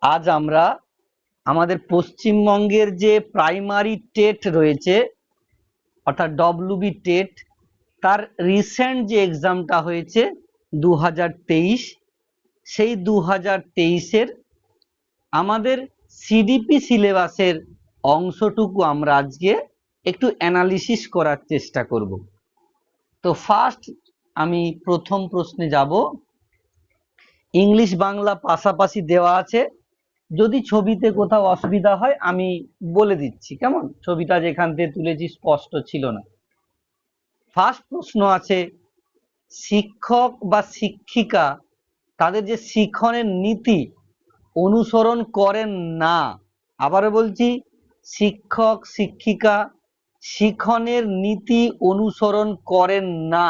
আজ আমরা আমাদের পশ্চিমবঙ্গের যে প্রাইমারি টেট রয়েছে অর্থাৎ ডব্লিউবি টেট তার রিসেন্ট যে এক্সামটা হয়েছে 2023 সেই 2023-এর আমাদের সিডিপি সিলেবাসের অংশটুকু আমরা আজকে একটু অ্যানালিসিস করার চেষ্টা করব। তো ফার্স্ট আমি প্রথম প্রশ্নে যাব। ইংলিশ বাংলা পাশাপাশি দেওয়া আছে, যদি ছবিতে কোথাও অসুবিধা হয় আমি বলে দিচ্ছি, কেমন? ছবিটা যেখান থেকে তুলেছি স্পষ্ট ছিল না। ফার্স্ট প্রশ্ন আছে, শিক্ষক বা শিক্ষিকা তাদের যে শিক্ষণের নীতি অনুসরণ করেন না। আবারও বলছি, শিক্ষক শিক্ষিকা শিক্ষণের নীতি অনুসরণ করেন না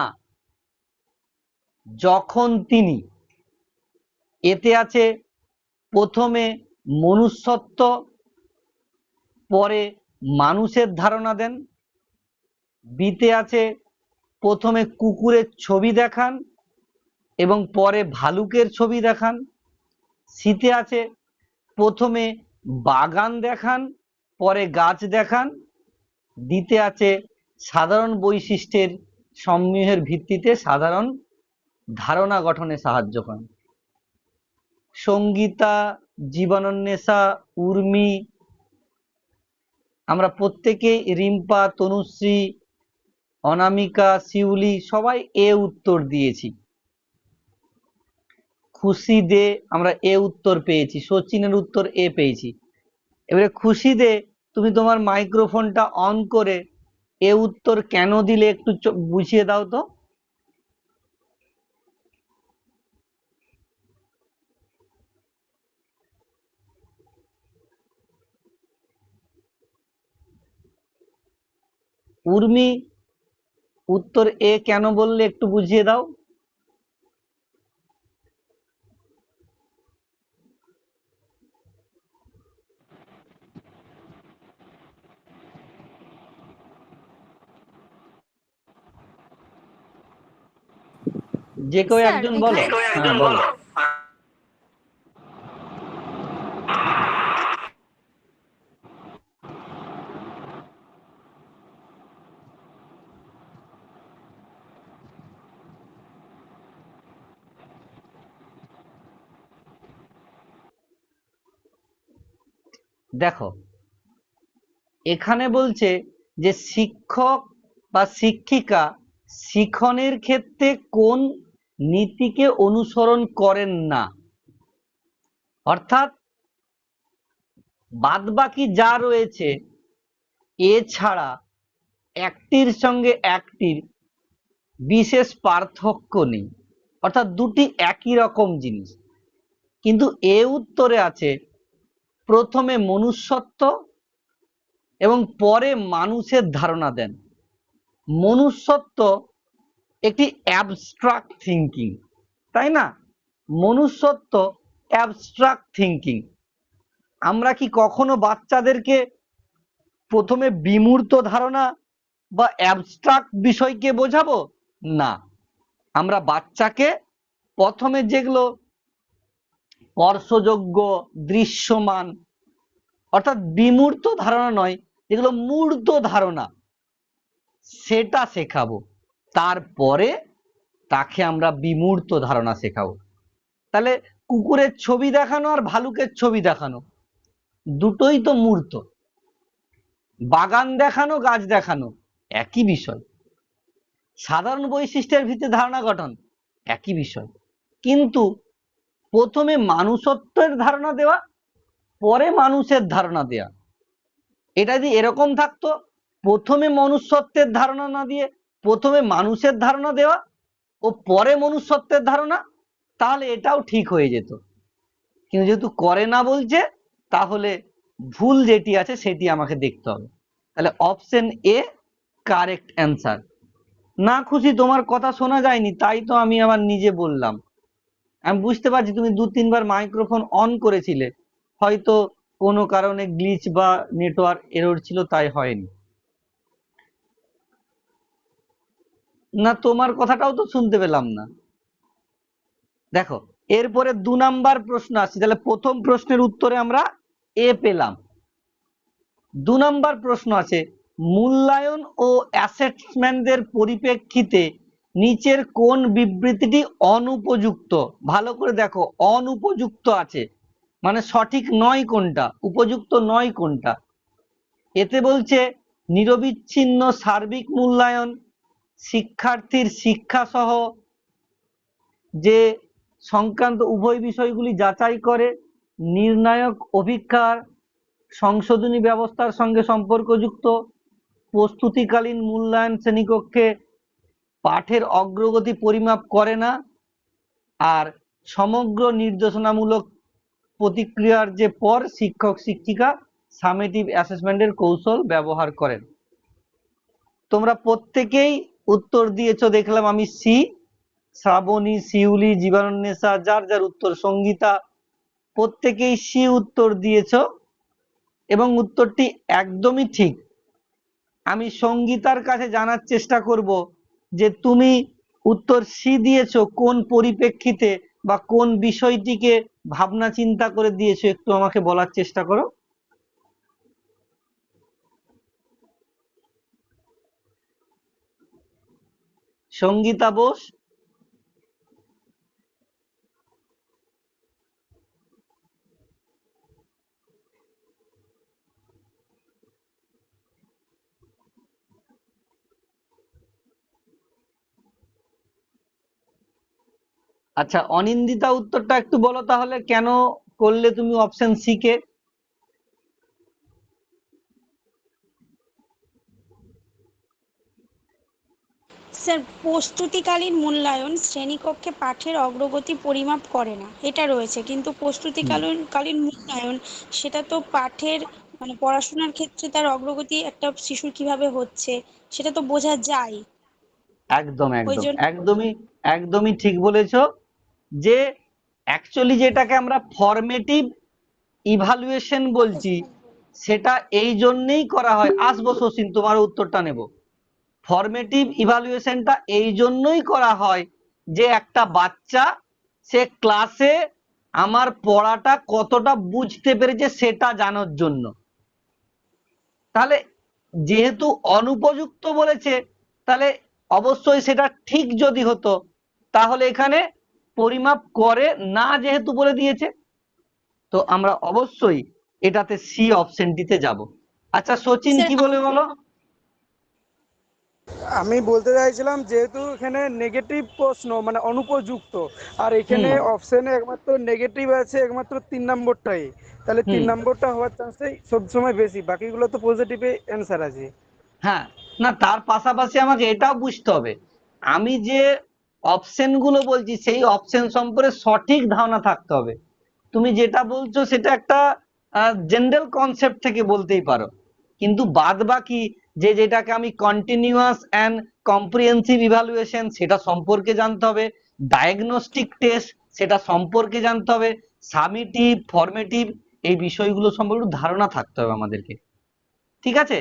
যখন তিনি, এতে আছে প্রথমে মনুষ্যত্ব, পরে মানুষের ধারণা দেন। বিতে আছে প্রথমে কুকুরের ছবি দেখান এবং পরে ভালুকের ছবি দেখান। সিতে আছে প্রথমে বাগান দেখান পরে গাছ দেখান। দিতে আছে সাধারণ বৈশিষ্ট্যের সমূহের ভিত্তিতে সাধারণ ধারণা গঠনে সাহায্য করেন। সঙ্গীতা, জীবনান্বেষা, উর্মি, আমরা প্রত্যেকেই, রিম্পা, তনুশ্রী, অনামিকা, শিউলি সবাই এ উত্তর দিয়েছি। খুশি দে আমরা এ উত্তর পেয়েছি, সচিনের উত্তর এ পেয়েছি। এবারে খুশি দে, তুমি তোমার মাইক্রোফোনটা অন করে এ উত্তর কেন দিলে একটু বুঝিয়ে দাও তো। উর্মি, উত্তর এ কেন বললে একটু বুঝিয়ে দাও। যে কেউ স্যার একজন বলো। এখানে হ্যাঁ বলো। দেখো, এখানে বলছে যে শিক্ষক বা শিক্ষিকা শিক্ষণের ক্ষেত্রে কোন নীতিকে অনুসরণ করেন না, অর্থাৎ বাদবাকি যা রয়েছে এছাড়া একটির সঙ্গে একটির বিশেষ পার্থক্য নেই, অর্থাৎ দুটি একই রকম জিনিস। কিন্তু এ উত্তরে আছে প্রথমে মনুষ্যত্ব এবং পরে মানুষের ধারণা দেন। মনুষ্যত্ব একটি অ্যাবস্ট্রাক্ট থিঙ্কিং, তাই না? মনুষ্যত্ব অ্যাবস্ট্রাক্ট থিঙ্কিং। আমরা কি কখনো বাচ্চাদেরকে প্রথমে বিমূর্ত ধারণা বা অ্যাবস্ট্রাক্ট বিষয়কে বোঝাবো? না, আমরা বাচ্চাকে প্রথমে যেগুলো স্পর্শযোগ্য, দৃশ্যমান, অর্থাৎ বিমূর্ত ধারণা নয়, যেগুলো মূর্ত ধারণা সেটা শেখাবো, তারপরে তাকে আমরা বিমূর্ত ধারণা শেখাবো। তাহলে কুকুরের ছবি দেখানো আর ভালুকের ছবি দেখানো দুটোই তো মূর্ত। বাগান দেখানো, গাছ দেখানো একই বিষয়। সাধারণ বৈশিষ্ট্যের ভিত্তিতে ধারণা গঠন একই বিষয়। কিন্তু প্রথমে মানুষত্বের ধারণা দেওয়া পরে মানুষের ধারণা দেওয়া, এটা যদি এরকম থাকতো, প্রথমে মনুষ্যত্বের ধারণা না দিয়ে প্রথমে মানুষের ধারণা দেওয়া ও পরে মনুষ্যত্বের ধারণা, তাহলে এটাও ঠিক হয়ে যেত। কিন্তু যেহেতু করে না বলছে, তাহলে ভুল যেটি আছে সেটি আমাকে দেখতে হবে। তাহলে অপশন এ কারেক্ট অ্যান্সার। না খুশি, তোমার কথা শোনা যায়নি, তাই তো আমি আমার নিজে বললাম। আমি বুঝতে পারছি তুমি 2-3 বার মাইক্রোফোন অন করেছিলে, হয়তো কোনো কারণে গ্লিচ বা নেটওয়ার্ক এরর ছিল তাই হয়নি। না, তোমার কথাটাও তো শুনতে পেলাম না। দেখো, এরপরে 2 নাম্বার প্রশ্ন আসছে, তাহলে প্রথম প্রশ্নের উত্তরে আমরা এ পেলাম। 2 নাম্বার প্রশ্ন আছে, মূল্যায়ন ও অ্যাসেসমেন্টের পরিপ্রেক্ষিতে নিচের কোন বিবৃতিটি অনুপযুক্ত? ভালো করে দেখো, অনুপযুক্ত আছে মানে সঠিক নয় কোনটা, উপযুক্ত নয় কোনটা। এতে বলছে নিরবিচ্ছিন্ন সার্বিক মূল্যায়ন, শিক্ষার্থীর শিক্ষা সহ যে সংক্রান্ত উভয় বিষয়গুলি যাচাই করে, নির্ণায়ক অভিজ্ঞার সংশোধনী ব্যবস্থার সঙ্গে সম্পর্কযুক্ত, প্রস্তুতিকালীন মূল্যায়ন শ্রেণীকক্ষে পাঠের অগ্রগতি পরিমাপ করে না, আর সমগ্র নির্দেশনামূলক প্রতিক্রিয়ার যে পর শিক্ষক শিক্ষিকা সামেটিভ অ্যাসেসমেন্টের কৌশল ব্যবহার করেন। তোমরা প্রত্যেকেই উত্তর দিয়েছো দেখলাম আমি। সি, শ্রাবণী, শিউলি, জীবনান্বেষা, যার যার উত্তর, সঙ্গীতা, প্রত্যেকেই সি উত্তর দিয়েছো এবং উত্তরটি একদমই ঠিক। আমি সঙ্গীতার কাছে জানার চেষ্টা করব যে তুমি উত্তর সি দিয়েছো কোন পরিপ্রেক্ষিতে বা কোন বিষয়টিকে ভাবনা চিন্তা করে দিয়েছো, একটু আমাকে বলার চেষ্টা করো। সঙ্গীতা বোস। আচ্ছা, অনিন্দিতা উত্তরটা একটু বলো তাহলে, কেন করলে তুমি অপশন সি কে? স্যার, প্রস্তুতিকালীন মূল্যায়ন শ্রেণীকক্ষে পাঠের অগ্রগতি পরিমাপ করে না, এটা রয়েছে, কিন্তু প্রস্তুতিকালীন মূল্যায়ন সেটা তো পাঠের মানে পড়াশোনার ক্ষেত্রে তার অগ্রগতি একটা শিশুর কিভাবে হচ্ছে সেটা তো বোঝা যায়। একদম ওই একদম জন্য একদমই একদমই ঠিক বলেছো যে অ্যাকচুয়ালি যেটাকে আমরা ফরমেটিভ ইভালুয়েশন বলছি সেটা এই জন্যই করা হয়। আসবো শচীন, তোমার উত্তরটা নেব। ফরমেটিভ ইভালুয়েশনটা এই জন্যই করা হয় যে একটা বাচ্চা সে ক্লাসে আমার পড়াটা কতটা বুঝতে পেরেছে সেটা জানার জন্য। তাহলে যেহেতু অনুপযুক্ত বলেছে, তাহলে অবশ্যই সেটা ঠিক যদি হতো, তাহলে এখানে পরিমাপ করে না যেহেতু বলে দিয়েছে, তো আমরা অবশ্যই এটাতে সি অপশনটিতে যাব। আচ্ছা সচিন স্যার, কি বলে বলো। আমি বলতে চাইছিলাম যেহেতু এখানে নেগেটিভ প্রশ্ন মানে অনুপযুক্ত, আর এখানে হুম অপশনে একমাত্র নেগেটিভ আছে একমাত্র 3 নম্বরটাই, তাহলে তিন হুম নম্বরটা হওয়ার চান্সটাই সবসময় বেশি, বাকিগুলো তো পজিটিভে অ্যান্সার আছে। হ্যাঁ, না তার পাশাপাশি আমাকে এটাও বুঝতে হবে, আমি যে অপশন গুলো বলছি সেই অপশন সম্পর্কে সঠিক ধারণা থাকতে হবে। তুমি যেটা বলছো সেটা একটা জেনারেল কনসেপ্ট থেকে বলতেই পারো, কিন্তু বাদ বাকি যে যেটাকে আমি কন্টিনিউয়াস অ্যান্ড কম্প্রিহেন্সিভ ইভালুয়েশন সেটা সম্পর্কে জানতে হবে, ডায়াগনস্টিক টেস্ট সেটা সম্পর্কে জানতে হবে, সামেটিভ, ফরমেটিভ, এই বিষয়গুলো সম্পর্কে ধারণা থাকতে হবে আমাদেরকে। ঠিক আছে,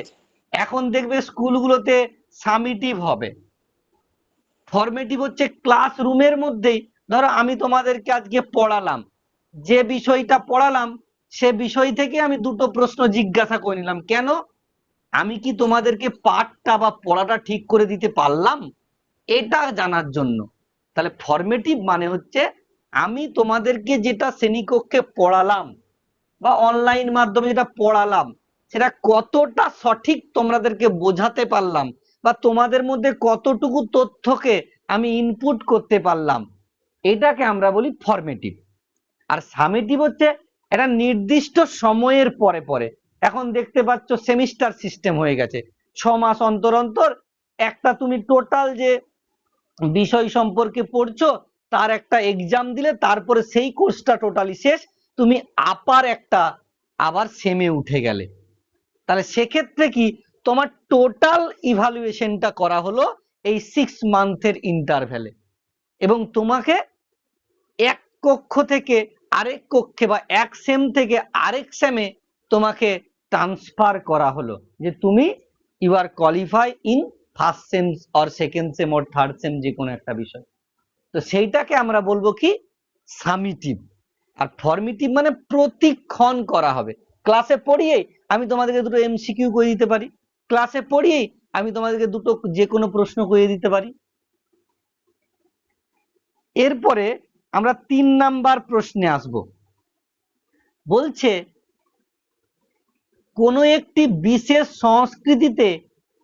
এখন দেখবে স্কুলগুলোতে সামেটিভ হবে, ফরমেটিভ হচ্ছে ক্লাসরুমের মধ্যেই। ধরো আমি তোমাদেরকে আজকে পড়ালাম, যে বিষয়টা পড়ালাম সে বিষয় থেকে আমি দুটো প্রশ্ন জিজ্ঞাসা করে নিলাম, কেন? আমি কি তোমাদেরকে পাঠটা বা পড়াটা ঠিক করে দিতে পারলাম, এটা জানার জন্য। তাহলে ফরমেটিভ মানে হচ্ছে আমি তোমাদেরকে যেটা শ্রেণীকক্ষে পড়ালাম বা অনলাইন মাধ্যমে যেটা পড়ালাম সেটা কতটা সঠিক তোমাদেরকে বোঝাতে পারলাম বা তোমাদের মধ্যে কতটুকু তথ্যকে আমি ইনপুট করতে পারলাম, এটাকে আমরা বলি ফরমেটিভ। আর সামেটিভ হচ্ছে একটা নির্দিষ্ট সময়ের পরে পরে, এখন দেখতে পাচ্ছ সেমিস্টার সিস্টেম হয়ে গেছে, 6 মাস অন্তর অন্তর একটা তুমি টোটাল যে বিষয় সম্পর্কে পড়ছো তার একটা এক্সাম দিলে তারপরে সেই কোর্সটা টোটালি শেষ, তুমি আপার একটা আবার সেমে উঠে গেলে। তাহলে সেক্ষেত্রে কি তোমার টোটাল ইভালুয়েশনটা করা হলো এই 6 মান্থের ইন্টারভ্যালে, এবং তোমাকে এক কক্ষ থেকে আরেক কক্ষে বা এক সেম থেকে আরেক সেমে তোমাকে ট্রান্সফার করা হলো, যে তুমি you are qualify in first sem or second sem or third sem, যে কোনো একটা বিষয়। তো সেইটাকে আমরা বলবো কি সামিটিভ। আর ফর্মেটিভ মানে প্রতিক্ষণ করা হবে। ক্লাসে পড়িয়েই আমি তোমাদেরকে দুটো এমসিকিউ করে দিতে পারি, ক্লাসে পড়িয়েই আমি তোমাদেরকে দুটো যে কোনো প্রশ্ন করে দিতে পারি। এরপরে আমরা 3 নাম্বার প্রশ্নে আসব। বলছে কোনো একটি বিশেষ সংস্কৃতিতে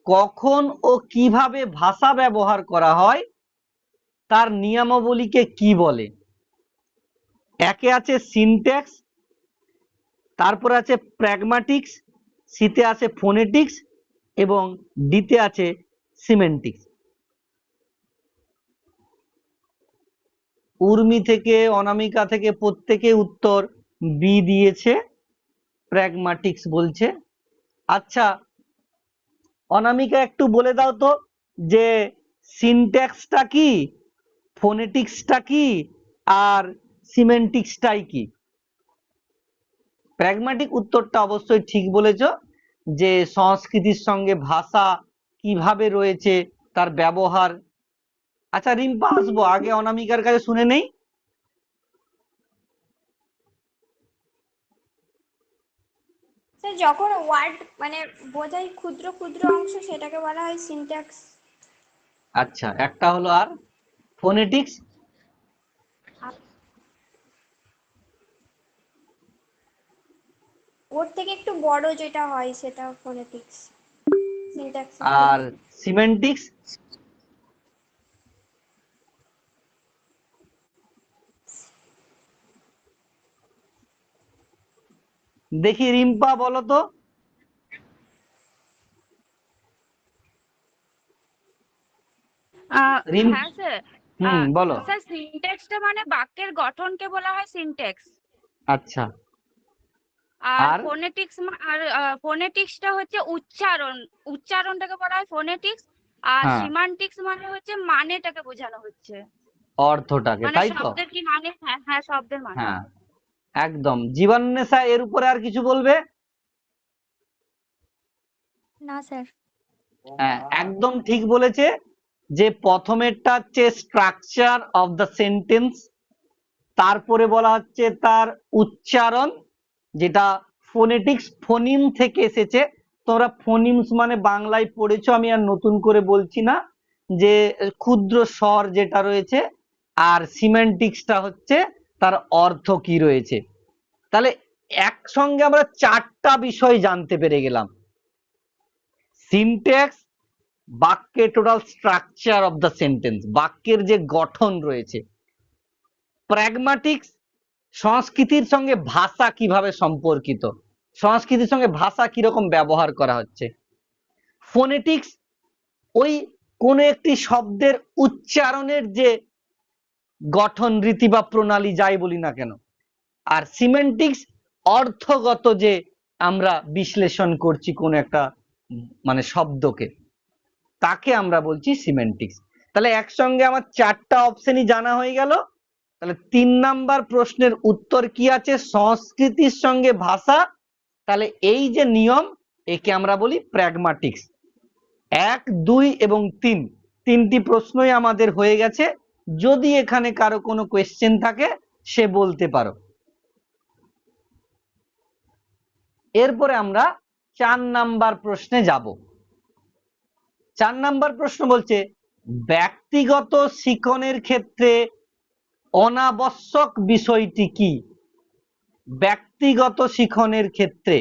কখন ও কিভাবে ভাষা ব্যবহার করা হয় তার নিয়মাবলীকে কি বলে? একে আছে সিনট্যাক্স, তারপর আছে প্র্যাগম্যাটিক্স, সিতে আছে ফোনেটিক্স এবং ডিতে আছে সিমেন্টিক্স। উর্মি থেকে, অনামিকা থেকে প্রত্যেকে উত্তর বি দিয়েছে, প্র্যাগম্যাটিক্স বলছে। আচ্ছা অনামিকা একটু বলে দাও তো যে সিনট্যাক্সটা কি, ফোনেটিক্সটা কি, আর সিমেন্টিক্সটাই কি? প্র্যাগম্যাটিক উত্তরটা অবশ্যই ঠিক বলেছো, যে সংস্কৃতির সঙ্গে ভাষা কিভাবে রয়েছে তার ব্যবহার। আচ্ছা রিম্পা আসবো, আগে অনামিকার কাছে শুনে নেই। স্যার যখন ওয়ার্ড মানে বোঝায় ক্ষুদ্র ক্ষুদ্র অংশ সেটাকে বলা হয় সিনট্যাক্স। আচ্ছা একটা হলো, আর ফোনেটিক্স? ওর থেকে একটু বড় যেটা হয় সেটা ফোনেটিক্স, সিনট্যাক্স। আর সিমেন্টিক্স? দেখি রিম্পা বলো তো। রিম হ্যাঁ স্যার। বলো। স্যার সিনট্যাক্সটা মানে বাক্যের গঠনকে বলা হয় সিনট্যাক্স। আচ্ছা আর আর ফোনেটিক্সটা হচ্ছে উচ্চারণ, উচ্চারণটাকে বলা হয় ফোনেটিক্স। আর হ্যাঁ সিমান্টিক্স মানে হচ্ছে মানেটাকে বোঝানো হচ্ছে, অর্থটাকে, মানে তাই তো? শব্দের কি মানে। হ্যাঁ হ্যাঁ, শব্দের মানে। হ্যাঁ একদম। জীবন্নেশা এর উপরে আর কিছু বলবে? না স্যার। হ্যাঁ একদম ঠিক বলেছে, যে প্রথমেরটা হচ্ছে স্ট্রাকচার অফ দ্য সেন্টেন্স, তারপরে বলা হচ্ছে তার উচ্চারণ, যেটা ফোনেটিক্স, ফোনিম থেকে এসেছে। তোমরা ফোনিমস মানে বাংলায় পড়েছো, আমি আর নতুন করে বলছি না, যে ক্ষুদ্র স্বর যেটা রয়েছে। আর সিমেন্টিক্সটা হচ্ছে তার অর্থ কি রয়েছে। তাহলে একসঙ্গে আমরা 4টা বিষয় জানতে পেরে গেলাম। সিনট্যাক্স, বাক্যের total structure of the sentence, বাক্যের যে গঠন রয়েছে। প্র্যাগম্যাটিক্স, সংস্কৃতির সঙ্গে ভাষা কিভাবে সম্পর্কিত, সংস্কৃতির সঙ্গে ভাষা কিরকম ব্যবহার করা হচ্ছে। ফোনেটিক্স, ওই কোন একটি শব্দের উচ্চারণের যে গঠন রীতি বা প্রণালী যাই বলি না কেন। আর সিমেন্টিক্স, অর্থগত যে আমরা বিশ্লেষণ করছি কোন একটা মানে শব্দকে, তাকে আমরা বলছি সিমেন্টিক্স। তাহলে একসঙ্গে আমার 4টা অপশনই জানা হয়ে গেল। তাহলে 3 নাম্বার প্রশ্নের উত্তর কি আছে, সংস্কৃতির সঙ্গে ভাষা। তাহলে এই যে নিয়ম, একে আমরা বলি প্র্যাগম্যাটিক্স। 1, 2 এবং 3, 3টি প্রশ্নই আমাদের হয়ে গেছে। যদি এখানে কারো কোনো কোয়েশ্চেন থাকে সে বলতে পারো। এরপরে আমরা 4 নাম্বার প্রশ্নে যাব। 4 নাম্বার প্রশ্ন বলছে ব্যক্তিগত শিক্ষণের ক্ষেত্রে অনাবশ্যক বিষয়টি কি? ব্যক্তিগত শিক্ষণের ক্ষেত্রে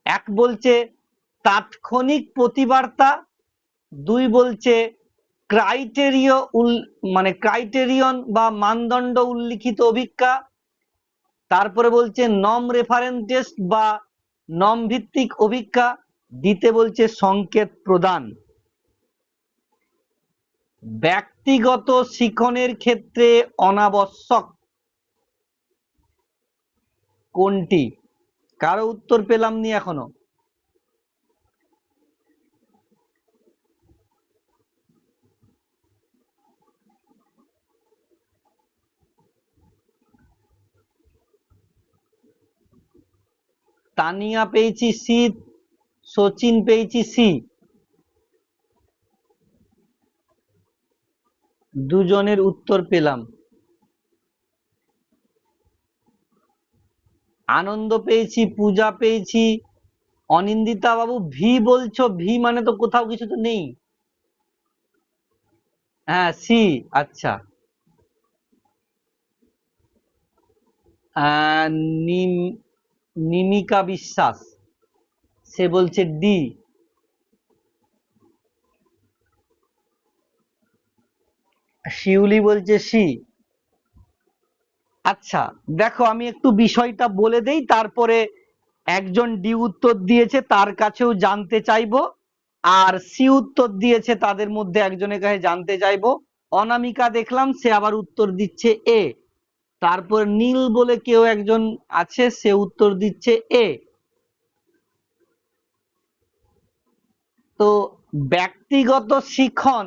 1 বলছে তাৎক্ষণিক প্রতিবার্তা, 2 বলছে ক্রাইটেরিয়ন বা মানদণ্ড উল্লিখিত অভিজ্ঞা, তারপরে বলছে নম রেফারেন্স টেস্ট বা নম ভিত্তিক অভিজ্ঞা, দিতে বলছে সংকেত প্রদান। ব্যক্তিগত শিক্ষণের ক্ষেত্রে অনাবশ্যক কোনটি? কারো উত্তর পেলাম নি এখনো। তানিয়া পেয়েছি সি, সচিন পেয়েছি সি, দুজনের উত্তর পেলাম। আনন্দ পেয়েছি, পূজা পেয়েছি, অনিন্দিতা বাবু ভি বলছো, ভি মানে তো কোথাও কিছু তো নেই। হ্যাঁ সি, আচ্ছা। আহ, নিমিকা বিশ্বাস, সে বলছে ডি। শিউলি বলছে সি। আচ্ছা দেখো, আমি একটু বিষয়টা বলে দেই, তারপরে একজন ডি উত্তর দিয়েছে তার কাছেও জানতে চাইবো, আর সি উত্তর দিয়েছে তাদের মধ্যে একজনের কাছে জানতে চাইবো। অনামিকা দেখলাম সে আবার উত্তর দিচ্ছে এ। তারপর নীল বলে কেউ একজন আছে, সে উত্তর দিচ্ছে এ। তো ব্যক্তিগত শিখন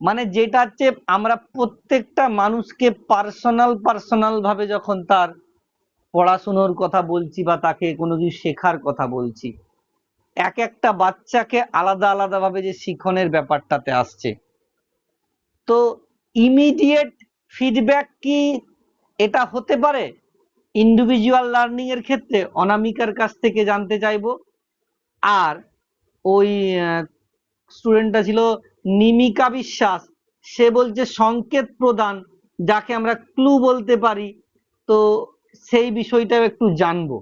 মানে যেটা হচ্ছে আমরা প্রত্যেকটা মানুষকে পার্সোনাল ভাবে যখন তার পড়াশুনোর কথা বলছি বা তাকে কোনো কিছু শেখার কথা বলছি, এক একটা বাচ্চাকে আলাদা আলাদা ভাবে যে শিখনের ব্যাপারটাতে আসছে। তো ইমিডিয়েট ফিডব্যাক কি এটা হতে পারে ইন্ডিভিজুয়াল লার্নিং এর ক্ষেত্রে? অনামিকার কাছ থেকে জানতে চাইবো। আর ওই স্টুডেন্টটা ছিল নিমিকা বিশ্বাস, সে বলছে সংকেত প্রদান, যাকে আমরা ক্লু বলতে পারি। তো সেই বিষয়টাও একটু জানবো।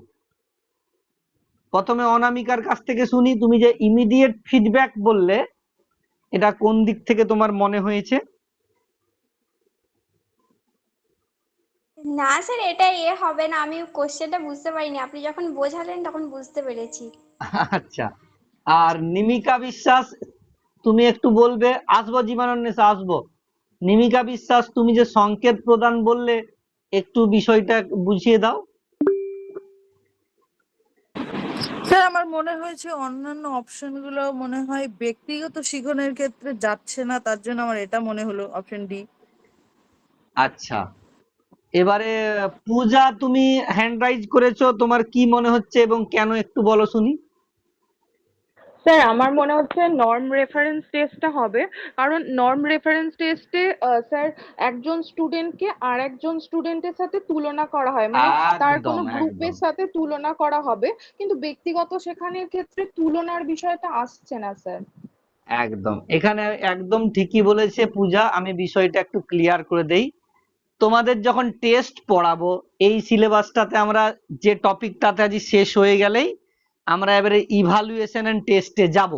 প্রথমে অনামিকার কাছ থেকে শুনি, তুমি যে ইমিডিয়েট ফিডব্যাক বললে, এটা কোন দিক থেকে তোমার মনে হয়েছে? না স্যার, এটা হবে না, আমি কোশ্চেনটা বুঝতে পারিনি, আপনি যখন বোঝালেন তখন বুঝতে পেরেছি। আচ্ছা, আর নিমিকা বিশ্বাস তুমি একটু বলবে? আসবো জীবনান্বেষা, আসবো। নিমিকা বিশ্বাস, তুমি যে সংকেত প্রদান বললে, একটু বিষয়টা বুঝিয়ে দাও। স্যার আমার মনে হয়েছে অন্যান্য অপশনগুলো মনে হয় ব্যক্তিগত শিখনের ক্ষেত্রে যাচ্ছে না, তার জন্য আমার এটা মনে হলো অপশন ডি। আচ্ছা, এবারে পূজা তুমি হ্যান্ড রাইজ করেছো, তোমার কি মনে হচ্ছে এবং কেন একটু বলো শুনি। স্যার আমার মনে হচ্ছে নর্ম রেফারেন্স টেস্টটা হবে, কারণ নর্ম রেফারেন্স টেস্টে স্যার একজন স্টুডেন্টকে আর একজন স্টুডেন্টের সাথে তুলনা করা হয়, মানে তার একদম কোনো একদম গ্রুপের সাথে তুলনা করা হবে, কিন্তু ব্যক্তিগত শেখানোর ক্ষেত্রে তুলনার বিষয়টা আসছে না স্যার। একদম, এখানে একদম ঠিকই বলেছে পূজা। আমি বিষয়টা একটু ক্লিয়ার করে দেই। তোমাদের যখন টেস্ট পড়াবো এই সিলেবাসটাতে, আমরা যে টপিকটাতে আজ শেষ হয়ে গেলেই আমরা এবারে ইভালুয়েশন এন্ড টেস্টে যাব।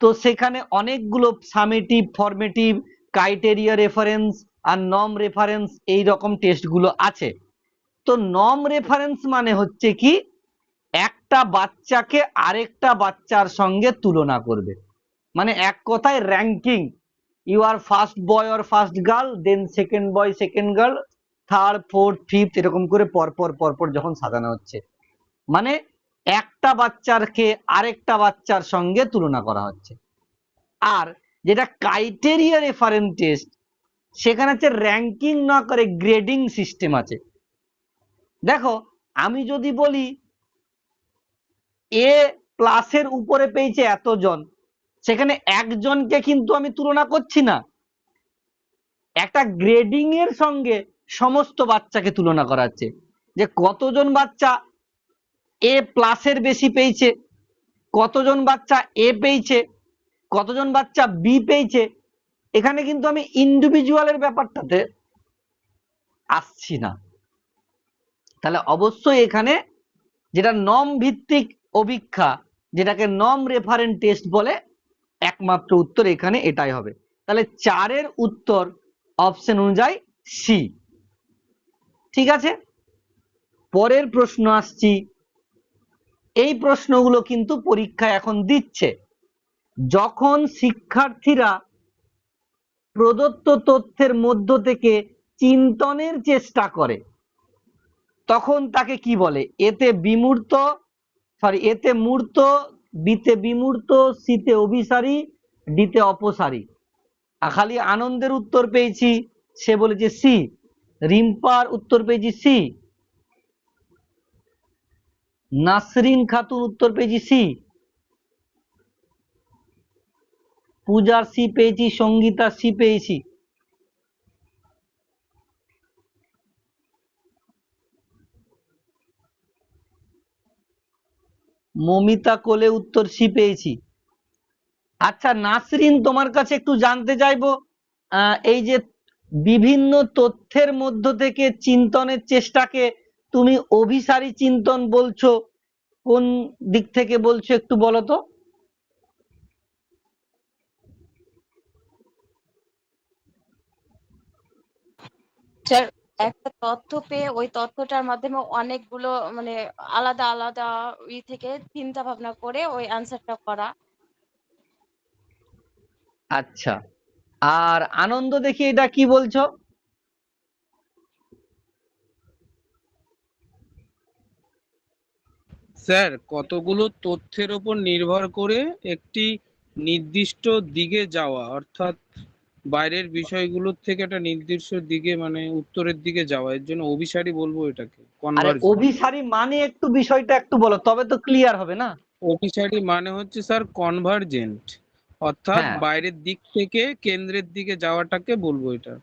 তো সেখানে অনেকগুলো সামেটিভ, ফরমেটিভ, ক্রাইটেরিয়া রেফারেন্স আর নর্ম রেফারেন্স এই রকম টেস্টগুলো আছে। তো নর্ম রেফারেন্স মানে হচ্ছে কি, একটা বাচ্চাকে আরেকটা বাচ্চার সঙ্গে তুলনা করবে, মানে এক কথায় ranking. You are first boy or first girl, then second boy second girl, third fourth fifth, এরকম করে পরপর পরপর যখন সাজানো হচ্ছে, মানে একটা বাচ্চাকে আরেকটা বাচ্চার সঙ্গে তুলনা করা হচ্ছে। আর যেটা ক্রাইটেরিয়া রেফারেন্স টেস্ট, সেখানে হচ্ছে র্যাঙ্কিং না করে গ্রেডিং সিস্টেম আছে। দেখো, আমি যদি বলি এ প্লাসের উপরে পেয়েছে এতজন, সেখানে একজনকে কিন্তু আমি তুলনা করছি না, একটা গ্রেডিং এর সঙ্গে সমস্ত বাচ্চাকে তুলনা করা হচ্ছে, যে কতজন বাচ্চা এ প্লাসের বেশি পেয়েছে, কতজন বাচ্চা এ পেয়েছে, কতজন বাচ্চা বি পেয়েছে। এখানে কিন্তু আমি ইন্ডিভিজুয়ালের ব্যাপারটাতে আসছি না। তাহলে অবশ্যই এখানে যেটা নর্ম ভিত্তিক অভিক্ষা, যেটাকে নর্ম রেফারেন্স টেস্ট বলে, একমাত্র উত্তর এখানে এটাই হবে। তাহলে 4-এর উত্তর অপশন অনুযায়ী সি। ঠিক আছে, পরের প্রশ্ন আসছি। এই প্রশ্নগুলো কিন্তু পরীক্ষায় এখন দিচ্ছে। যখন শিক্ষার্থীরা প্রদত্ত তথ্যের মধ্য থেকে চিন্তনের চেষ্টা করে, তখন তাকে কি বলে? এতে বিমূর্ত, এতে মূর্ত, বিতে বিমূর্ত, সিতে অভিসারী, ডিতে অপসারী। খালি আনন্দের উত্তর পেয়েছি, সে বলেছে সি। রিম্পার উত্তর পেয়েছি সি। নাসরিন খাতুন উত্তর পেয়েছি সি। পূজার সি পেয়েছি, সঙ্গীতা সি পেয়েছি। মমিতা কোলে উত্তর সি পেয়েছি। আচ্ছা নাসরিন, তোমার কাছে একটু জানতে চাইবো, এই যে বিভিন্ন তথ্যের মধ্য থেকে চিন্তনের চেষ্টাকে তুমি অভিসারী চিন্তন বলছো, কোন দিক থেকে বলছো একটু বলো তো। স্যার, একটা তথ্য পেয়ে ওই তথ্যটার মাধ্যমে অনেকগুলো মানে আলাদা আলাদা থেকে চিন্তা ভাবনা করে ওই অ্যান্সারটা করা। আচ্ছা, আর আনন্দ দেখি এটা কি বলছো। স্যার, কতগুলো তথ্যের উপর নির্ভর করে একটি নির্দিষ্ট দিকে যাওয়া, অর্থাৎ বাইরের বিষয়গুলোর থেকে একটা নির্দিষ্ট দিকে মানে উত্তরের দিকে যাওয়া, এর জন্য অভিসারী বলবো এটাকে, আরে কনভার্জন। অভিসারী মানে একটু বিষয়টা একটু বলো, তবে তো ক্লিয়ার হবে না। অভিসারী মানে হচ্ছে স্যার কনভার্জেন্ট, অর্থাৎ হ্যাঁ বাইরের দিক থেকে কেন্দ্রের দিকে যাওয়াটাকে বলবো এটা।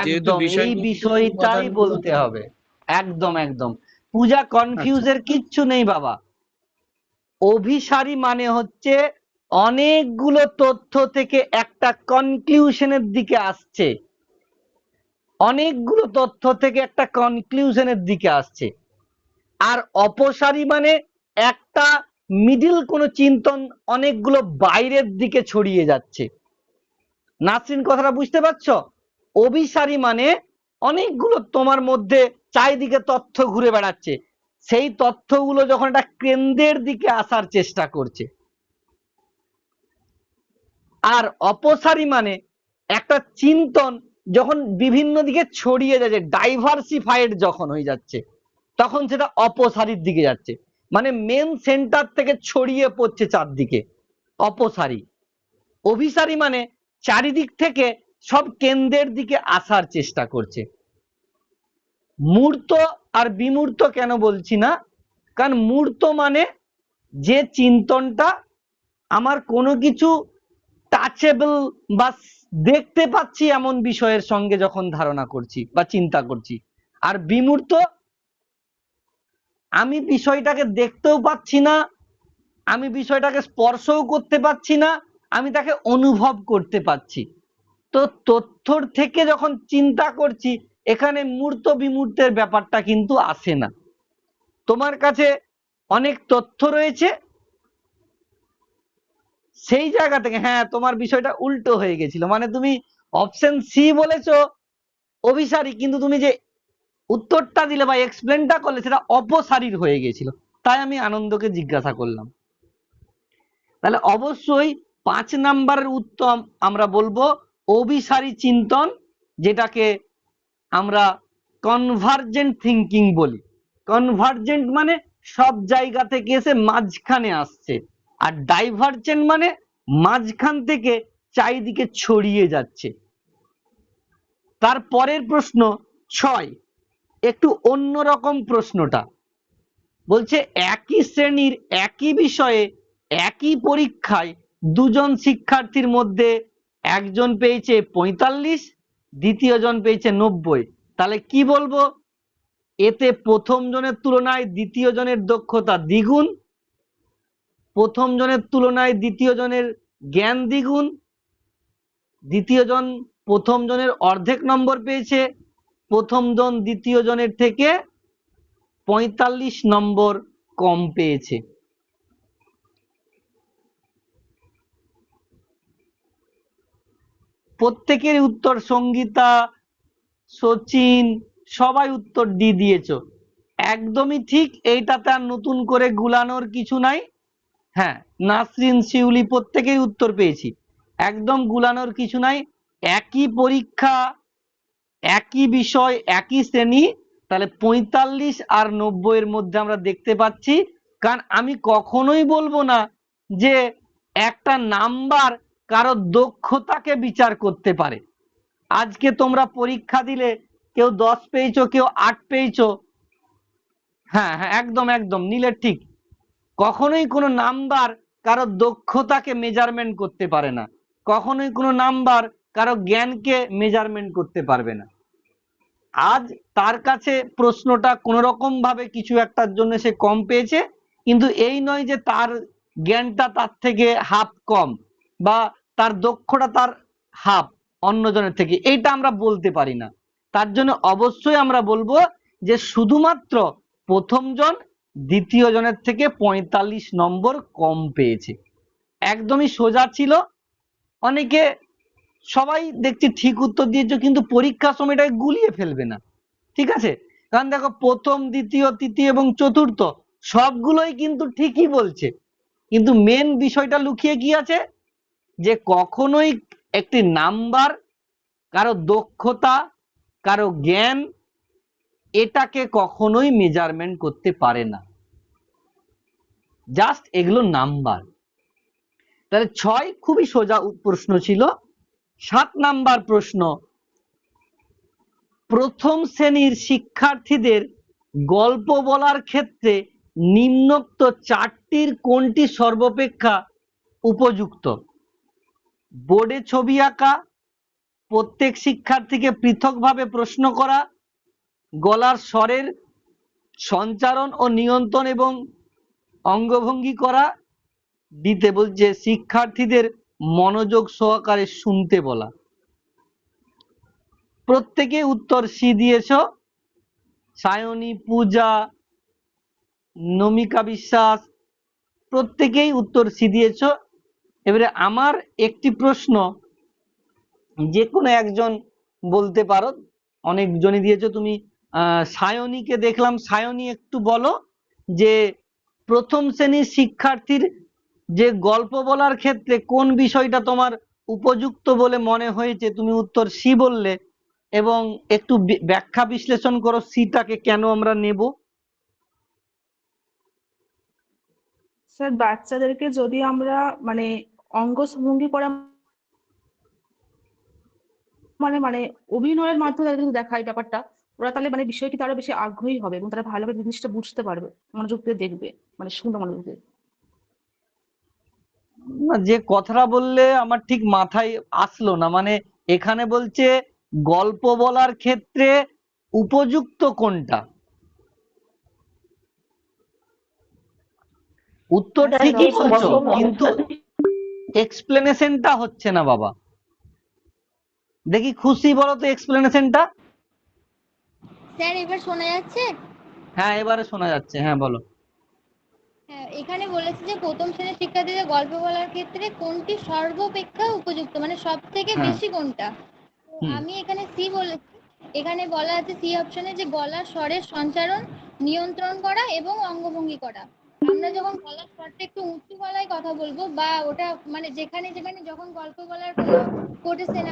যেহেতু একদম, এই বিষয়বস্তুর বিষয়টাই উপাদানগুলো। বলতে হবে। একদম একদম, পূজা আচ্ছা, কনফিউজের কিচ্ছু নেই বাবা। অভিসারী মানে হচ্ছে অনেকগুলো তথ্য থেকে একটা কনক্লিউশনের দিকে আসছে, অনেকগুলো তথ্য থেকে একটা কনক্লিউশনের দিকে আসছে। আর অপসারী মানে একটা মিডিল কোনো চিন্তন অনেকগুলো বাইরের দিকে ছড়িয়ে যাচ্ছে। নাসরিন কথাটা বুঝতে পারছো? অভিসারী মানে অনেকগুলো তোমার মধ্যে চারিদিকে তথ্য ঘুরে বেড়াচ্ছে, সেই তথ্যগুলো যখন একটা কেন্দ্রের দিকে আসার চেষ্টা করছে। আর অপসারী মানে একটা চিন্তন যখন বিভিন্ন দিকে ছড়িয়ে যাচ্ছে, ডাইভার্সিফাইড যখন হয়ে যাচ্ছে, তখন সেটা অপসারীর দিকে যাচ্ছে, মানে মেন সেন্টার থেকে ছড়িয়ে পড়ছে চারদিকে, অপসারী। অভিসারী মানে চারিদিক থেকে সব কেন্দ্রের দিকে আসার চেষ্টা করছে। মূর্ত আর বিমূর্ত কেন বলছি না, কারণ মূর্ত মানে যে চিন্তনটা আমার কোনো কিছু টাচেবল বা দেখতে পাচ্ছি এমন বিষয়ের সঙ্গে যখন ধারণা করছি বা চিন্তা করছি। আর বিমূর্ত, আমি বিষয়টাকে দেখতেও পাচ্ছি না, আমি বিষয়টাকে স্পর্শও করতে পাচ্ছি না, আমি তাকে অনুভব করতে পাচ্ছি। তো তথ্যর থেকে যখন চিন্তা করছি, এখানে মূর্ত বিমূর্তের ব্যাপারটা কিন্তু আসে না। তোমার কাছে অনেক তথ্য রয়েছে, সেই জায়গা থেকে হ্যাঁ তোমার বিষয়টা উল্টো হয়ে গেছিল, মানে তুমি অপশন সি বলেছো অভিসারী, কিন্তু তুমি যে উত্তরটা দিলে বা এক্সপ্লেনটা করলে সেটা অপসারীর হয়ে গেছিল, তাই আমি আনন্দকে জিজ্ঞাসা করলাম। তাহলে অবশ্যই 5 নাম্বারের উত্তর আমরা বলবো অভিসারী চিন্তন, যেটাকে আমরা কনভার্জেন্ট থিঙ্কিং বলি। কনভার্জেন্ট মানে সব জায়গা থেকে এসে মাঝখানে আসছে, আর ডাইভার্জেন্ট মানে মাঝখান থেকে চারিদিকে ছড়িয়ে যাচ্ছে। তারপরের প্রশ্ন 6, একটু অন্যরকম প্রশ্নটা বলছে একই শ্রেণীর একই বিষয়ে একই পরীক্ষায় দুজন শিক্ষার্থীর মধ্যে একজন পেয়েছে 45, দ্বিতীয় জন পেয়েছে 90, তাহলে কি বলবো? এতে প্রথম জনের তুলনায় দ্বিতীয় জনের দক্ষতা দ্বিগুণ, প্রথম জনের তুলনায় দ্বিতীয় জনের জ্ঞান দ্বিগুণ, দ্বিতীয় জন প্রথম জনের অর্ধেক নম্বর পেয়েছে, প্রথম জন দ্বিতীয় জনের থেকে 45 নম্বর কম পেয়েছে। প্রত্যেকের উত্তর, সঙ্গীতা, সচিন, সবাই উত্তর ডি দিয়েছো, একদমই ঠিক। এইটাতে আর নতুন করে গুলানোর কিছু নাই। হ্যাঁ নাসরিন, শিউলি প্রত্যেকেই উত্তর পেয়েছি, একদম গুলানোর কিছু নাই। একই পরীক্ষা, একই বিষয়, একই শ্রেণী, তাহলে 45 আর 90 এর মধ্যে আমরা দেখতে পাচ্ছি। কারণ আমি কখনোই বলবো না যে একটা নাম্বার কারো দক্ষতাকে বিচার করতে পারে। আজকে তোমরা পরীক্ষা দিলে কেউ 10 পেয়েছো, কেউ 8 পেয়েছো, হ্যাঁ হ্যাঁ একদম একদম নিলে ঠিক, কখনোই কোনো নাম্বার কারো দক্ষতাকে মেজারমেন্ট করতে পারে না, কখনোই কোনো নাম্বার কারো জ্ঞানকে মেজারমেন্ট করতে পারবে না। আজ তার কাছে প্রশ্নটা কোন রকম ভাবে কিছু একটার জন্য সে কম পেয়েছে, কিন্তু এই নয় যে তার জ্ঞানটা তার থেকে হাফ কম বা তার দক্ষতা তার হাফ অন্যজনের থেকে, এইটা আমরা বলতে পারি না। তার জন্য অবশ্যই আমরা বলবো যে শুধুমাত্র প্রথম জন দ্বিতীয় জনের থেকে 45 নম্বর কম পেয়েছে। একদমই সোজা ছিল। অনেকে সবাই দেখছি ঠিক উত্তর দিয়েছো, কিন্তু পরীক্ষার সময়টায় গুলিয়ে ফেলবে না, ঠিক আছে? কারণ দেখো প্রথম দ্বিতীয় তৃতীয় এবং চতুর্থ সবগুলোই কিন্তু ঠিকই বলছে, কিন্তু মেন বিষয়টা লুকিয়ে কি আছে, যে কখনোই একটি নাম্বার, কারো দক্ষতা, কারো জ্ঞান, এটাকে কখনোই মেজারমেন্ট করতে পারে না। জাস্ট এগুলো নাম্বার। তাহলে 6 খুবই সোজা প্রশ্ন ছিল। 7 নাম্বার প্রশ্ন, প্রথম শ্রেণীর শিক্ষার্থীদের গল্প বলার ক্ষেত্রে নিম্নোক্ত 4টির কোনটি সর্বাপেক্ষা উপযুক্ত? বোর্ডে ছবি আঁকা, প্রত্যেক শিক্ষার্থীকে পৃথকভাবে প্রশ্ন করা, গলার স্বরের সঞ্চারণ ও নিয়ন্ত্রণ এবং অঙ্গভঙ্গি করা, দিতে বলছে শিক্ষার্থীদের মনোযোগ সহকারে শুনতে বলা। প্রত্যেকে উত্তর সি দিয়েছ। সায়নী, পূজা, নমিকা বিশ্বাস প্রত্যেকেই উত্তর সি দিয়েছ। এবারে আমার একটি প্রশ্ন, যে কোনো একজন বলতে পারো, অনেকজনই দিয়েছো তুমি। সায়নীকে দেখলাম, সায়নী একটু বলো যে প্রথম শ্রেণীর শিক্ষার্থীর যে গল্প বলার ক্ষেত্রে কোন বিষয়টা তোমার উপযুক্ত বলে মনে হয়েছে, তুমি উত্তর সি বললে, এবং একটু ব্যাখ্যা বিশ্লেষণ করো সিটাকে কেন আমরা নেব। স্যার বাচ্চাদেরকে যদি আমরা মানে অঙ্গভঙ্গি করা মানে মানে অভিনয়ের মাধ্যমে তাদের যদি দেখায় ব্যাপারটা, ওরা তাহলে মানে বিষয়টিতে আরো বেশি আগ্রহী হবে এবং তারা ভালোভাবে জিনিসটা বুঝতে পারবে, মনোযোগ দিয়ে দেখবে, মানে শুনবে মনোযোগ দিয়ে। না, যে কথাটা বললে আমার ঠিক মাথায় আসলো না। মানে এখানে বলছে গল্প বলার ক্ষেত্রে উপযুক্ত কোনটা, উত্তর ঠিকই বলছো কিন্তু এক্সপ্লেনেশনটা হচ্ছে না বাবা। দেখি খুশি বলো তো এক্সপ্লেনেশনটা। স্যার এবার শোনা যাচ্ছে? হ্যাঁ এবারে শোনা যাচ্ছে, হ্যাঁ বলো। হ্যাঁ, এখানে বলেছে যে প্রথম শ্রেণীর শিক্ষার্থীদের গল্প বলার ক্ষেত্রে কোনটি সর্বাপেক্ষা উপযুক্ত, মানে সব থেকে হ্যাঁ। বেশি কোনটা। তো হুম। আমি এখানে সি বলেছি। এখানে বলা আছে সি অপশনে যে গলার স্বরের সঞ্চারণ, নিয়ন্ত্রণ করা এবং অঙ্গভঙ্গি করা। আমরা যখন গলার স্বরটা একটু উঁচু গলায় কথা বলবো, বা ওটা মানে যেখানে যেখানে যখন গল্প বলার কোনো কোটেশন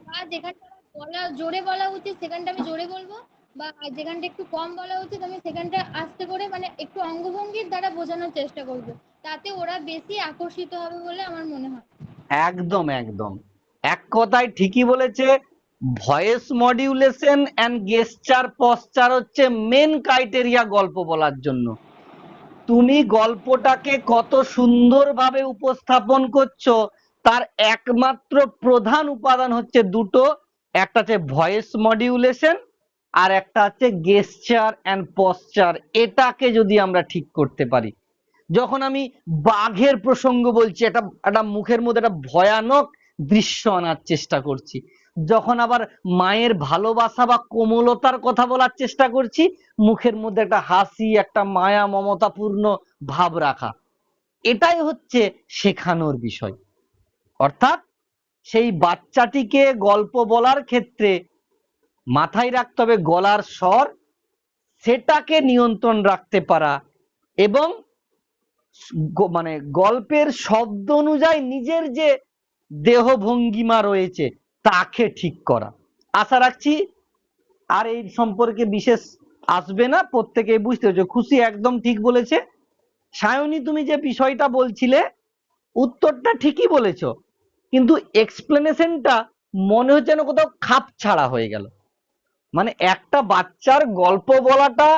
বা যেখানটা বলা জোরে বলা উচিত সেখানটা আমি জোরে বলবো, বা যেখানটা একটু কম বলা উচিত আমি সেখানটা আস্তে করে মানে একটু অঙ্গভঙ্গির দ্বারা বোঝানোর চেষ্টা করব। তাতে ওরা বেশি আকর্ষিত হবে বলে আমার মনে হয়। একদম একদম এক কথায় ঠিকই বলেছে। Voice modulation and gesture posture হচ্ছে মেন ক্রাইটেরিয়া গল্প বলার জন্য। তুমি গল্পটাকে কত সুন্দরভাবে উপস্থাপন করছো তার একমাত্র প্রধান উপাদান হচ্ছে দুটো, একটা হচ্ছে ভয়েস মডিউলেশন আর একটা হচ্ছে গেস্টার এন্ড পশ্চার। এটাকে যদি আমরা ঠিক করতে পারি, যখন আমি বাঘের প্রসঙ্গ বলছি, একটা মুখের মধ্যে একটা ভয়ানক দৃশ্য আনার চেষ্টা করছি, যখন আবার মায়ের ভালোবাসা বা কোমলতার কথা বলার চেষ্টা করছি, মুখের মধ্যে একটা হাসি, একটা মায়া মমতাপূর্ণ ভাব রাখা, এটাই হচ্ছে শেখানোর বিষয়। অর্থাৎ সেই বাচ্চাটিকে গল্প বলার ক্ষেত্রে মাথায় রাখতে হবে গলার স্বর, সেটাকে নিয়ন্ত্রণ রাখতে পারা, এবং মানে গল্পের শব্দ অনুযায়ী নিজের যে দেহ ভঙ্গিমা রয়েছে তাকে ঠিক করা। আশা রাখছি আর এই সম্পর্কে বিশেষ আসবে না, প্রত্যেকে বুঝতে পেরেছো। খুশি একদম ঠিক বলেছে। সায়নী তুমি যে বিষয়টা বলছিলে উত্তরটা ঠিকই বলেছো, কিন্তু এক্সপ্লেনেশনটা মনে হচ্ছে না কোথাও খাপ ছাড়া হয়ে গেল। মানে একটা বাচ্চার গল্প বলাটা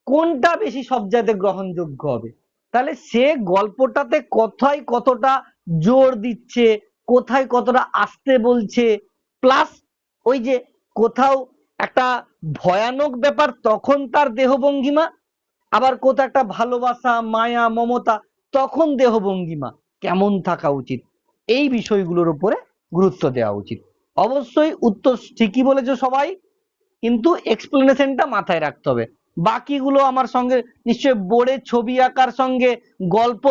কোনটা বেশি সব জায়গায় গ্রহণযোগ্য হবে, তাহলে সে গল্পটাতে কোথায় কতটা জোর দিচ্ছে, কোথায় কতটা আস্তে বলছে, প্লাস ওই যে কোথাও একটা ভয়ানক ব্যাপার তখন তার দেহভঙ্গিমা, আবার কোথাও একটা ভালোবাসা, মায়া, মমতা, তখন দেহভঙ্গিমা কেমন থাকা উচিত, এই বিষয়গুলোর উপরে গুরুত্ব দেওয়া উচিত। অবশ্যই উত্তর ঠিকই বলেছো সবাই, কিন্তু এক্সপ্লেনেশনটা মাথায় রাখতে হবে। বাকিগুলো আমার সঙ্গে নিশ্চয়ই বোর্ডে ছবি আঁকার সঙ্গে গল্প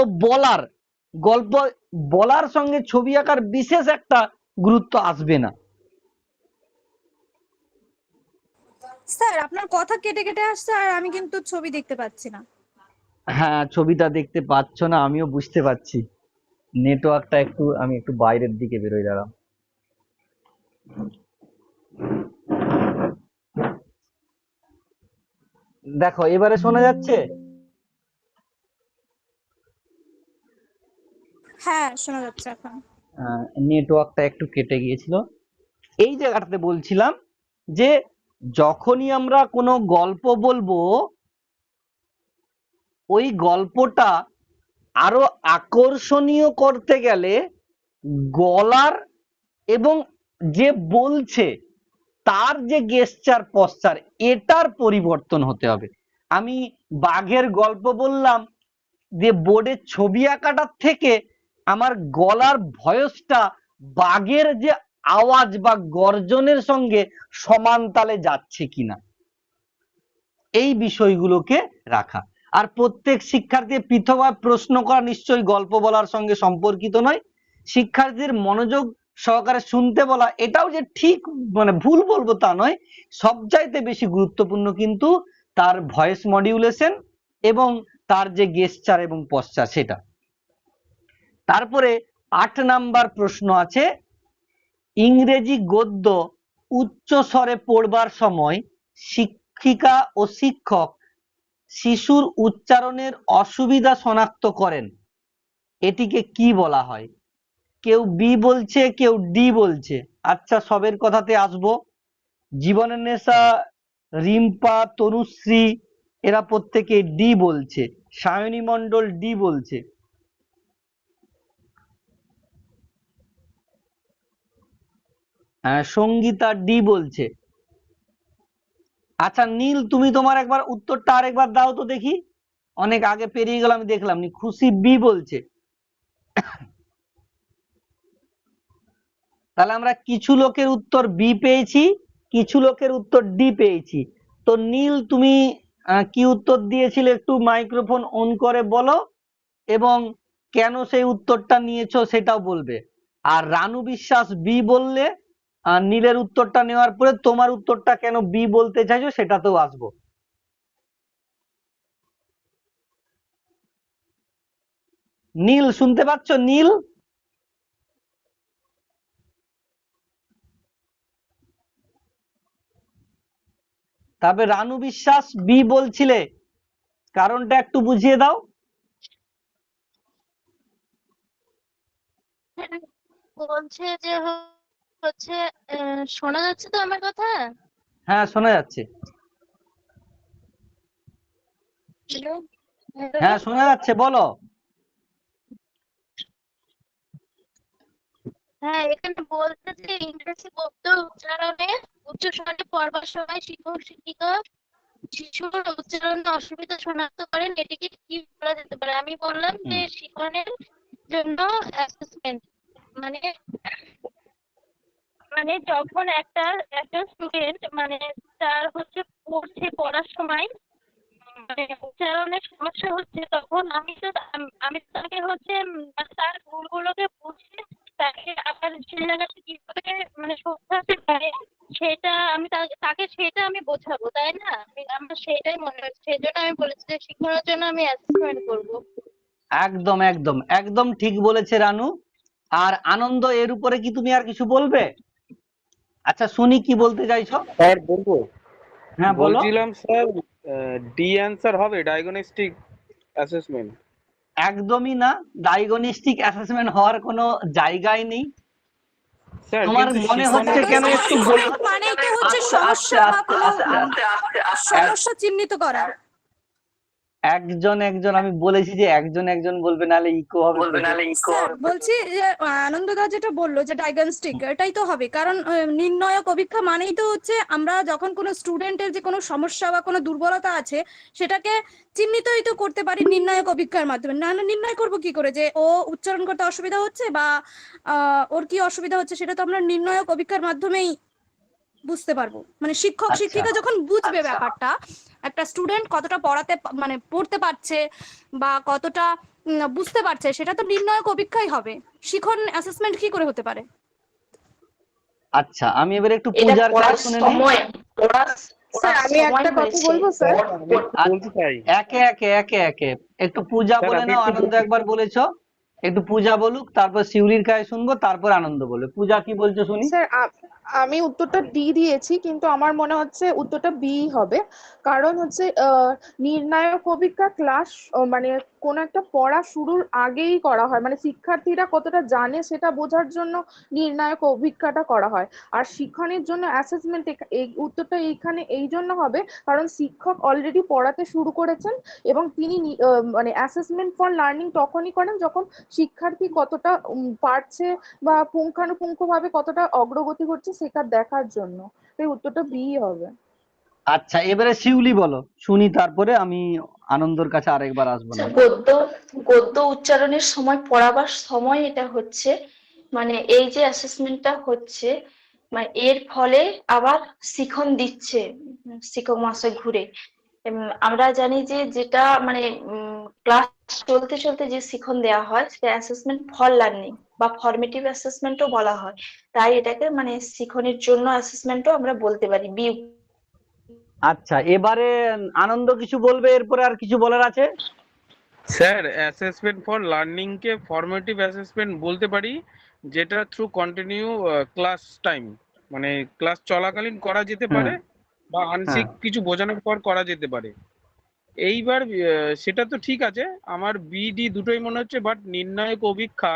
বলার সঙ্গে ছবি আঁকার বিশেষ একটা গুরুত্ব আসবে না। স্যার আপনার কথা কেটে কেটে আসছে আর আমি কিন্তু ছবি দেখতে পাচ্ছি না। হ্যাঁ, ছবিটা দেখতে পাচ্ছ না, আমিও বুঝতে পারছি। নেটওয়ার্কটা আমি একটু বাইরের দিকে বেরোয় দাঁড়াম। দেখো এবারে শোনা যাচ্ছে? হ্যাঁ শোনা যাচ্ছে এখন। নেটওয়ার্কটা একটু কেটে গিয়েছিল। এই জায়গাটাতে বলছিলাম যে যখনই আমরা কোনো গল্প বলবো, ওই গল্পটা আরো আকর্ষণীয় করতে গেলে গলার এবং যে বলছে তার যে গেস্টার পশ্চার, এটার পরিবর্তন হতে হবে। আমি বাঘের গল্প বললাম, যে বোর্ডের ছবি আঁকাটার থেকে আমার গলার ভয়েসটা বাঘের যে আওয়াজ বা গর্জনের সঙ্গে সমান তালে যাচ্ছে কিনা, এই বিষয়গুলোকে রাখা। আর প্রত্যেক শিক্ষার্থী পৃথকভাবে প্রশ্ন করা নিশ্চয়ই গল্প বলার সঙ্গে সম্পর্কিত নয়। শিক্ষার্থীদের মনোযোগ সহকারে শুনতে বলা, এটাও যে ঠিক মানে ভুল বলবো তা নয়, সবচাইতে বেশি গুরুত্বপূর্ণ কিন্তু তার ভয়েস মডিউলেশন এবং তার যে গেস্টার এবং পশ্চার সেটা। তারপরে 8 নাম্বার প্রশ্ন আছে, ইংরেজি গদ্য উচ্চ স্বরে পড়বার সময় শিক্ষিকা ও শিক্ষক শিশুর উচ্চারণের অসুবিধা শনাক্ত করেন, এটিকে কি বলা হয়? কেউ বি বলছে, কেউ ডি বলছে। আচ্ছা, সবের কথাতে আসবো। জীবনের নেশা, রিম্পা, তনুশ্রী এরা প্রত্যেকে ডি বলছে। সায়নী মণ্ডল ডি বলছে। সঙ্গীতা ডি বলছে। আচ্ছা নীল, তুমি তোমার একবার উত্তরটা আরেকবার দাও তো দেখি। অনেক আগে পেরিয়ে গেল, আমি দেখলাম। খুশি বি বলছে। তাহলে আমরা কিছু লোকের উত্তর বি পেয়েছি, কিছু লোকের উত্তর ডি পেয়েছি। তো নীল, তুমি কি উত্তর দিয়েছিলে একটু মাইক্রোফোন অন করে বলো, এবং কেন সেই উত্তরটা নিয়েছো সেটাও বলবে। আর রানু বিশ্বাস বি বললে, নীলের উত্তরটা নেওয়ার পরে তোমার উত্তরটা কেন বি বলতে চাইছো সেটাতেও আসবো। নীল শুনতে পাচ্ছ? নীল, তবে রানু বিশ্বাস বি বলছিলে, কারণটা একটু বুঝিয়ে দাও। বলছে যে হচ্ছে শোনা যাচ্ছে তো আমার কথা? হ্যাঁ শোনা যাচ্ছে। হ্যাঁ শোনা যাচ্ছে, বলো। হ্যাঁ, এখানে বলতে যে ইংরেজি গদ্য উচ্চারণে উচ্চস্বরে পড়বার সময় শিক্ষক শিক্ষিকা শিশুর উচ্চারণে অসুবিধা শনাক্ত করেন, এটিকে কি বলা যেতে পারে? আমি বললাম যে শিক্ষণের জন্য অ্যাসেসমেন্ট, মানে মানে যখন একটা স্টুডেন্ট মানে তার হচ্ছে পড়ার সময় মানে উচ্চারণের সমস্যা হচ্ছে, তখন আমি তাকে হচ্ছে মানে তার ভুলগুলোকে বুঝে তাকে আবার সেই জায়গাটা কিভাবে মানে শোধরাতে পারে সেটা আমি তাকে সেটা আমি বোঝাবো, তাই না? আমার সেটাই মনে হচ্ছে, সেই জন্য আমি বলেছি যে শিক্ষার জন্য আমি অ্যাসেসমেন্ট করবো। একদম একদম একদম ঠিক বলেছে রানু। আর আনন্দ, এর উপরে কি তুমি আর কিছু বলবে? আচ্ছা শুনি কি বলতে চাইছো। স্যার বলবো? হ্যাঁ বলো। বলছিলাম স্যার, ডি অ্যান্সার হবে ডায়াগনস্টিক অ্যাসেসমেন্ট? একদমই না, ডায়াগনস্টিক অ্যাসেসমেন্ট হওয়ার কোনো জায়গাই নেই। স্যার তোমার কিন্তু মনে হচ্ছে কেন একটু বলো। মানে তো হচ্ছে সমস্যা বা কোনো সমস্যা চিহ্নিত করা। একজন একজন আমি বলেছি যে একজন একজন বলবে, নাহলে ইকো হবে প্রচুর। স্যার বলছি যে আনন্দদা যেটা বললো যে ডায়াগনস্টিক, এটাই তো হবে, কারণ নির্ণায়ক অভিক্ষা মানেই তো হচ্ছে আমরা যখন কোনো স্টুডেন্টের যে কোনো সমস্যা বা কোনো দুর্বলতা আছে সেটাকে চিহ্নিতই তো করতে পারি নির্ণায়ক অভিক্ষার মাধ্যমে। না হলে নির্ণয় করবো কি করে যে ও উচ্চারণ করতে অসুবিধা হচ্ছে বা ওর কি অসুবিধা হচ্ছে, সেটা তো আমরা নির্ণায়ক অভিক্ষার মাধ্যমেই বুঝতে পারবো। মানে শিক্ষক আচ্ছা শিক্ষিকা যখন বুঝবে ব্যাপারটা একটা স্টুডেন্ট কতটা মানে পড়তে পারছে বা কতটা বুঝতে পারছে, সেটা তো নির্ণায়ক অভিক্ষাই হবে। শিখন অ্যাসেসমেন্ট কি করে হতে পারে? আচ্ছা, আমি এবারে একটু পূজার কাছে শুনে নিই। স্যার আমি একটা কথা বলবো স্যার। আমি একটু বলতে চাই একে একে একে একে একটু পূজা স্যার, বলে আমি নাও। একটু আনন্দ একবার বলেছো, একটু পূজা বলুক, তারপর শিউলির কাছে শুনবো, তারপর আনন্দ বলবে। পূজা কি বলছো শুনি। স্যার আমি উত্তরটা ডি দিয়েছি, কিন্তু আমার মনে হচ্ছে উত্তরটা বি হবে। কারণ হচ্ছে নির্ণায়ক অভিজ্ঞতা ক্লাস মানে কোন একটা পড়া শুরুর আগেই করা হয়, মানে শিক্ষার্থীরা কতটা জানে সেটা বোঝার জন্য নির্ণায়ক অভিজ্ঞতাটা করা হয়। আর শিক্ষণের জন্য অ্যাসেসমেন্ট, এই উত্তরটা এইখানে এই জন্য হবে কারণ শিক্ষক অলরেডি পড়াতে শুরু করেছেন এবং তিনি মানে অ্যাসেসমেন্ট ফর লার্নিং তখনই করেন যখন শিক্ষার্থী কতটা পারছে বা পুঙ্খানুপুঙ্খভাবে কতটা অগ্রগতি করছে সেটা দেখার জন্য। এই উত্তরটা বি হবে। আচ্ছা, এবারে শিউলি বলো শুনি, তারপরে আমি আনন্দর কাছে আরেকবার আসবো না। গদ্য গদ্য উচ্চারণের সময় পড়াবার সময় এটা হচ্ছে, মানে এই যে অ্যাসেসমেন্টটা হচ্ছে, মানে এর ফলে আবার শিখন দিচ্ছে শিক্ষক মহাশয় ঘুরে। আমরা জানি যে যেটা মানে ক্লাস চলতে চলতে যে শিখন দেওয়া হয় সেটা অ্যাসেসমেন্ট ফর লার্নিং বা ফরমেটিভ অ্যাসেসমেন্টও বলা হয়। তাই এটাকে মানে শিখনের জন্য অ্যাসেসমেন্টও আমরা বলতে পারি বি। আচ্ছা, এবারে আনন্দ কিছু বলবে, এরপরে আর কিছু বলার আছে? Sir, assessment for learning K formative assessment বলতে পারি, যেটা থ্রু কন্টিনিউ ক্লাস টাইম, মানে ক্লাস চলাকালীন করা যেতে হ্যাঁ পারে বা হ্যাঁ। আংশিক কিছু বোঝানোর পর করা যেতে পারে। এইবার সেটা তো ঠিক আছে, আমার বিডি দুটোই মনে হচ্ছে, বাট নির্ণায়ক অভিক্ষা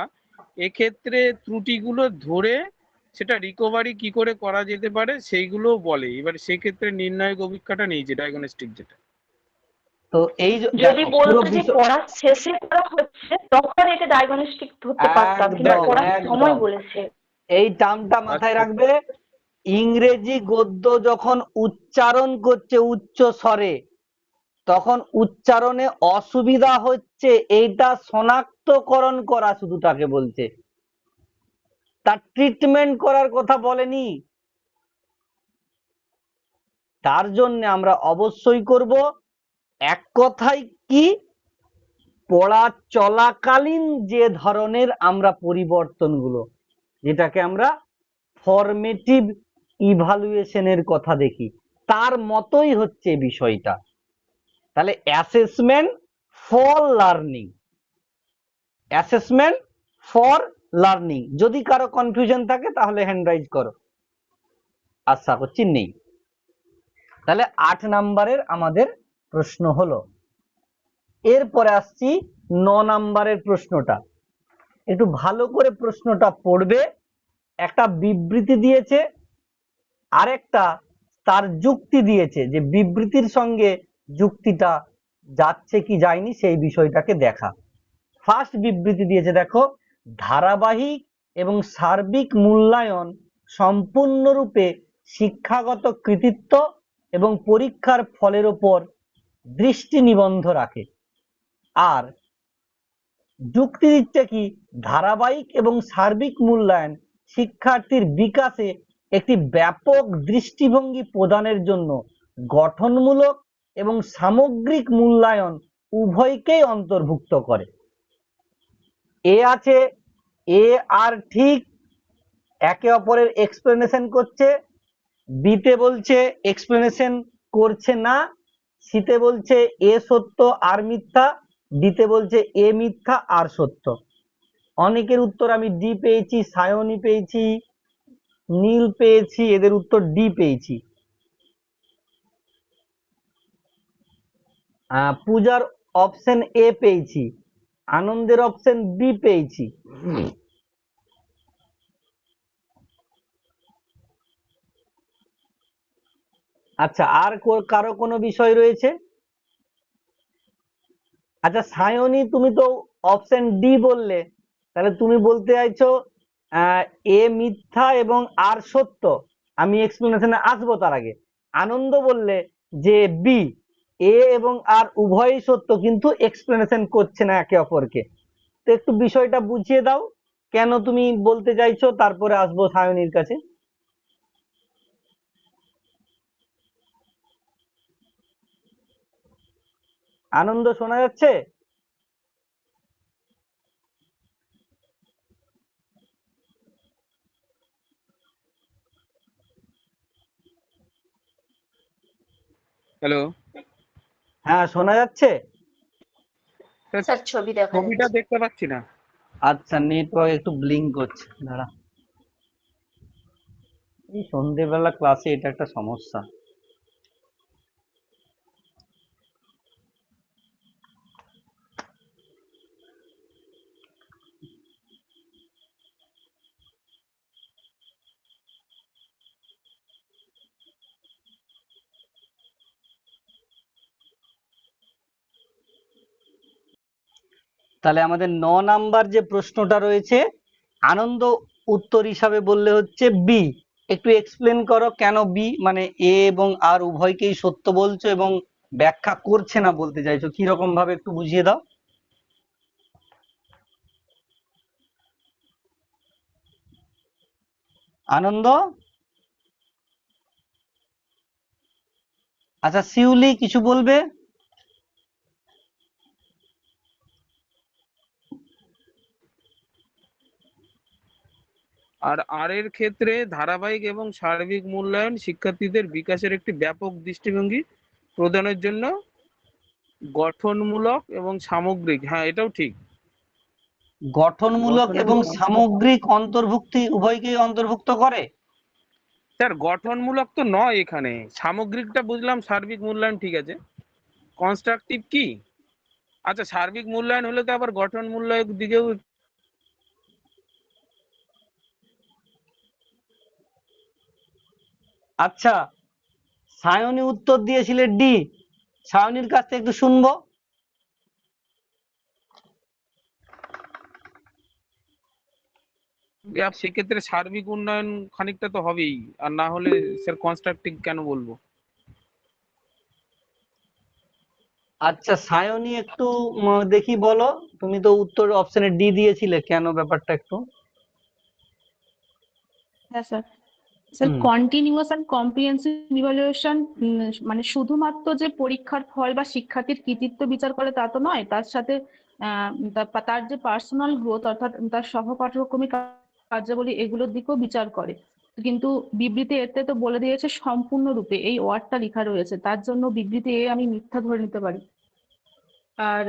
এক্ষেত্রে ত্রুটিগুলো ধরে সেটা রিকভারি কি করে করা যেতে পারে সেইগুলো বলে। এবার সেক্ষেত্রে নির্ণায়ক অভিক্ষাটা নেই, যে ডায়াগনস্টিক যেটা। তো এই যদি দেখো পুরো বলতো যে বিষয় পড়ার শেষে করা হচ্ছে তখন এটা ডায়াগনস্টিক ধরতে পারতাম, কিন্তু একদম পড়ার সময় একদম বলেছে। এই টার্মটা মাথায় আচ্ছা, রাখবে। ইংরেজি গদ্য যখন উচ্চারণ করছে উচ্চ স্বরে, তখন উচ্চারণে অসুবিধা হচ্ছে এইটা শনাক্তকরণ করা শুধু তাকে বলছে, তার ট্রিটমেন্ট করার কথা বলেনি। তার জন্য আমরা অবশ্যই করব এক কথায় কি, পড়া চলাকালীন যে ধরনের আমরা পরিবর্তনগুলো, যেটাকে আমরা ফরমেটিভ ইভালুয়েশনের কথা দেখি, তার মতোই হচ্ছে বিষয়টা। তাহলে assessment for learning, assessment for learning. যদি কারো কনফিউশন থাকে তাহলে হ্যান্ড রাইজ করো, আশা করছি নেই। তাহলে 8 নাম্বারের আমাদের প্রশ্ন হলো। এরপরে আসছি 9 নাম্বারের প্রশ্নটা। একটু ভালো করে প্রশ্নটা পড়বে। একটা বিবৃতি দিয়েছে, আরেকটা তার যুক্তি দিয়েছে, যে বিবৃতির সঙ্গে যুক্তিটা যাচ্ছে কি যায়নি সেই বিষয়টাকে দেখা। ফার্স্ট বিবৃতি দিয়েছে দেখো, ধারাবাহিক এবং সার্বিক মূল্যায়ন সম্পূর্ণরূপে শিক্ষাগত কৃতিত্ব এবং পরীক্ষার ফলের উপর দৃষ্টি নিবদ্ধ রাখে। আর যুক্তি দিচ্ছে কি, ধারাবাহিক এবং সার্বিক মূল্যায়ন শিক্ষার্থীর বিকাশে একটি ব্যাপক দৃষ্টিভঙ্গি প্রদানের জন্য গঠনমূলক এবং সামগ্রিক মূল্যায়ন উভয়কেই অন্তর্ভুক্ত করে। এ আছে, এ আর ঠিক একে অপরের এক্সপ্লেনেশন করছে, বিতে বলছে এক্সপ্লেনেশন করছে না, সিতে বলছে এ সত্য আর মিথ্যা, ডিতে বলছে এ মিথ্যা আর সত্য। অনেকের উত্তর আমি ডি পেয়েছি, সায়নী পেয়েছি, নীল পেয়েছি, এদের উত্তর ডি পেয়েছি। পূজার অপশন এ পেয়েছি, আনন্দের অপশন বি পেয়েছি। আচ্ছা, আর কারো কোনো বিষয় রয়েছে? আচ্ছা সায়নী, তুমি তো অপশন ডি বললে, তাহলে তুমি বলতে চাইছো এ মিথ্যা এবং আর সত্য। আমি এক্সপ্লেনেশনে আসবো তার আগে আনন্দ বললে যে বি, এ এবং আর উভয়ই সত্য কিন্তু এক্সপ্লেনেশন করছে না একে অপরকে। তো একটু বিষয়টা বুঝিয়ে দাও কেন তুমি বলতে চাইছো, তারপরে আসবো সায়নীর কাছে। আনন্দ শোনা যাচ্ছে? হ্যালো হ্যাঁ শোনা যাচ্ছে। স্যার ছবি দেখা ছবিটা যাচ্ছে। দেখতে পাচ্ছি না। আচ্ছা নেটওয়ার্ক একটু ব্লিঙ্ক করছে, দাঁড়া। এই সন্ধেবেলা ক্লাসে এটা একটা সমস্যা। তাহলে আমাদের 9 নাম্বার যে প্রশ্নটা রয়েছে, আনন্দ উত্তর হিসাবে বললে হচ্ছে বি। একটু এক্সপ্লেন করো কেন বি, মানে এ এবং আর উভয়কেই সত্য বলছো এবং ব্যাখ্যা করছে না বলতে চাইছো, কি রকম ভাবে একটু বুঝিয়ে দাও। আনন্দ। আচ্ছা শিউলি কিছু বলবে? আর এর ক্ষেত্রে ধারাবাহিক এবং সার্বিক মূল্যায়ন শিক্ষার্থীদের বিকাশের একটি ব্যাপক দৃষ্টিভঙ্গি প্রদানের জন্য গঠনমূলক এবং সামগ্রিক, হ্যাঁ এটাও ঠিক। গঠনমূলক এবং সামগ্রিক অন্তর্ভুক্তি উভয়কেই অন্তর্ভুক্ত করে। স্যার গঠনমূলক তো নয়, এখানে সামগ্রিকটা বুঝলাম, সার্বিক মূল্যায়ন ঠিক আছে। কনস্ট্রাকটিভ কি? আচ্ছা সার্বিক মূল্যায়ন হলে তো আবার গঠন মূল্যায়ন দিকেও। আচ্ছা সায়নী উত্তর দিয়েছিলে ডি, সায়নীর কাছ থেকে একটু শুনবো। সেক্ষেত্রে সার্বিক উন্নয়ন খানিকটা তো হবেই, আর না হলে স্যার কনস্ট্রাকটিভ কেন বলবো? আচ্ছা সায়নী একটু দেখি বলো, তুমি তো উত্তর অপশনে ডি দিয়েছিলে, কেন ব্যাপারটা একটু। হ্যাঁ sir. Sir hmm. Continuous and comprehensive evaluation মানে শুধুমাত্র যে পরীক্ষার ফল বা শিক্ষার্থীর কৃতিত্ব বিচার করে তা তো নয়, তার সাথে তার যে পার্সোনাল গ্রোথ অর্থাৎ তার সহপাঠক্রমিক কার্যাবলী এগুলোর দিকেও বিচার করে। কিন্তু বিবৃতি এতে তো বলে দিয়েছে সম্পূর্ণরূপে, এই ওয়ার্ডটা লেখা রয়েছে, তার জন্য বিবৃতি এ আমি মিথ্যা ধরে নিতে পারি। আর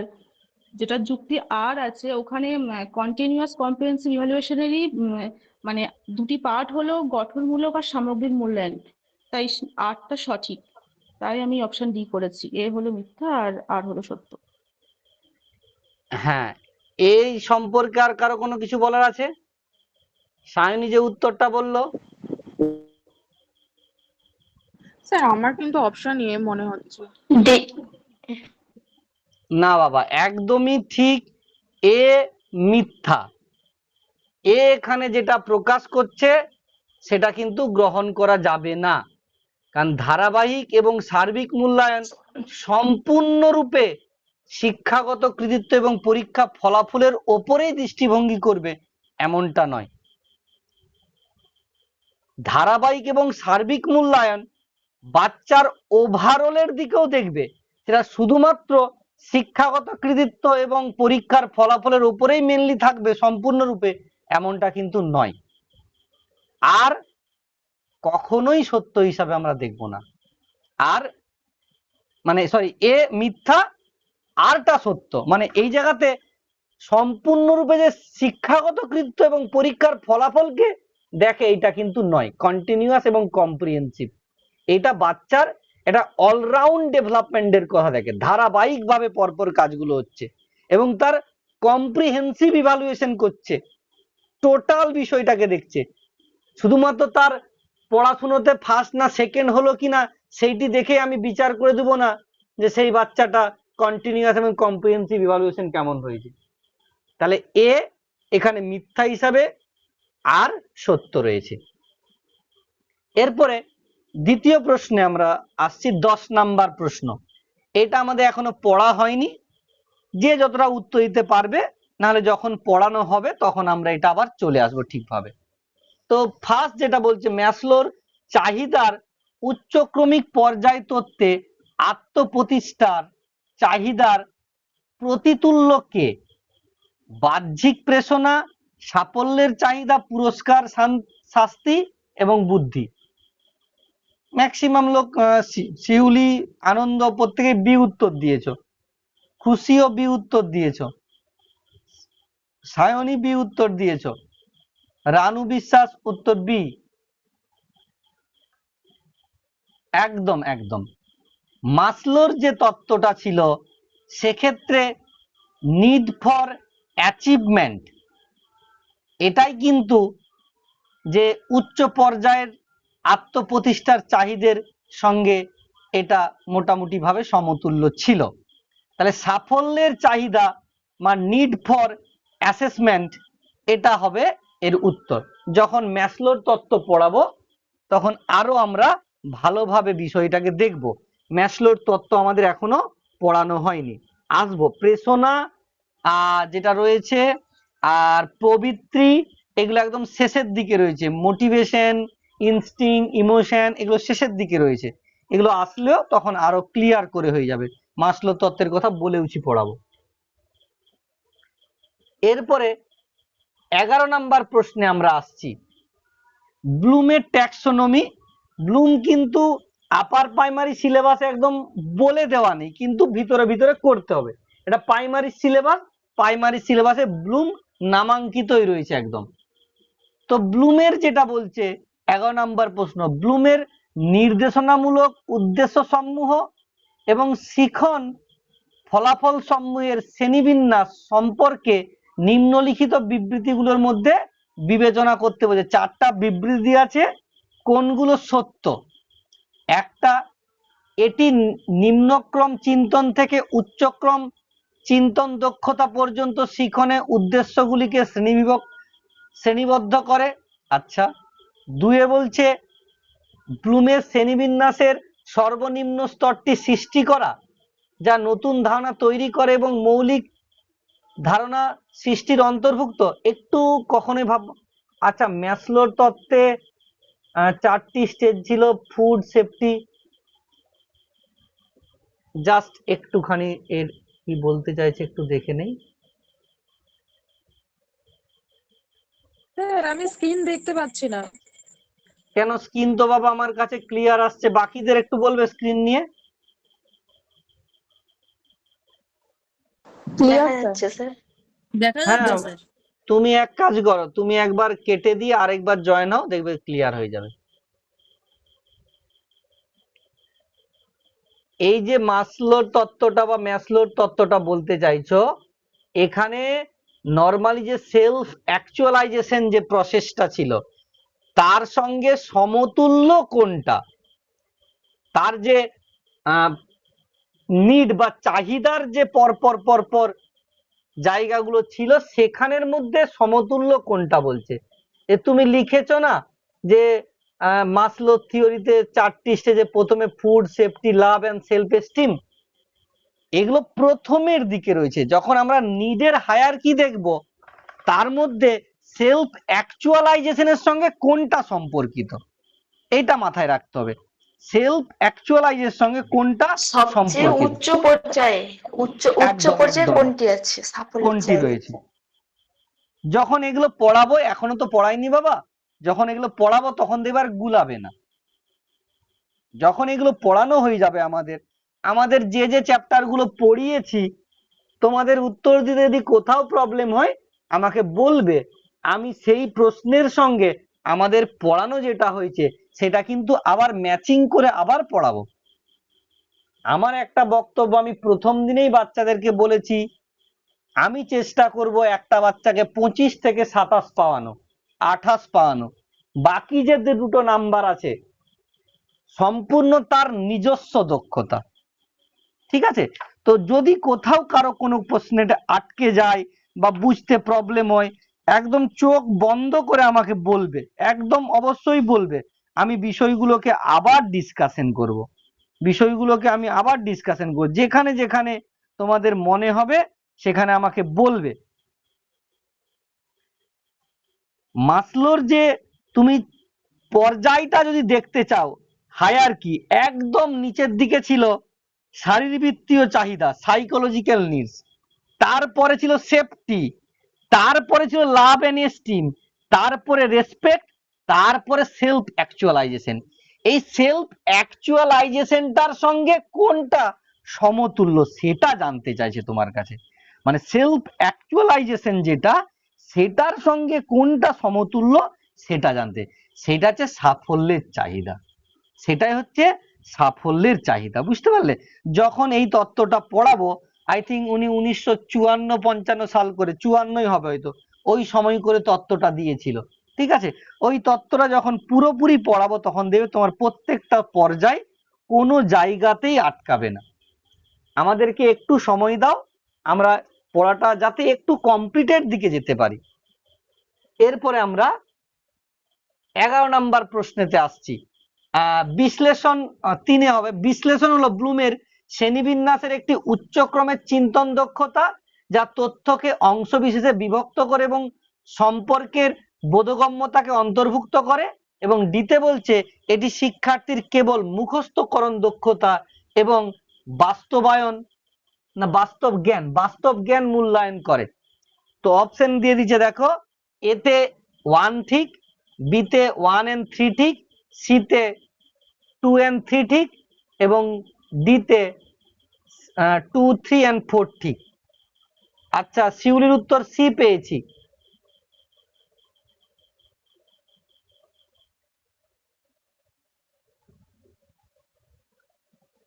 যেটা যুক্তি আর আছে ওখানে কন্টিনিউয়াস কম্প্রিহেন্সিভ ইভালুয়েশনেরই মানে দুটি পার্ট হলো গঠনমূলক আর সামগ্রিক মূল্যায়ন, তাই আরটা সঠিক। তাই আমি অপশন ডি করেছি, এ হলো মিথ্যা আর আর হলো সত্য। হ্যাঁ এই সম্পর্কে আর কারো কোনো কিছু বলার আছে? সায়নী যে উত্তরটা বললো। স্যার আমার কিন্তু অপশন এ মনে হচ্ছে। না বাবা একদমই ঠিক, এ মিথ্যা। এ এখানে যেটা প্রকাশ করছে সেটা কিন্তু গ্রহণ করা যাবে না, কারণ ধারাবাহিক এবং সার্বিক মূল্যায়ন সম্পূর্ণরূপে শিক্ষাগত কৃতিত্ব এবং পরীক্ষা ফলাফলের ওপরেই দৃষ্টিভঙ্গি করবে এমনটা নয়। ধারাবাহিক এবং সার্বিক মূল্যায়ন বাচ্চার ওভারঅলের দিকেও দেখবে, সেটা শুধুমাত্র শিক্ষাগত কৃতিত্ব এবং পরীক্ষার ফলাফলের উপরেই মেনলি থাকবে সম্পূর্ণরূপে এমনটা কিন্তু নয়। আর কখনোই সত্য হিসাবে আমরা দেখব না। আর মানে সরি এ মিথ্যা আরটা সত্য, মানে এই জায়গাতে সম্পূর্ণরূপে যে শিক্ষাগত কৃতিত্ব এবং পরীক্ষার ফলাফলকে দেখে এটা কিন্তু নয়। কন্টিনিউয়াস এবং কম্প্রিহেন্সিভ এটা বাচ্চার এটা অলরাউন্ড ডেভেলপমেন্টের কথা দেখে, ধারাবাহিকভাবে পরপর কাজগুলো হচ্ছে এবং তার কম্প্রিহেন্সিভ ইভালুয়েশন করছে, টোটাল বিষয়টাকে দেখছে। শুধুমাত্র তার পড়াশুনোতে ফার্স্ট না সেকেন্ড হলো কিনা সেইটি দেখে আমি বিচার করে দেবো না যে সেই বাচ্চাটা কন্টিনিউয়াস এবং কম্প্রিহেনসিভ ইভালুয়েশন কেমন হয়েছে। তাহলে এ এখানে মিথ্যা হিসাবে আর সত্য রয়েছে। এরপরে দ্বিতীয় প্রশ্নে আমরা আসছি, 10 নাম্বার প্রশ্ন। এটা আমাদের এখনো পড়া হয়নি, যে যতটা উত্তর দিতে পারবে, নাহলে যখন পড়ানো হবে তখন আমরা এটা আবার চলে আসবো ঠিকভাবে। তো ফার্স্ট যেটা বলছে, ম্যাসলোর চাহিদার উচ্চক্রমিক পর্যায় তত্ত্বে আত্মপ্রতিষ্ঠার চাহিদার প্রতিতুল্য কে? বাহ্যিক প্রেরণা, সাফল্যের চাহিদা, পুরস্কার, শাস্তি এবং বুদ্ধি। ম্যাক্সিমাম লোক শিউলি, আনন্দ প্রত্যেকে বি উত্তর দিয়েছো, খুশিও বি উত্তর দিয়েছো, সায়নী বি উত্তর দিয়েছো, রানু বিশ্বাস উত্তর বি। একদম একদম মাসলোর যে তত্ত্বটা ছিল সেক্ষেত্রে নিড ফর অ্যাচিভমেন্ট, এটাই কিন্তু যে উচ্চ পর্যায়ের আত্মপ্রতিষ্ঠার চাহিদার সঙ্গে এটা মোটামুটি ভাবে সমতুল্য ছিল। তাহলে সাফল্যের চাহিদা বা নিড ফর অ্যাসেসমেন্ট, এটা হবে এর উত্তর। যখন ম্যাসলোর তত্ত্ব পড়াবো তখন আরো আমরা ভালোভাবে বিষয়টাকে দেখব। ম্যাসলোর তত্ত্ব আমাদের এখনো পড়ানো হয়নি, আসবো। প্রেরণা যেটা রয়েছে আর প্রবৃত্তি, এগুলো একদম শেষের দিকে রয়েছে। মোটিভেশন, ইনস্টিং, ইমোশন, এগুলো শেষের দিকে রয়েছে। এগুলো আসলেও তখন আরো ক্লিয়ার করে হয়ে যাবে। মাসলো তত্ত্বের কথা বলেওছি পড়াবো। এরপরে 11 নাম্বার প্রশ্নে আমরা আসছি, ব্লুমের ট্যাক্সোনমি। ব্লুম কিন্তু আপার প্রাইমারি সিলেবাসে একদম বলে দেওয়া নেই, কিন্তু ভিতরে ভিতরে করতে হবে। এটা প্রাইমারি সিলেবাস, প্রাইমারি সিলেবাসে ব্লুম নামাঙ্কিতই রয়েছে একদম। তো ব্লুমের যেটা বলছে 11 নাম্বার প্রশ্ন, ব্লুমের নির্দেশনামূলক উদ্দেশ্য সমূহ এবং শিখন ফলাফল সমূহের শ্রেণীবিন্যাস সম্পর্কে নিম্নলিখিত বিবৃতিগুলোর মধ্যে বিবেচনা করতে বলছে। 4টা বিবৃতি আছে, কোনগুলো সত্য? একটা, এটি নিম্নক্রম চিন্তন থেকে উচ্চক্রম চিন্তন দক্ষতা পর্যন্ত শিখনের উদ্দেশ্যগুলিকে শ্রেণীবদ্ধ করে। আচ্ছা। 2 বলছে ব্লুমের শ্রেণীবিন্যাসের সর্বনিম্ন স্তরটি সৃষ্টি করা, যা নতুন ধারণা তৈরি করে এবং মৌলিক ধারণা সৃষ্টির অন্তর্ভুক্ত। একটু কখনোই ভাব, আচ্ছা ম্যাসলোর তত্ত্বে 4টি স্টেজ ছিল, ফুড, সেফটি, জাস্ট একটুখানি এর কি বলতে চাইছে একটু দেখে নেই। স্যার আমি স্ক্রিন দেখতে পাচ্ছি না। কেন? স্ক্রিন তো বাবা আমার কাছে ক্লিয়ার আসছে, বাকিদের একটু বলবে স্ক্রিন নিয়ে। দেখা যাচ্ছে স্যার। দেখা হ্যাঁ, যাচ্ছে স্যার। তুমি এক কাজ করো, তুমি একবার কেটে দিয়ে আরেকবার জয়েন হও, দেখবে ক্লিয়ার হয়ে যাবে। এই যে মাসলোর তত্ত্বটা বা ম্যাসলোর তত্ত্বটা বলতে চাইছো, এখানে নরমালি যে সেলফ অ্যাকচুয়ালাইজেশন যে প্রসেসটা ছিল তার সঙ্গে সমতুল্য কোনটা, তার যে নিড বা চাহিদার যে পরপর পরপর জায়গাগুলো ছিল সেখানের মধ্যে সমতুল্য কোনটা বলছে। এ তুমি লিখেছো না যে মাসলো থিওরিতে 4টি স্টেজে প্রথমে food, safety, love and self esteem, এগুলো প্রথমের দিকে রয়েছে। যখন আমরা নিডের হায়ারার্কি দেখব তার মধ্যে সেলফ অ্যাকচুয়ালাইজেশনের সঙ্গে কোনটা সম্পর্কিত, এটা মাথায় রাখতে হবে। সেলফ অ্যাকচুয়ালাইজের সঙ্গে কোনটা সবচেয়ে সম্পর্কিত, উচ্চ পর্যায়ে উচ্চ পর্যায়ে একদম কোনটি আছে? সাফল্যের কোনটি চাহিদা। রয়েছে। যখন এগুলো পড়াবো, এখনো তো পড়াইনি বাবা, যখন এগুলো পড়াবো তখন দেখবার গুলাবে না। যখন এগুলো পড়ানো হয়ে যাবে, আমাদের যে যে চ্যাপ্টার গুলো পড়িয়েছি, তোমাদের উত্তর দিতে যদি কোথাও প্রবলেম হয় আমাকে বলবে, আমি সেই প্রশ্নের সঙ্গে আমাদের পড়ানো যেটা হয়েছে সেটা কিন্তু আবার ম্যাচিং করে আবার পড়াবো। আমার একটা বক্তব্য আমি প্রথম দিনেই বাচ্চাদেরকে বলেছি, আমি চেষ্টা করব একটা বাচ্চাকে 25 থেকে 27 পাওয়ানো, 28 পাওয়ানো। বাকি যে দুটো নাম্বার আছে সম্পূর্ণ তার নিজস্ব দক্ষতা। ঠিক আছে? তো যদি কোথাও কারো কোনো প্রশ্নে আটকে যায় বা বুঝতে প্রবলেম হয়, একদম চোখ বন্ধ করে আমাকে বলবে, একদম অবশ্যই বলবে। আমি বিষয়গুলোকে আবার ডিসকাশন করব, যেখানে যেখানে তোমাদের মনে হবে সেখানে আমাকে বলবে। মাসলোর যে তুমি পর্যায়টা যদি দেখতে চাও, হায়ারকি একদম নিচের দিকে ছিল শারীরবৃত্তীয় চাহিদা, সাইকোলজিক্যাল নিডস, তারপরে ছিল সেফটি, তারপরে ছিল লাভ এন্ড এস্টিম, তারপরে রেসপেক্ট, তারপরে সেলফ অ্যাকচুয়ালাইজেশন। এই সেলফ অ্যাকচুয়ালাইজেশনটার সঙ্গে কোনটা সমতুল্য সেটা জানতে চাইছে তোমার কাছে। মানে সেলফ অ্যাকচুয়ালাইজেশন যেটা, সেটার সঙ্গে কোনটা সমতুল্য সেটা জানতে, সেটা হচ্ছে সাফল্যের চাহিদা, সেটাই হচ্ছে সাফল্যের চাহিদা। বুঝতে পারলে? যখন এই তত্ত্বটা পড়াবো, আই থিঙ্ক উনি 1954-55 সাল করে, 54ই হবে হয়তো, ওই সময় করে তত্ত্বটা দিয়েছিল। ঠিক আছে? ওই তত্ত্বটা যখন পুরোপুরি পড়াবো তখন দেখবে তোমার প্রত্যেকটা পর্যায় কোনো জায়গাতেই আটকাবে না। আমাদেরকে একটু সময় দাও, আমরা পড়াটা যাতে একটু কমপ্লিটের দিকে যেতে পারি। এরপরে আমরা 11 নম্বর প্রশ্নেতে আসছি। বিশ্লেষণ 3-এ হবে। বিশ্লেষণ হলো ব্লুমের শ্রেণীবিন্যাসের একটি উচ্চক্রমের চিন্তন দক্ষতা, যা তথ্যকে অংশ বিশেষে বিভক্ত করে এবং সম্পর্কের বোধগম্যতাকে অন্তর্ভুক্ত করে। এবং ডিতে বলছে এটি শিক্ষার্থীর কেবল মুখস্থকরণ দক্ষতা এবং বাস্তব জ্ঞান মূল্যায়ন করে। তো অপশন দিয়ে দিচ্ছে, দেখো, এতে 1 ঠিক, বিতে 1 and 3 ঠিক, সিতে 2 and 3 ঠিক, এবং ডিতে 2, 3 and 4 ঠিক। আচ্ছা, শিউলির উত্তর সি পেয়েছি।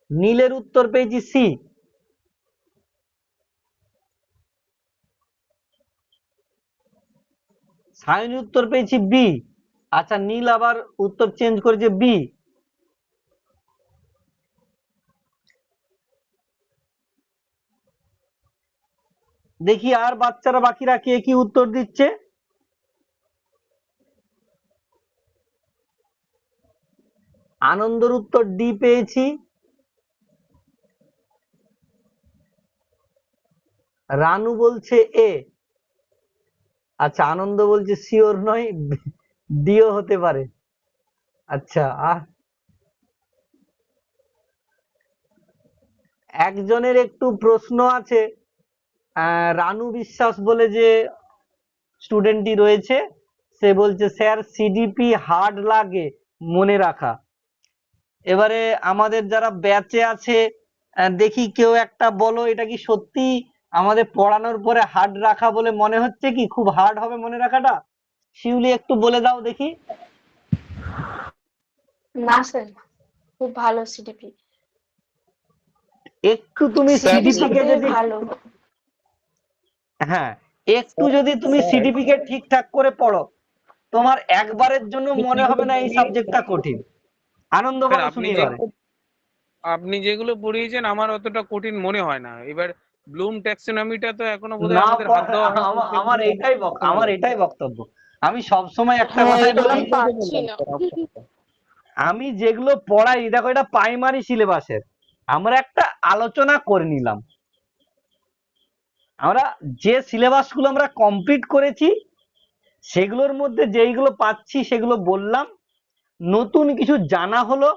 নীলের উত্তর পেয়েছি সি। সায়নের উত্তর পেয়েছি বি। আচ্ছা, নীল আবার উত্তর চেঞ্জ করেছে বি। দেখি আর বাচ্চারা বাকিরা কে কি উত্তর দিচ্ছে। আনন্দর উত্তর ডি পেয়েছি। রানু বলছে এ। আচ্ছা, আনন্দ বলছে শিওর নয়, ডিও হতে পারে। আচ্ছা, একজনের একটু প্রশ্ন আছে, রানু বিশ্বাস বলে যে স্টুডেন্টটি রয়েছে, সে বলছে স্যার সিডিপি হার্ড লাগে মনে রাখা। এবারে আমাদের যারা ব্যাচে আছে, দেখি কেউ একটা বলো, এটা কি সত্যি আমাদের পড়ানোর পরে হার্ড রাখা বলে মনে হচ্ছে, কি খুব হার্ড হবে মনে রাখাটা? শিউলি একটু বলে দাও দেখি। না স্যার, খুব ভালো সিডিপি। একটু তুমি সিডিপি কে যদি ভালো, হ্যাঁ, একটু যদি তুমি সিডিপি কে ঠিকঠাক করে পড়ো, তোমার একবারের জন্য মনে হবে না এই সাবজেক্টটা কঠিন। আনন্দ বলো শুনি এবারে। আপনি যেগুলো পড়িয়েছেন আমার অতটা কঠিন মনে হয় না। এবার ব্লুম ট্যাক্সোনমিটা তো এখনো বোধহয় না, আমাদের হাত দেওয়া হয়নি। আমার এটাই বক্তব্য। আমি সব সময় একটা কথাই বলি, আমি যেগুলো পড়াই, দেখো এটা প্রাইমারি সিলেবাসের, আমরা একটা আলোচনা করে নিলাম। আমরা যে সিলেবাস গুলো আমরা কমপ্লিট করেছি সেগুলোর মধ্যে যেইগুলো পাচ্ছি সেগুলো বললাম, নতুন কিছু জানা হলো।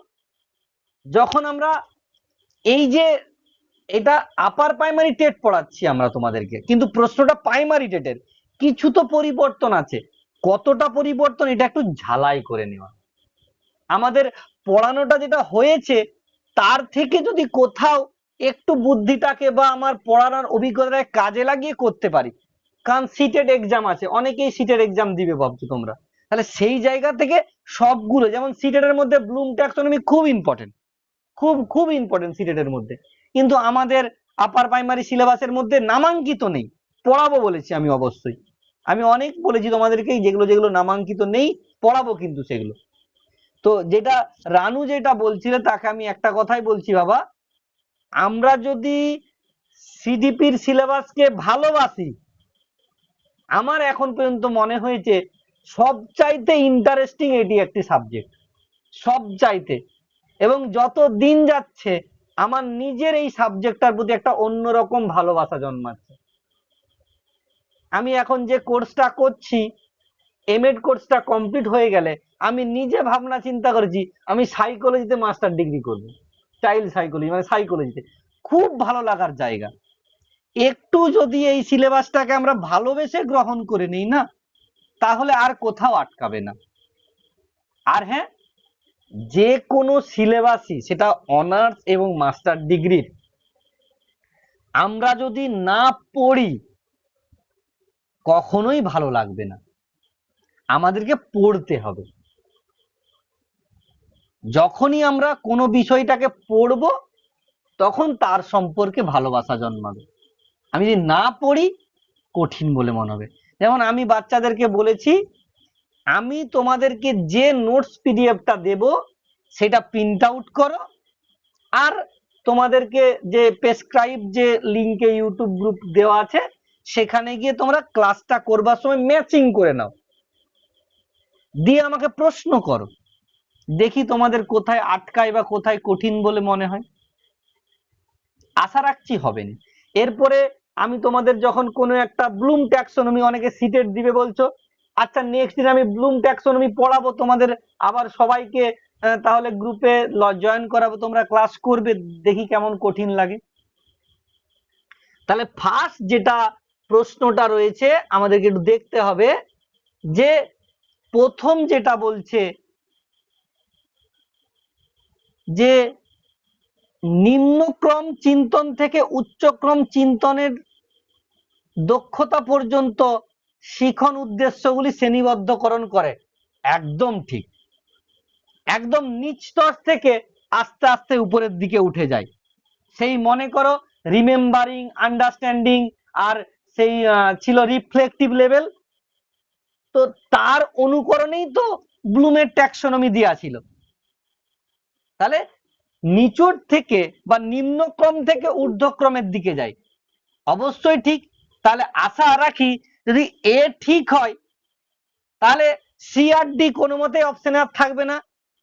যখন আমরা এই যে এটা আপার প্রাইমারি টেট পড়াচ্ছি আমরা তোমাদেরকে, কিন্তু প্রশ্নটা প্রাইমারি টেটের, কিছু তো পরিবর্তন আছে। কতটা পরিবর্তন এটা একটু ঝালাই করে নেওয়া। আমাদের পড়ানোটা যেটা হয়েছে তার থেকে যদি কোথাও একটু বুদ্ধিটাকে বা আমার পড়ানোর অভিজ্ঞতাটাকে কাজে লাগিয়ে করতে পারি, কারণ সিটেড এক্সাম আছে, অনেকেই সিটেড এক্সাম দিবে ভাবছো তোমরা, তাহলে সেই জায়গা থেকে সবগুলো, যেমন সিটেড এর মধ্যে ব্লুম ট্যাক্সোনমি খুব ইম্পর্টেন্ট, খুব ইম্পর্টেন্ট সিটেড এর মধ্যে, কিন্তু আমাদের আপার প্রাইমারি সিলেবাসের মধ্যে নামাঙ্কিত নেই। পড়াবো বলেছি আমি, অবশ্যই আমি অনেক বলেছি তোমাদেরকে, যেগুলো যেগুলো নামাঙ্কিত নেই পড়াবো কিন্তু সেগুলো। তো যেটা রানু যেটা বলছিলে তাকে আমি একটা কথাই বলছি, বাবা আমরা যদি সিডিপির সিলেবাসকে ভালোবাসি, আমার এখন পর্যন্ত মনে হয়েছে সবচাইতে ইন্টারেস্টিং এটি একটি সাবজেক্ট, সবচাইতে। এবং যত দিন যাচ্ছে আমার নিজের এই সাবজেক্টটার প্রতি একটা অন্যরকম ভালোবাসা জন্মাচ্ছে। আমি এখন যে কোর্সটা করছি, এমএড কোর্সটা কমপ্লিট হয়ে গেলে আমি নিজে ভাবনা চিন্তা করেছি আমি সাইকোলজিতে মাস্টার ডিগ্রি করব, চাইল্ড সাইকোলজি মানে সাইকোলজিতে। খুব ভালো লাগার জায়গা। একটু যদি এই সিলেবাসটাকে আমরা ভালোবেসে গ্রহণ করে নিই না, তাহলে আর কোথাও আটকাবে না। আর হ্যাঁ, যে কোনো সিলেবাসই, সেটা অনার্স এবং মাস্টার ডিগ্রির, আমরা যদি না পড়ি কখনোই ভালো লাগবে না। আমাদেরকে পড়তে হবে। যখনই আমরা কোনো বিষয়টাকে পড়ব তখন তার সম্পর্কে ভালোবাসা জন্মাবে। আমি যদি না পড়ি কঠিন বলে মনে হবে। যেমন আমি বাচ্চাদেরকে বলেছি, আমি তোমাদেরকে যে নোটস পিডিএফটা দেব সেটা প্রিন্ট আউট করো, আর তোমাদেরকে যে প্রেসক্রাইব যে লিংকে ইউটিউব গ্রুপ দেওয়া আছে সেখানে গিয়ে তোমরা ক্লাসটা করবার সময় ম্যাচিং করে নাও, দিয়ে আমাকে প্রশ্ন করো, দেখি তোমাদের কোথায় আটকায় বা কোথায় কঠিন বলে মনে হয়। আশা রাখছি হবে না। এরপরে আমি তোমাদের যখন কোনো একটা ব্লুম ট্যাক্সোনমি, অনেকে সিটেট দিবে বলছো, আচ্ছা নেক্সট দিন আমি ব্লুম ট্যাক্সোনমি পড়াবো তোমাদের, আবার সবাইকে তাহলে গ্রুপে জয়েন করাবো, তোমরা ক্লাস করবে, দেখি কেমন কঠিন লাগে। তাহলে ফার্স্ট যেটা প্রশ্নটা রয়েছে আমাদেরকে একটু দেখতে হবে, যে প্রথম যেটা বলছে যে নিম্নক্রম চিন্তন থেকে উচ্চক্রম চিন্তনের দক্ষতা পর্যন্ত শিখন উদ্দেশ্যগুলি শ্রেণীবদ্ধকরণ করে। একদম ঠিক। একদম নিচ স্তর থেকে আস্তে আস্তে উপরের দিকে উঠে যায়। সেই মনে করো রিমেম্বারিং, আন্ডারস্ট্যান্ডিং, আর সেই ছিল রিফ্লেক্টিভ লেভেল। তো তার অনুকরণেই তো ব্লুমের ট্যাক্সোনমি দেওয়া ছিল। তাহলে নিচুর থেকে বা নিম্নক্রম থেকে ঊর্ধ্বক্রমের দিকে যায়, অবশ্যই ঠিক। তাহলে আশা রাখি যদি এ ঠিক হয় তাহলে সি আর ডি কোনো মতে অপশনে আর থাকবে না,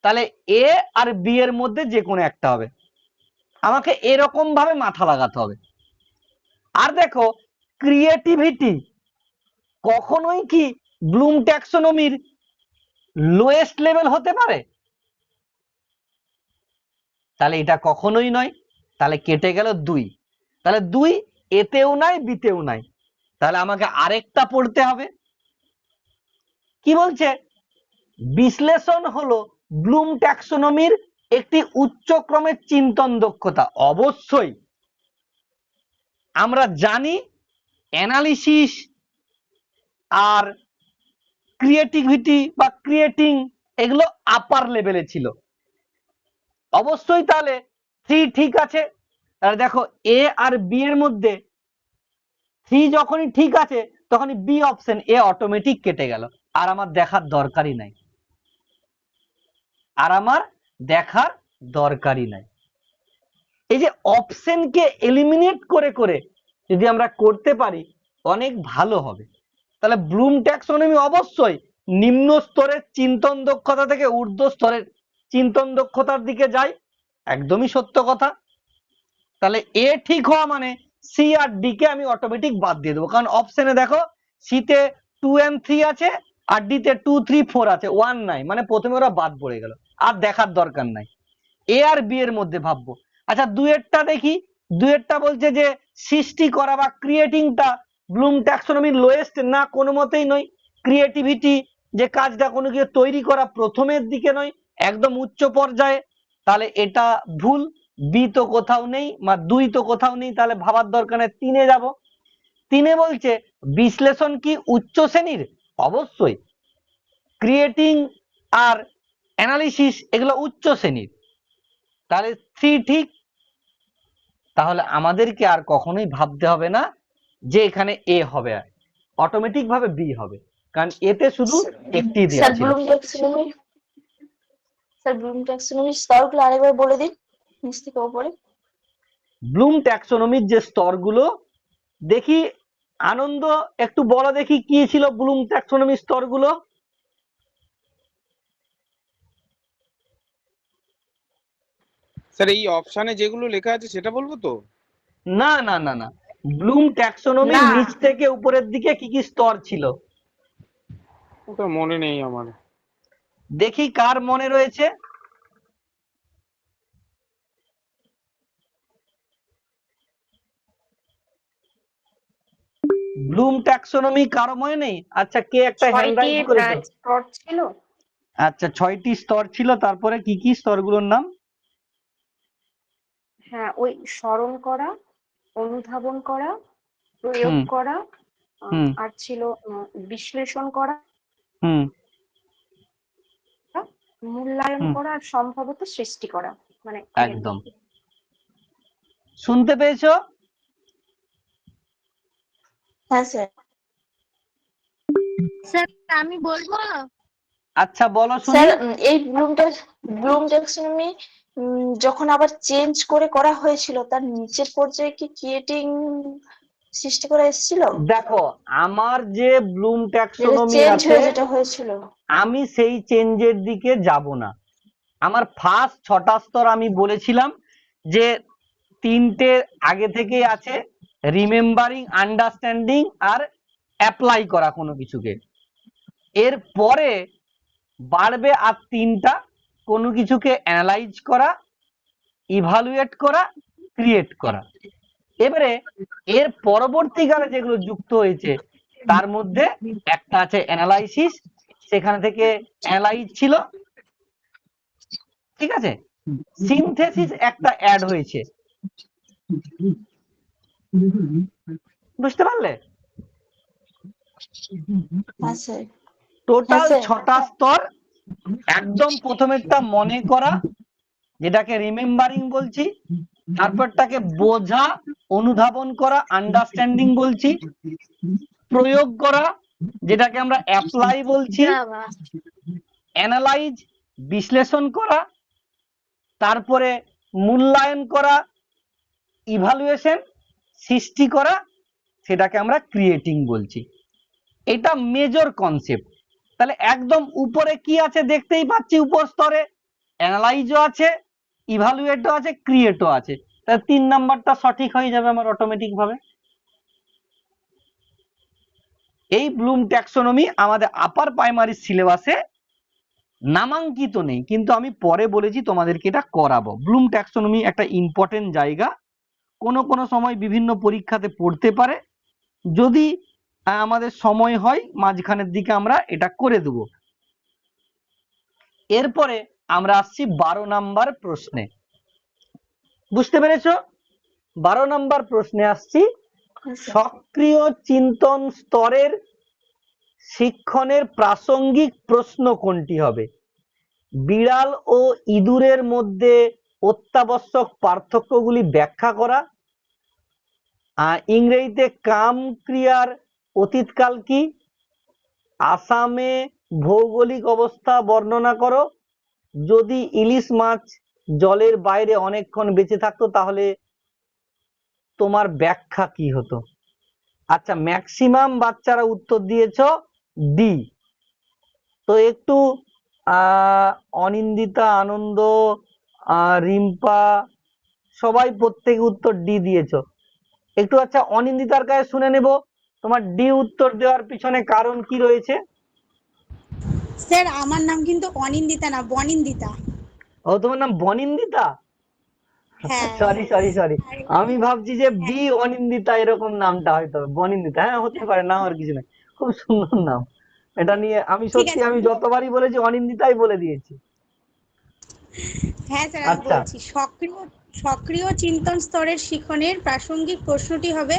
তাহলে এ আর বি এর মধ্যে যে কোনো একটা হবে। আমাকে এরকম ভাবে মাথা লাগাতে হবে। আর দেখো, ক্রিয়েটিভিটি কখনোই কি ব্লুম ট্যাক্সোনমির লোয়েস্ট লেভেল হতে পারে? তাহলে এটা কখনোই নয়। তাহলে কেটে গেল 2। তাহলে 2 এতেও নাই বিতেও নাই। তাহলে আমাকে আরেকটা পড়তে হবে। কি বলছে? বিশ্লেষণ হলো ব্লুম ট্যাক্সোনমির একটি উচ্চক্রমের চিন্তন দক্ষতা। অবশ্যই আমরা জানি অ্যানালিসিস আর ক্রিয়েটিভিটি বা ক্রিয়েটিং এগুলো আপার লেভেলে ছিল। অবশ্যই তাহলে 3 ঠিক আছে। তাহলে দেখো এ আর বি এর মধ্যে 3 যখনই ঠিক আছে তখনই বি অপশন, এ অটোমেটিক কেটে গেল। আর আমার দেখার দরকারই নাই, আর আমার দেখার দরকারই নাই। এই যে অপশনকে এলিমিনেট করে করে যদি আমরা করতে পারি অনেক ভালো হবে। তাহলে ব্লুম ট্যাক্সোনমি অবশ্যই নিম্ন স্তরের চিন্তন দক্ষতা থেকে ঊর্ধ্ব স্তরের চিন্তন দক্ষতার দিকে যায়, একদমই সত্য কথা। তাহলে এ ঠিক হওয়া মানে সি আর ডি কে আমি অটোমেটিক বাদ দিয়ে দেবো, কারণ অপশনে দেখো সিতে 2 and 3 আছে আর ডিতে 2, 3, 4 আছে, 1 নাই, মানে প্রথমে ওরা বাদ পড়ে গেল, আর দেখার দরকার নাই। এ আর বি এর মধ্যে ভাববো। আচ্ছা দুয়েরটা দেখি। দুয়েরটা বলছে যে সৃষ্টি করা বা ক্রিয়েটিংটা ব্লুম ট্যাক্সোনমির লোয়েস্ট না, কোনো মতেই নয়। ক্রিয়েটিভিটি যে কাজটা কোনো কিছু তৈরি করা প্রথমের দিকে নয়, একদম উচ্চ পর্যায়ে। তাহলে এটা ভুল। বি তো কোথাও নেই, বা 2 তো কোথাও নেই, তাহলে ভাবার দরকার নেই। 3-এ যাব। 3-এ বলছে বিশ্লেষণ কি উচ্চ শ্রেণীর? অবশ্যই। ক্রিয়েটিং আর অ্যানালিসিস এগুলো উচ্চ শ্রেণীর। তাহলে 3 ঠিক। তাহলে আমাদেরকে আর কখনোই ভাবতে হবে না যে এখানে এ হবে, আর অটোমেটিক ভাবে বি হবে, কারণ এতে শুধু একটি দেওয়া ছিল। স্যার ব্লুম ট্যাক্সোনমির স্তরগুলো আরেকবার বলে দিন নিচ থেকে উপরে। ব্লুম ট্যাক্সোনমির যে স্তরগুলো, দেখি আনন্দ একটু বলো দেখি কি ছিল ব্লুম ট্যাক্সোনমির স্তরগুলো। স্যার এই অপশানে যেগুলো লেখা আছে সেটা বলবো তো? না না না না, ব্লুম ট্যাক্সোনমির নিচ থেকে উপরের দিকে কি কি স্তর ছিল ওটা মনে নেই আমার। দেখি কার মনে রয়েছে। ব্লুম ট্যাক্সোনমি কারো মনে নেই? আচ্ছা, কে একটা হ্যান্ড রাইজ করেছে? স্তর ছিল। আচ্ছা, 6টি স্তর ছিল। তারপরে কি কি স্তরগুলোর নাম? হ্যাঁ, ওই স্মরণ করা, অনুধাবন করা, প্রয়োগ হুম করা, হুম আর ছিল বিশ্লেষণ করা, হুম মূল্যায়ন হুম করা, আর সম্ভবত সৃষ্টি করা, মানে এই আর একদম। কি। শুনতে পেয়েছো? হ্যাঁ স্যার। স্যার আমি বলবো? আচ্ছা বলো শুনি। স্যার এই ব্লুম ট্যাক্সোনমি যখন আবার চেঞ্জ করে করা হয়েছিল, তার নিচের পর্যায়ে কি ক্রিয়েটিং সৃষ্টি করা এসেছিল? দেখো, আমার যে ব্লুম যেটা ট্যাক্সোনমি চেঞ্জ আছে, হয়ে যেটা হয়েছিল। আমি সেই চেঞ্জের দিকে যাব না। আমার ফার্স্ট 6টা স্তর আমি বলেছিলাম যে 3টে আগে থেকেই আছে, রিমেম্বারিং, আন্ডারস্ট্যান্ডিং আর অ্যাপ্লাই করা কোনো কিছুকে। এর পরে বাড়বে আর 3টা, কোনো কিছুকে অ্যানালাইজ করা, ইভালুয়েট করা, ক্রিয়েট করা। এবারে এর পরবর্তীকালে যেগুলো যুক্ত হয়েছে তার মধ্যে একটা আছে অ্যানালাইসিস, সেখানে থেকে অ্যানালাইজ ছিল, ঠিক আছে। সিনথেসিস একটা অ্যাড হয়েছে, বুঝতে পারলে? হ্যাঁ স্যার। Total sir. 6টা স্তর। একদম প্রথমেরটা মনে করা, যেটাকে রিমেম্বারিং বলছি। তারপরটাকে বোঝা, অনুধাবন করা, আন্ডারস্ট্যান্ডিং বলছি। প্রয়োগ করা, যেটাকে আমরা অ্যাপ্লাই বলছি। অ্যানালাইজ, বিশ্লেষণ করা। তারপরে মূল্যায়ন করা, ইভালুয়েশন, সৃষ্টি করা, সেটাকে আমরা ক্রিয়েটিং বলছি। এটা মেজর কনসেপ্ট। তাহলে একদম উপরে কি আছে দেখতেই পাচ্ছি, উপর স্তরে অ্যানালাইজও আছে, ইভালুয়েটও আছে, ক্রিয়েটও আছে। তাহলে 3 নাম্বারটা সঠিক হয়ে যাবে আমার অটোমেটিক ভাবে। এই ব্লুম ট্যাক্সোনমি আমাদের আপার প্রাইমারি সিলেবাসে নামাঙ্কিত নেই, কিন্তু আমি পরে বলেছি তোমাদেরকে এটা করাবো। ব্লুম ট্যাক্সোনমি একটা ইম্পর্টেন্ট জায়গা, কোনো কোনো সময় বিভিন্ন পরীক্ষাতে পড়তে পারে। যদি আমাদের সময় হয় মাঝখানের দিকে আমরা এটা করে দেব। এরপরে আমরা আসছি 12 নাম্বার প্রশ্নে। বুঝতে পেরেছো? 12 নাম্বার প্রশ্নে আসছি। সক্রিয় চিন্তন স্তরের শিক্ষণের প্রাসঙ্গিক প্রশ্ন কোনটি হবে? বিড়াল ও ইঁদুরের মধ্যে অত্যাবশ্যক পার্থক্যগুলি ব্যাখ্যা করা। ইংরেজিতে কাম ক্রিয়ার অতীতকাল কি? আসামে ভৌগোলিক অবস্থা বর্ণনা করো। যদি ইলিশ মাছ জলের বাইরে অনেকক্ষণ বেঁচে থাকতো তাহলে তোমার ব্যাখ্যা কি হতো? আচ্ছা, ম্যাক্সিমাম বাচ্চারা উত্তর দিয়েছো ডি। তো একটু অনিন্দিতা, আনন্দ, রিম্পা, সবাই প্রত্যেকে উত্তর ডি দিয়েছো। একটু আচ্ছা অনিন্দিতার কাছে শুনে নেব, তোমার ডি উত্তর দেওয়ার পিছনে কারণ কি রয়েছে? স্যার আমার নাম কিন্তু অনিন্দিতা না, বনিন্দিতা। ও, তোমার নাম বনিন্দিতা? হ্যাঁ। সরি সরি সরি, আমি ভাবছি যে বি অনিন্দিতা, এরকম নামটা হয়তো বনিন্দিতা। হ্যাঁ, হতে পারে, নাম আর কিছু না, খুব সুন্দর নাম। এটা নিয়ে আমি সত্যি, আমি যতবারই বলেছি অনিন্দিতাই বলে দিয়েছি। হ্যাঁ স্যার, আমি আচ্ছা, বলছি সক্রিয় চিন্তন স্তরের শিখনের প্রাসঙ্গিক প্রশ্নটি হবে,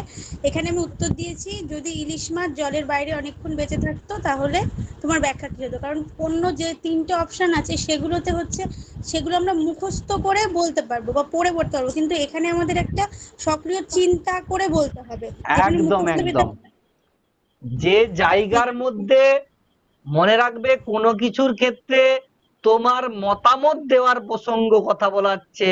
এখানে আমি উত্তর দিয়েছি যদি ইলিশ মাছ জলের বাইরে অনেকক্ষণ বেঁচে থাকতো তাহলে তোমার ব্যাখ্যা কি হতো। কারণ অন্য যে 3টে অপশন আছে সেগুলোতে হচ্ছে সেগুলো আমরা মুখস্থ করে বলতে পারবো বা পড়ে পড়তে পারবো, কিন্তু এখানে আমাদের একটা সক্রিয় চিন্তা করে বলতে হবে। একদম একদম। যে জায়গার মধ্যে মনে রাখবে কোনো কিছুর ক্ষেত্রে তোমার মতামত দেওয়ার প্রসঙ্গ কথা বলা হচ্ছে,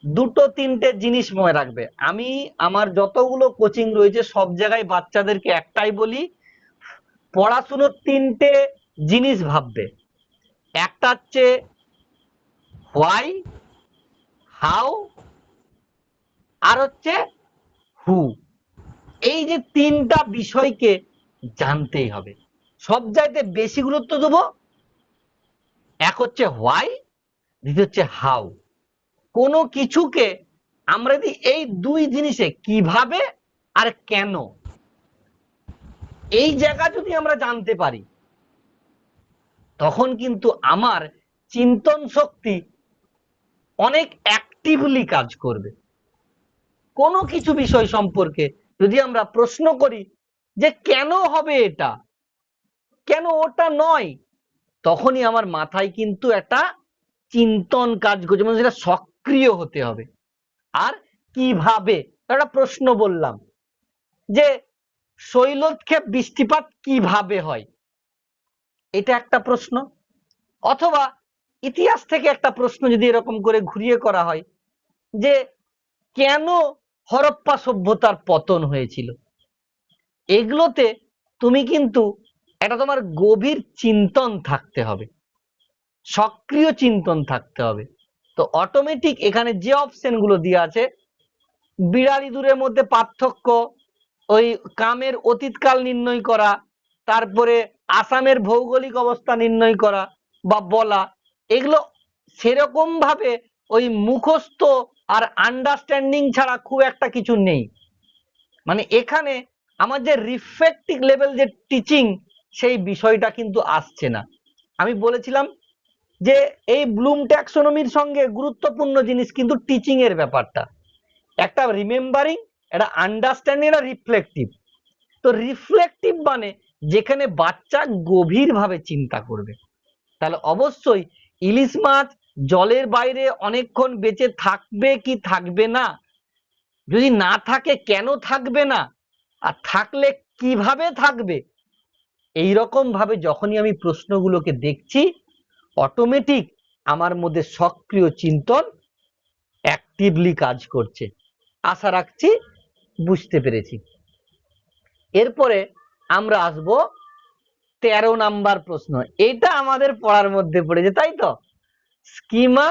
দুটো তিনটে জিনিস মনে রাখবে। আমি আমার যতগুলো কোচিং রয়েছে সব জায়গায় বাচ্চাদেরকে একটাই বলি, পড়াশুনোর তিনটে জিনিস ভাববে। একটা হচ্ছে হোয়াই, হাউ, আর হচ্ছে হু। এই যে তিনটা বিষয়কে জানতেই হবে। সব চাইতে বেশি গুরুত্ব দেবো এক হচ্ছে হোয়াই, দ্বিতীয় হচ্ছে হাউ। কোনো কিছুকে আমরা যদি এই দুই জিনিসে কিভাবে আর কেন এই জায়গা যদি আমরা জানতে পারি, তখন কিন্তু আমার চিন্তন শক্তি অনেক অ্যাক্টিভলি কাজ করবে। কোনো কিছু বিষয় সম্পর্কে যদি আমরা প্রশ্ন করি যে কেন হবে এটা, কেন ওটা নয়, তখনই আমার মাথায় কিন্তু একটা চিন্তন কাজ করছে, মানে সেটা সক্রিয় হতে হবে। আর কিভাবে, একটা প্রশ্ন বললাম যে শৈলক্ষেপ বৃষ্টিপাত কিভাবে হয়, এটা একটা প্রশ্ন। অথবা ইতিহাস থেকে একটা প্রশ্ন যদি এরকম করে ঘুরিয়ে করা হয় যে কেন হরপ্পা সভ্যতার পতন হয়েছিল, এগুলোতে তুমি কিন্তু এটা তোমার গভীর চিন্তন থাকতে হবে, সক্রিয় চিন্তন থাকতে হবে। তো অটোমেটিক এখানে যে অপশন গুলো দেওয়া আছে, বিড়াল ইঁদুরের মধ্যে পার্থক্য, ওই কামের অতীতকাল নির্ণয় করা, তারপরে আসামের ভৌগোলিক অবস্থা নির্ণয় করা বা বলা, এগুলো সেরকম ভাবে ওই মুখস্থ আর আন্ডারস্ট্যান্ডিং ছাড়া খুব একটা কিছু নেই। মানে এখানে আমার যে রিফ্লেক্টিভ লেভেল যে টিচিং, সেই বিষয়টা কিন্তু আসছে না। আমি বলেছিলাম যে এই ব্লুম ট্যাক্সোনমির সঙ্গে গুরুত্বপূর্ণ জিনিস কিন্তু টিচিং এর ব্যাপারটা, একটা রিমেম্বারিং, একটা আন্ডারস্ট্যান্ডিং, একটা রিফ্লেক্টিভ। তো রিফ্লেক্টিভ মানে যেখানে বাচ্চা গভীরভাবে চিন্তা করবে। তাহলে অবশ্যই ইলিশ মাছ জলের বাইরে অনেকক্ষণ বেঁচে থাকবে কি থাকবে না, যদি না থাকে কেন থাকবে না, আর থাকলে কিভাবে থাকবে, এই রকম ভাবে যখনই আমি প্রশ্নগুলোকে দেখছি, অটোমেটিক আমার মধ্যে সক্রিয় চিন্তন অ্যাক্টিভলি কাজ করছে। আশা রাখছি বুঝতে পেরেছি। এরপরে আমরা আসব 13 নাম্বার প্রশ্ন। এটা আমাদের পড়ার মধ্যে পড়েছে, তাই তো? স্কিমা,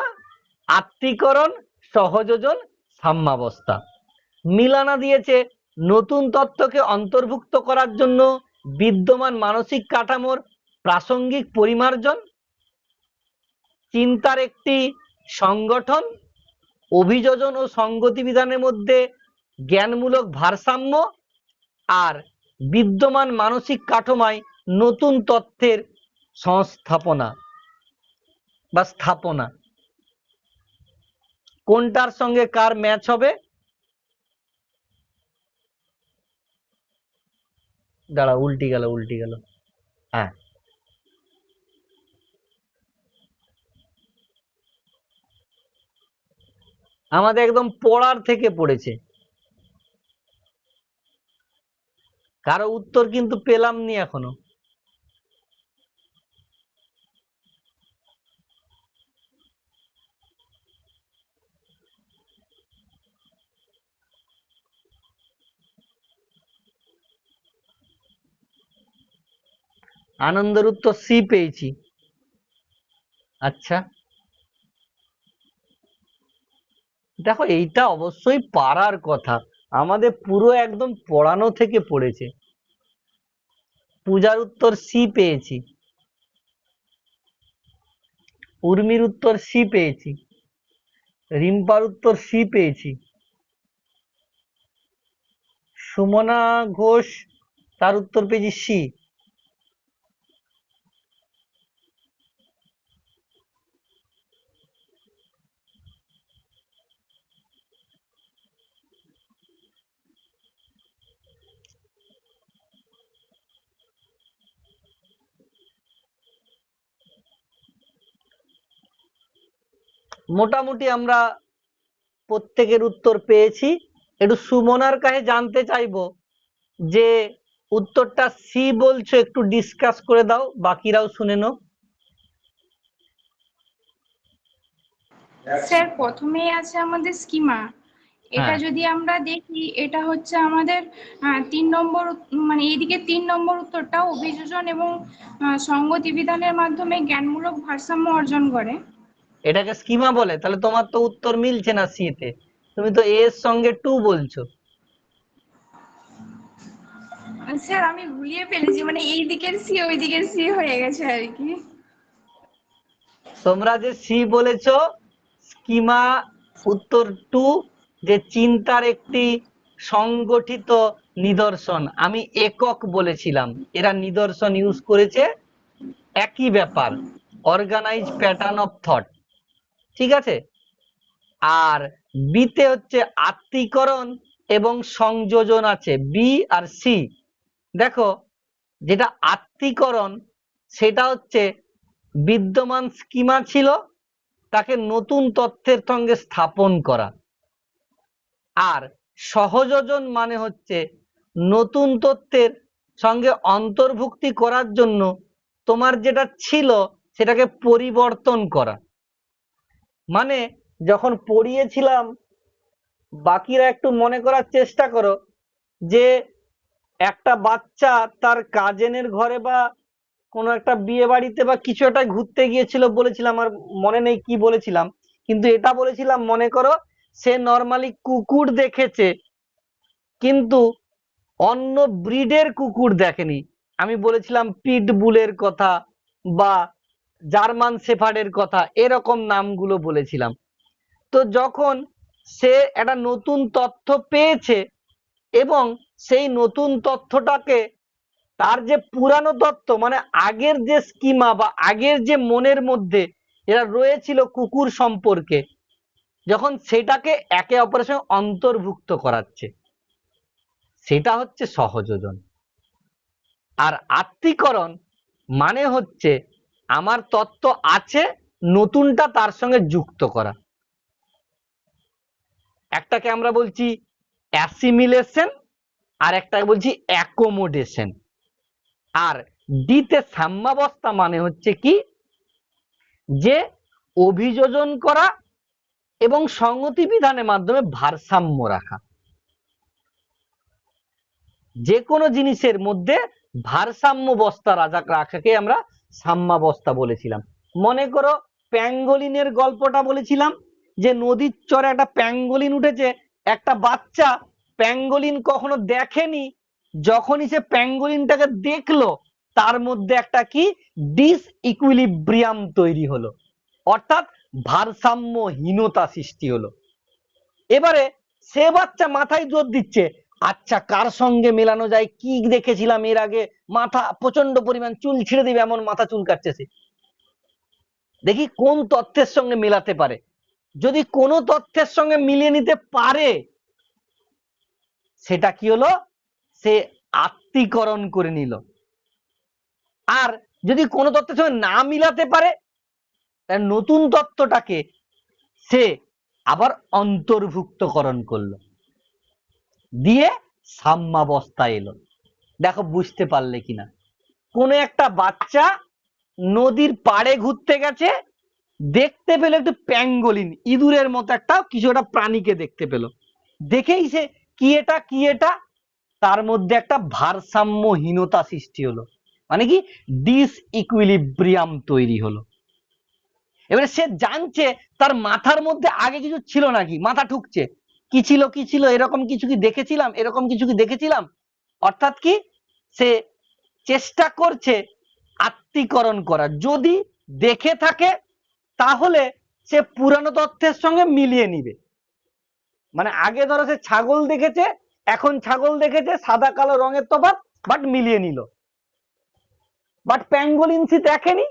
আত্তীকরণ, সহযোজন, সাম্যাবস্থা। মিলানা দিয়েছে নতুন তথ্যকে অন্তর্ভুক্ত করার জন্য বিদ্যমান মানসিক কাঠামোর প্রাসঙ্গিক পরিমার্জন, চিন্তার একটি সংগঠন, অভিযোজন ও সংগতি বিধানের মধ্যে জ্ঞানমূলক ভারসাম্য, আর বিদ্যমান মানসিক কাঠামোয় নতুন তথ্যের সংস্থাপনা বা স্থাপনা। কোনটার সঙ্গে কার ম্যাচ হবে? দাঁড়া, উল্টি গেল। হ্যাঁ, আমাদের একদম পড়ার থেকে পড়েছে। কারো উত্তর কিন্তু পেলাম নি এখনো। আনন্দের উত্তর সি পেয়েছি। আচ্ছা, দেখো এইটা অবশ্যই পারার কথা, আমাদের পুরো একদম পড়ানো থেকে পড়েছে। পূজার উত্তর সি পেয়েছি, উর্মির উত্তর সি পেয়েছি, রিম্পার উত্তর সি পেয়েছি, সুমনা ঘোষ তার উত্তর পেয়েছি সি। মোটামুটি আমরা প্রত্যেকের উত্তর পেয়েছি। একটু সুমনার কাছে জানতে চাইবো যে উত্তরটা সি বলছো, একটু ডিসকাস করে দাও, বাকিরাও শুনে নাও। স্যার প্রথমেই আছে আমাদের স্কিমা। এটা হ্যাঁ, যদি আমরা দেখি, এটা হচ্ছে আমাদের 3 নম্বর, মানে এইদিকে 3 নম্বর উত্তরটা অভিযোজন এবং সঙ্গতি বিধানের মাধ্যমে জ্ঞানমূলক ভারসাম্য অর্জন করে। এটাকে স্কিমা বলে। তাহলে তোমার তো উত্তর মিলছে না সি তে, তুমি তো এ এর সঙ্গে টু বলছো। স্যার আমি ভুলিয়ে ফেলেছি, মানে এই দিকের সি ওই দিকের সি হয়ে গেছে আর কি। তোমরা যে সি বলেছো, স্কিমা উত্তর টু, যে চিন্তার একটি সংগঠিত নিদর্শন, আমি একক বলেছিলাম, এরা নিদর্শন ইউজ করেছে, একই ব্যাপার, অর্গানাইজ প্যাটার্ন অফ থট। ঠিক আছে। আর বিতে হচ্ছে আত্মীকরণ এবং সংযোজন আছে, বি আর সি। দেখো, যেটা আত্মীকরণ সেটা হচ্ছে বিদ্যমান স্কিমা ছিল তাকে নতুন তথ্যের সঙ্গে স্থাপন করা, আর সহযোজন মানে হচ্ছে নতুন তথ্যের সঙ্গে অন্তর্ভুক্তি করার জন্য তোমার যেটা ছিল সেটাকে পরিবর্তন করা। মানে যখন পড়িয়েছিলাম, বাকিরা একটু মনে করার চেষ্টা করো, যে একটা বাচ্চা তার কাজিনের ঘরে বা কোনো একটা বিয়ে বাড়িতে বা কিছু একটা ঘুরতে গিয়েছিল, বলেছিলাম আর মনে নেই কি বলেছিলাম, কিন্তু এটা বলেছিলাম মনে করো সে নর্মালি কুকুর দেখেছে কিন্তু অন্য ব্রিডের কুকুর দেখেনি। আমি বলেছিলাম পিট বুলের কথা বা জার্মান শেফার্ডের কথা, এরকম নামগুলো বলেছিলাম। তো যখন সে একটা নতুন তথ্য পেয়েছে এবং সেই নতুন তথ্যটাকে তার যে পুরানো তত্ত্ব, মানে আগের যে স্কিমা বা আগের যে মনের মধ্যে এরা রয়েছিল কুকুর সম্পর্কে, যখন সেটাকে একে অপরের সঙ্গে অন্তর্ভুক্ত করাচ্ছে, সেটা হচ্ছে সহযোজন। আর আত্মীকরণ মানে হচ্ছে আমার তত্ত্ব আছে, নতুনটা তার সঙ্গে যুক্ত করা। একটাকে আমরা বলছি অ্যাসিমিলেশন, আর একটাকে বলছি অ্যাকোমোডেশন। আর ডিতে সাম্যাবস্থা মানে হচ্ছে কি, যে অভিযোজন করা এবং সংগতি বিধানের মাধ্যমে ভারসাম্য রাখা। যে কোনো জিনিসের মধ্যে ভারসাম্য বস্তা রাখাকে আমরা সাম্যাবস্থা বলেছিলাম। মনে করো প্যাঙ্গোলিনের গল্পটা বলেছিলাম, যে নদীর চরে একটা প্যাঙ্গোলিন উঠেছে, একটা বাচ্চা প্যাঙ্গোলিন কখনো দেখেনি, যখনই সে প্যাঙ্গোলিনটাকে দেখলো তার মধ্যে একটা কি ডিসইকুইলিব্রিয়াম তৈরি হলো, অর্থাৎ ভারসাম্যহীনতা সৃষ্টি হলো। এবারে সে বাচ্চা মাথায় জোর দিচ্ছে, আচ্ছা কার সঙ্গে মেলানো যায়, কি দেখেছিলাম এর আগে, মাথা প্রচন্ড পরিমাণ চুল ছিঁড়ে দিবে এমন মাথা চুল কাটছে সে, দেখি কোন তথ্যের সঙ্গে মেলাতে পারে। যদি কোনো তথ্যের সঙ্গে মিলিয়ে নিতে পারে, সেটা কি হলো, সে আত্মীকরণ করে নিল। আর যদি কোনো তথ্যের সঙ্গে না মিলাতে পারে, তার নতুন তথ্যটাকে সে আবার অন্তর্ভুক্তকরণ করলো, দিয়ে সাম্যাবস্থা এলো। দেখো বুঝতে পারলে কিনা, কোনো একটা বাচ্চা নদীর পাড়ে ঘুরতে গেছে, দেখতে পেলো একটু প্যাঙ্গোলিন, ইঁদুরের মতো একটা কিছু একটা প্রাণীকে দেখতে পেলো, দেখেই সে কি এটা কি এটা, তার মধ্যে একটা ভারসাম্যহীনতা সৃষ্টি হলো, মানে কি ডিসইকুইলিব্রিয়াম তৈরি হলো। এবারে সে জানছে তার মাথার মধ্যে আগে কিছু ছিল নাকি, মাথা ঠুকছে, কি ছিল কি ছিল, এরকম কিছু কি দেখেছিলাম, এরকম কিছু কি দেখেছিলাম, অর্থাৎ কি সে চেষ্টা করছে আত্মীকরণ করা। যদি দেখে থাকে তাহলে সে পুরানো তথ্যের সঙ্গে মিলিয়ে নিবে। মানে আগে ধরো সে ছাগল দেখেছে, এখন ছাগল দেখেছে, সাদা কালো রঙের তফাৎ, বাট মিলিয়ে নিল। বাট প্যাঙ্গোলিন সে দেখেনি,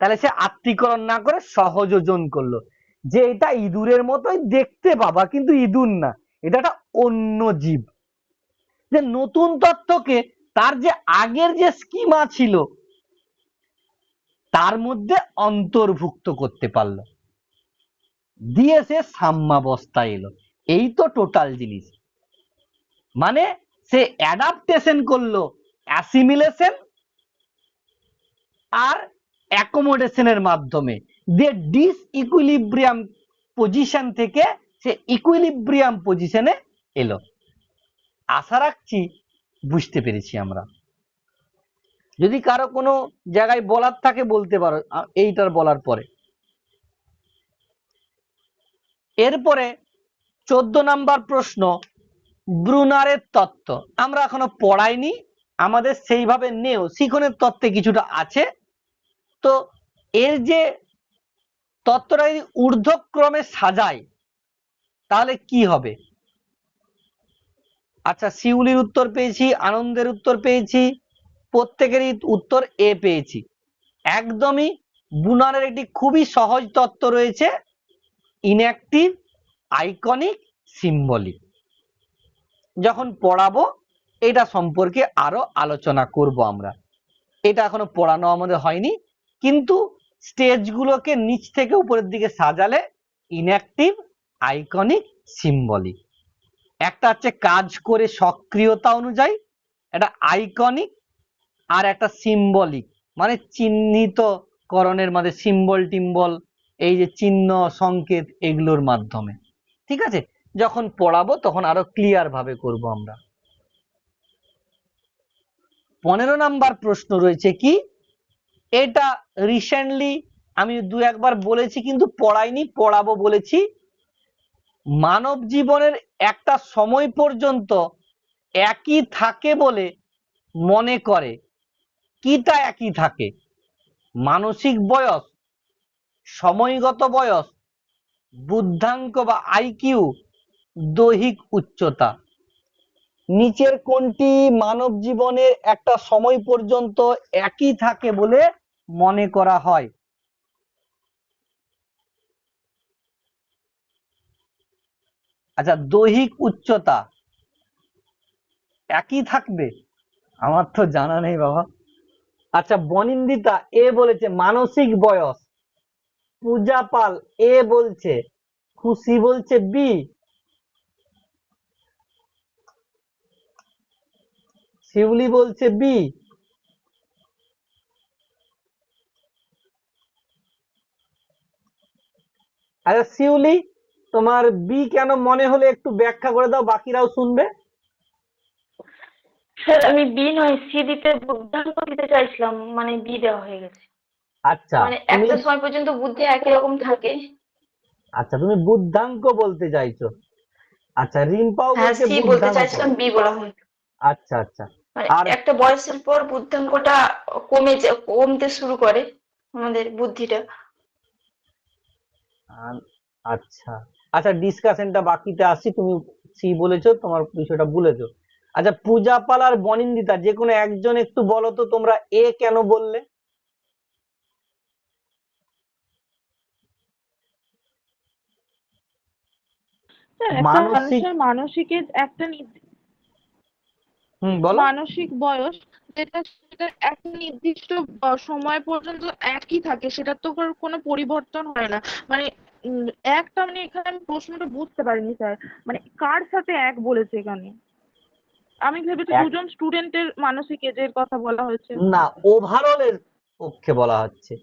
তাহলে সে আত্মীকরণ না করে সহযোজন করলো, যে এটা ইঁদুরের মতোই দেখতে বাবা, কিন্তু ইঁদুর না, এটা একটা অন্য জীব। যে নতুন তথ্যকে তার যে আগের যে স্কিমা ছিল তার মধ্যে অন্তর্ভুক্ত করতে পারলো, দিয়ে সে সাম্যাবস্থা এলো। এই তো টোটাল জিনিস। মানে সে অ্যাডাপ্টেশন করলো, অ্যাসিমিলেশন আর অ্যাকোমোডেশনের মাধ্যমে, দিয়ে ডিসইকুইলিব্রিয়াম পজিশন থেকে সে ইকুইলিব্রিয়াম পজিশনে এলো। আশা রাখছি বুঝতে পেরেছি আমরা। যদি কারো কোনো জায়গায় বলার থাকে বলতে পারো এইটার বলার পরে। এরপরে 14 নাম্বার প্রশ্ন, ব্রুনারের তত্ত্ব। আমরা এখনো পড়াইনি, আমাদের সেইভাবে নেও, শিখনের তত্ত্বে কিছুটা আছে। তো এর যে তত্ত্বটা যদি ঊর্ধ্বক্রমে সাজায় তাহলে কি হবে? আচ্ছা, শিউলির উত্তর পেয়েছি, আনন্দের উত্তর পেয়েছি, প্রত্যেকেরই উত্তর এ পেয়েছি। একদমই ব্রুনারের একটি খুবই সহজ তত্ত্ব রয়েছে, ইনঅ্যাক্টিভ, আইকনিক, সিম্বলিক। যখন পড়াবো এটা সম্পর্কে আরো আলোচনা করব আমরা। এটা এখনো পড়ানো আমাদের হয়নি, কিন্তু স্টেজগুলোকে নিচ থেকে উপরের দিকে সাজালে ইনঅ্যাক্টিভ, আইকনিক, সিম্বলিক। একটা হচ্ছে কাজ করে সক্রিয়তা অনুযায়ী, একটা আইকনিক, আর একটা সিম্বলিক মানে চিহ্নিতকরণের মাধ্যমে, সিম্বল টিম্বল, এই যে চিহ্ন সংকেত, এগুলোর মাধ্যমে। ঠিক আছে, যখন পড়াবো তখন আরো ক্লিয়ার ভাবে করব আমরা। 15 নাম্বার প্রশ্ন রয়েছে কি, এটা রিসেন্টলি আমি দু একবার বলেছি কিন্তু পড়াইনি, পড়াবো বলেছি। মানব জীবনের একটা সময় পর্যন্ত একই থাকে বলে মনে করে, কিটা একই থাকে? মানসিক বয়স, সময়গত বয়স, বুদ্ধাঙ্ক বা আইকিউ, দৈহিক উচ্চতা। নিচের কোনটি মানব জীবনের একটা সময় পর্যন্ত একই থাকে বলে মনে করা হয়? আচ্ছা, দৈহিক উচ্চতা একই থাকবে? আমার তো জানা নেই বাবা। আচ্ছা, বনিন্দিতা এ বলেছে মানসিক বয়স, পূজা পাল এ বলছে, খুশি বলছে বি, শিউলি বলছে বি। আচ্ছা শিউলি, তোমার বি কেন মনে হলে একটু ব্যাখ্যা করে দাও, বাকিরাও শুনবে। স্যার আমি বি নয় সি দিতে, বুদ্ধাঙ্ক দিতে চাইছিলাম, মানে বি দেওয়া হয়ে গেছে। আচ্ছা মানে তুমি, একটা সময় পর্যন্ত বুদ্ধি একই রকম থাকে। আচ্ছা তুমি বুদ্ধাঙ্ক বলতে চাইছো। আচ্ছা, রিম্পাও হ্যাঁ, বলছে সি বলতে বুদ্ধাঙ্ক। চাইছিলাম, বি বলা হয়। আচ্ছা আচ্ছা। মানে আর একটা বয়সের পর বুদ্ধাঙ্কটা কমতে শুরু করে আমাদের বুদ্ধিটা। আচ্ছা আচ্ছা, ডিসকাশনটা বাকিতে আসছি। তুমি সি বলেছো, তোমার বিষয়টা বলেছো। আচ্ছা, পূজা পাল আর বনিন্দিতা যে কোনো একজন একটু বলো তো তোমরা এ কেন বললে? একটা মানসিক, মানুষের মানসিকের একটা বলো। মানসিক বয়স যেটা, সেটা একটা নির্দিষ্ট সময় পর্যন্ত একই থাকে, সেটা তো কোনো পরিবর্তন হয় না। মানে একটা, মানে এখানে আমি প্রশ্নটা বুঝতে পারিনি স্যার, মানে কার সাথে এক বলেছে এখানে? আমি ভেবেছি দুজন স্টুডেন্টের মানসিক এজের কথা বলা হয়েছে। না, ওভারঅলের পক্ষে বলা হচ্ছে।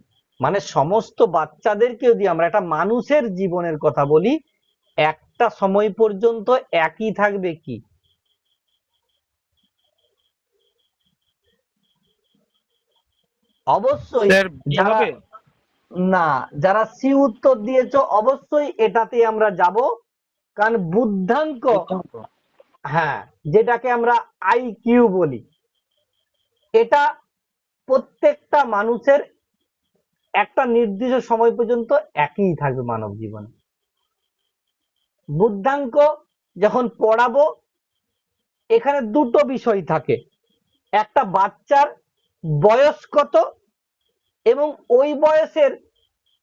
মানে সমস্ত বাচ্চাদেরকে যদি আমরা একটা মানুষের জীবনের কথা বলি, একটা সময় পর্যন্ত একই থাকবে কি? অবশ্যই যারা, না যারা সি উত্তর দিয়েছো অবশ্যই এটাতে আমরা যাব, কারণ বুদ্ধাঙ্ক, হ্যাঁ যেটাকে আমরা আইকিউ বলি, এটা প্রত্যেকটা মানুষের একটা নির্দিষ্ট সময় পর্যন্ত একই থাকবে মানব জীবনে। বুদ্ধাঙ্ক যখন পড়াবো এখানে দুটো বিষয় থাকে, একটা বাচ্চার বয়স কত, এবং ওই বয়সের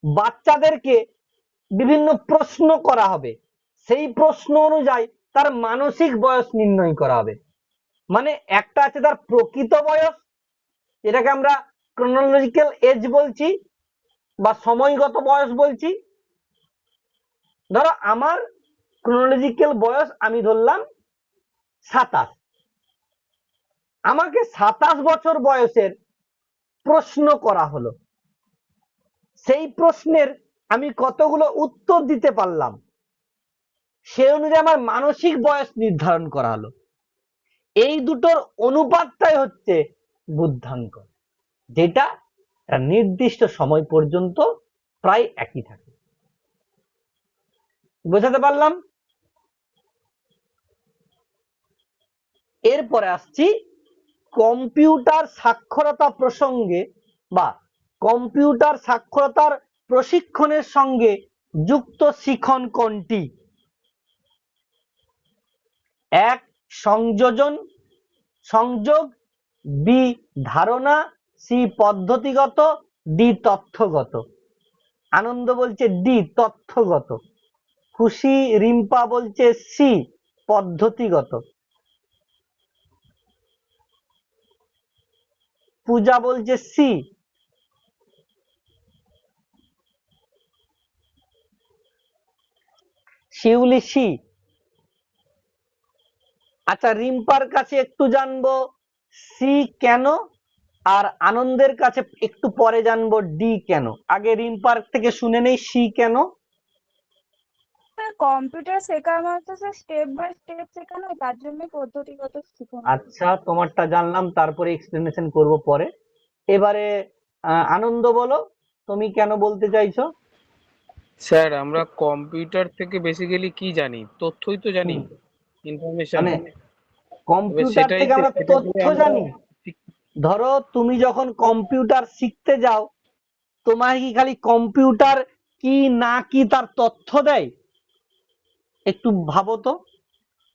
বাচ্চাদেরকে বিভিন্ন প্রশ্ন করা হবে, সেই প্রশ্ন অনুযায়ী তার মানসিক বয়স নির্ণয় করা হবে। মানে একটা আছে তার প্রকৃত বয়স, যেটাকে আমরা ক্রোনোলজিক্যাল এজ বলছি বা সময়গত বয়স বলছি। ধরো আমার ক্রোনোলজিক্যাল বয়স আমি ধরলাম 27, আমাকে 27 বছর বয়সের প্রশ্ন করা হলো, সেই প্রশ্নের আমি কতগুলো উত্তর দিতে পারলাম, সে অনুযায়ী আমার মানসিক বয়স নির্ধারণ করা হলো। এই দুটোর অনুপাতটাই হচ্ছে বুদ্ধাঙ্ক, যেটা একটা নির্দিষ্ট সময় পর্যন্ত প্রায় একই থাকে। বোঝাতে পারলাম? এরপরে আসছি কম্পিউটার সাক্ষরতা প্রসঙ্গে বা কম্পিউটার সাক্ষরতার প্রশিক্ষণের সঙ্গে যুক্ত শিখন কোনটি? এক সংযোগ, বি ধারণা, সি পদ্ধতিগত, ডি তথ্যগত। আনন্দ বলছে ডি তথ্যগত, খুশি রিম্পা বলছে সি পদ্ধতিগত, পূজা বলছে সি। শিউলি সি। আচ্ছা, রিম্পার কাছে একটু জানবো সি কেন, আর আনন্দের কাছে একটু পরে জানবো ডি কেন। আগে রিম্পার থেকে শুনে নেই সি কেন। কম্পিউটার শেখা মানে তো স্টেপ বাই স্টেপ শেখানো, তার জন্য পদ্ধতিগত শেখানো। আচ্ছা, তোমারটা জানলাম, তারপরে এক্সপ্লেনেশন করব পরে। এবারে আনন্দ বলো, তুমি কেন বলতে চাইছো? স্যার আমরা কম্পিউটার থেকে বেসিক্যালি কি জানি? তথ্যই তো জানি, ইনফরমেশন। মানে কম্পিউটার থেকে আমরা তথ্য জানি। ধরো তুমি যখন কম্পিউটার শিখতে যাও, তোমায় কি খালি কম্পিউটার কি না কি তার তথ্য দেয়? একটু ভাবো তো।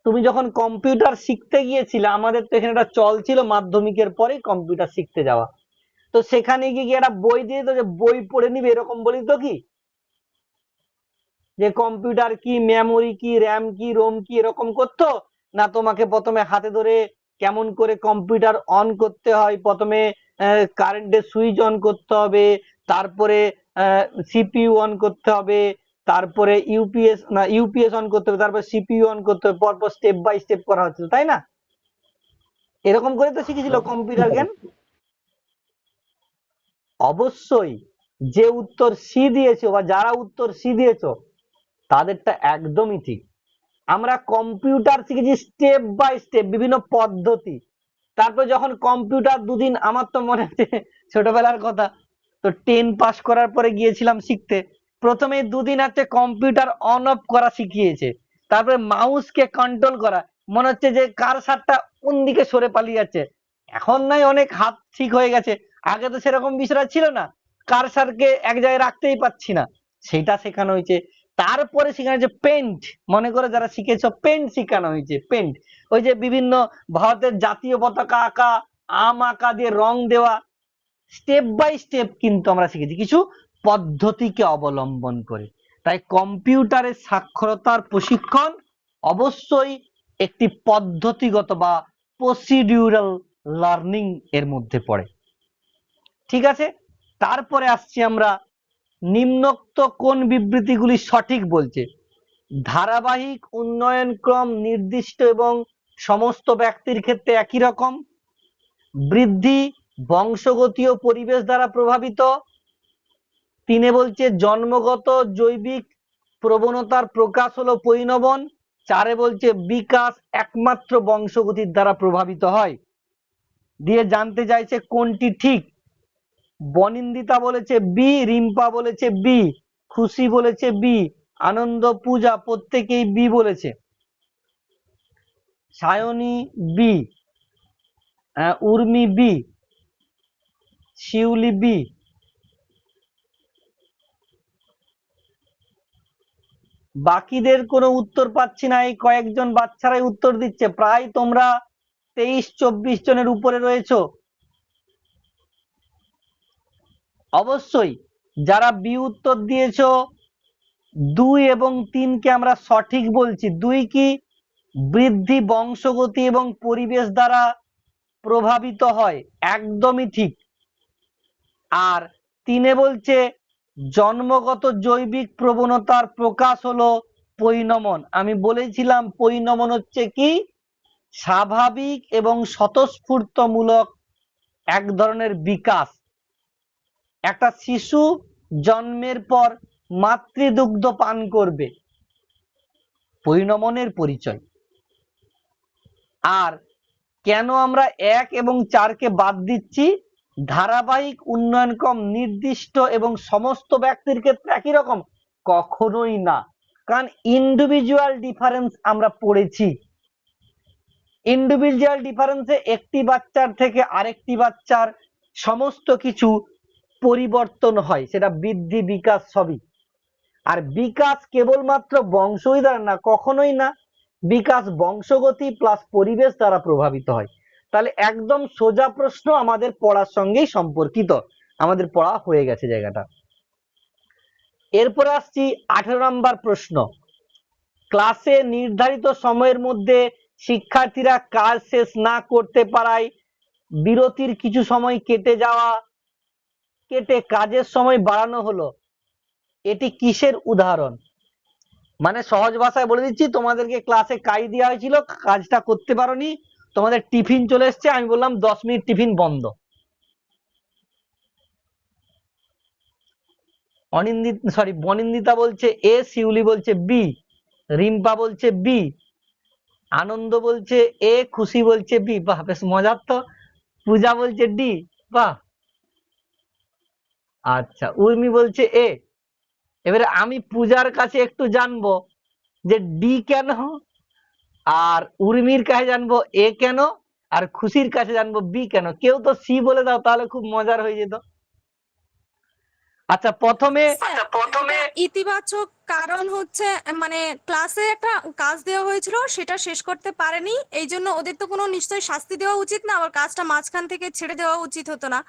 তুমি যখন কম্পিউটার শিখতে গিয়েছিলে, আমাদের তো এখানে একটা চল ছিল মাধ্যমিকের পরে কম্পিউটার শিখতে যাওয়া, তো সেখানে গিয়ে একটা বই দিয়ে তো, যে বই পড়ে নিবে এরকম বলি তো কি? যে কম্পিউটার কি, মেমোরি কি, র্যাম কি, রোম কি, এরকম করতো না? তোমাকে প্রথমে হাতে ধরে কেমন করে কম্পিউটার অন করতে হয়, প্রথমে কারেন্টের সুইচ অন করতে হবে, তারপরে সিপিইউ অন করতে হবে, তারপরে ইউপিএস অন করতে হবে, তারপরে সিপিইউ অন করতে হবে, পরপর স্টেপ বাই স্টেপ করা হচ্ছিল, তাই না? এরকম করে তো শিখেছিল কম্পিউটার জ্ঞান। অবশ্যই যে উত্তর সি দিয়েছো বা যারা উত্তর সি দিয়েছো তাদেরটা একদমই ঠিক। আমরা কম্পিউটার শিখেছি স্টেপ বাই স্টেপ, বিভিন্ন পদ্ধতি। তারপর যখন কম্পিউটার দুদিন, আমার তো মনে আছে ছোটবেলার কথা, তো 10 পাস করার পরে গিয়েছিলাম শিখতে, প্রথমে দুদিন হচ্ছে কম্পিউটার অন অফ করা শিখিয়েছে, তারপরে মাউসকে কন্ট্রোল করা, মনে হচ্ছে যে কারসারটা কোন দিকে সরে পালিয়ে যাচ্ছে। এখন নয় অনেক হাত ঠিক হয়ে গেছে, আগে তো সেরকম বিষয়টা ছিল না, কারসারকে এক জায়গায় রাখতেই পাচ্ছি না, সেটা শেখানো হয়েছে। তারপরে শেখানো হয়েছে পেন্ট, মনে করে যারা শিখেছো পেন্ট শেখানো হয়েছে, পেন্ট, ওই যে বিভিন্ন ভারতের জাতীয় পতাকা আঁকা, আম আঁকা দিয়ে রং দেওয়া, স্টেপ বাই স্টেপ কিন্তু আমরা শিখেছি কিছু পদ্ধতিকে অবলম্বন করে। তাই কম্পিউটারের সাক্ষরতার প্রশিক্ষণ অবশ্যই একটি পদ্ধতিগত বা প্রসিডিউরাল লার্নিং এর মধ্যে পড়ে। ঠিক আছে, তারপরে আসছি আমরা নিম্নোক্ত কোন বিবৃতিগুলি সঠিক বলছে? ধারাবাহিক উন্নয়ন ক্রম নির্দিষ্ট এবং সমস্ত ব্যক্তির ক্ষেত্রে একই রকম, বৃদ্ধি বংশগতীয় পরিবেশ দ্বারা প্রভাবিত, 3 বলছে জন্মগত জৈবিক প্রবণতার প্রকাশ হলো পরিণমন, 4 বলছে বিকাশ একমাত্র বংশগতির দ্বারা প্রভাবিত হয়। দিয়ে জানতে চাইছে কোনটি ঠিক। বনিন্দিতা বলেছে বি, রিম্পা বলেছে বি, খুশি বলেছে বি, আনন্দ পূজা প্রত্যেকেই বি বলেছে, সায়নী বি, উর্মি বি, শিউলি বি। বাকিদের কোনো উত্তর পাচ্ছি না, এই কয়েকজন বাচ্চারাই উত্তর দিচ্ছে, প্রায় তোমরা 23-24 জনের উপরে রয়েছো। অবশ্যই যারা বি উত্তর দিয়েছো 2 এবং 3 কে আমরা সঠিক বলছি। 2 কি? বৃদ্ধি বংশগতি এবং পরিবেশ দ্বারা প্রভাবিত হয়, একদমই ঠিক। আর 3 বলছে জন্মগত জৈবিক প্রবণতার প্রকাশ হলো পরিণমন। আমি বলেছিলাম পরিণমন হচ্ছে কি? স্বাভাবিক এবং স্বতঃস্ফূর্তমূলক এক ধরনের বিকাশ। একটা শিশু জন্মের পর মাতৃদুগ্ধ পান করবে, পরিণমনের পরিচয়। আর কেন আমরা 1 এবং 4কে বাদ দিচ্ছি? ধারাবাহিক উন্নয়নক্রম নির্দিষ্ট এবং সমস্ত ব্যক্তির ক্ষেত্রে একই রকম? কখনোই না, কারণ ইন্ডিভিজুয়াল ডিফারেন্স আমরা পড়েছি। ইন্ডিভিজুয়াল ডিফারেন্সে একটি বাচ্চার থেকে আরেকটি বাচ্চার সমস্ত কিছু পরিবর্তন হয়, সেটা বৃদ্ধি বিকাশ সবই। আর বিকাশ কেবলমাত্র বংশই দ্বারা না, কখনোই না, বিকাশ বংশগতি প্লাস পরিবেশ দ্বারা প্রভাবিত হয়। তাহলে একদম সোজা প্রশ্ন, আমাদের পড়ার সঙ্গেই সম্পর্কিত, আমাদের পড়া হয়ে গেছে জায়গাটা। এরপরে আসছি 18 নম্বর প্রশ্ন। ক্লাসে নির্ধারিত সময়ের মধ্যে শিক্ষার্থীরা কাজ শেষ না করতে পারায় বিরতির কিছু সময় কেটে কাজের সময় বাড়ানো হলো, এটি কিসের উদাহরণ? মানে সহজ ভাষায় বলে দিচ্ছি, তোমাদেরকে ক্লাসে কাজ দেওয়া হয়েছিল, কাজটা করতে পারোনি, তোমাদের টিফিন চলে এসছে, আমি বললাম 10 মিনিট টিফিন বন্ধ। বনিন্দিতা বলছে এ, শিউলি বলছে বি, রিম্পা বলছে বি, আনন্দ বলছে এ, খুশি বলছে বি। বাহ, বেশ মজার তো। পূজা বলছে ডি, বাহ। আচ্ছা, উর্মি বলছে এ। এবারে আমি পূজার কাছে একটু জানবো যে ডি কেন, আর উর্মির কাছে জানবো এ কেন, আর খুশির কাছে জানবো বি কেন। কেউ তো সি বলে দাও, তাহলে খুব মজার হয়ে যেত। আচ্ছা, প্রথমে ইতিবাচক কারণ হচ্ছে মানে ক্লাসে একটা কাজ দেওয়া হয়েছিল, সেটা শেষ করতে পারেনি, এই জন্য ওদের তো কোনো নিশ্চয়ই শাস্তি দেওয়া উচিত না, আবার কাজটা মাঝখান থেকে ছেড়ে দেওয়া উচিত হতো না,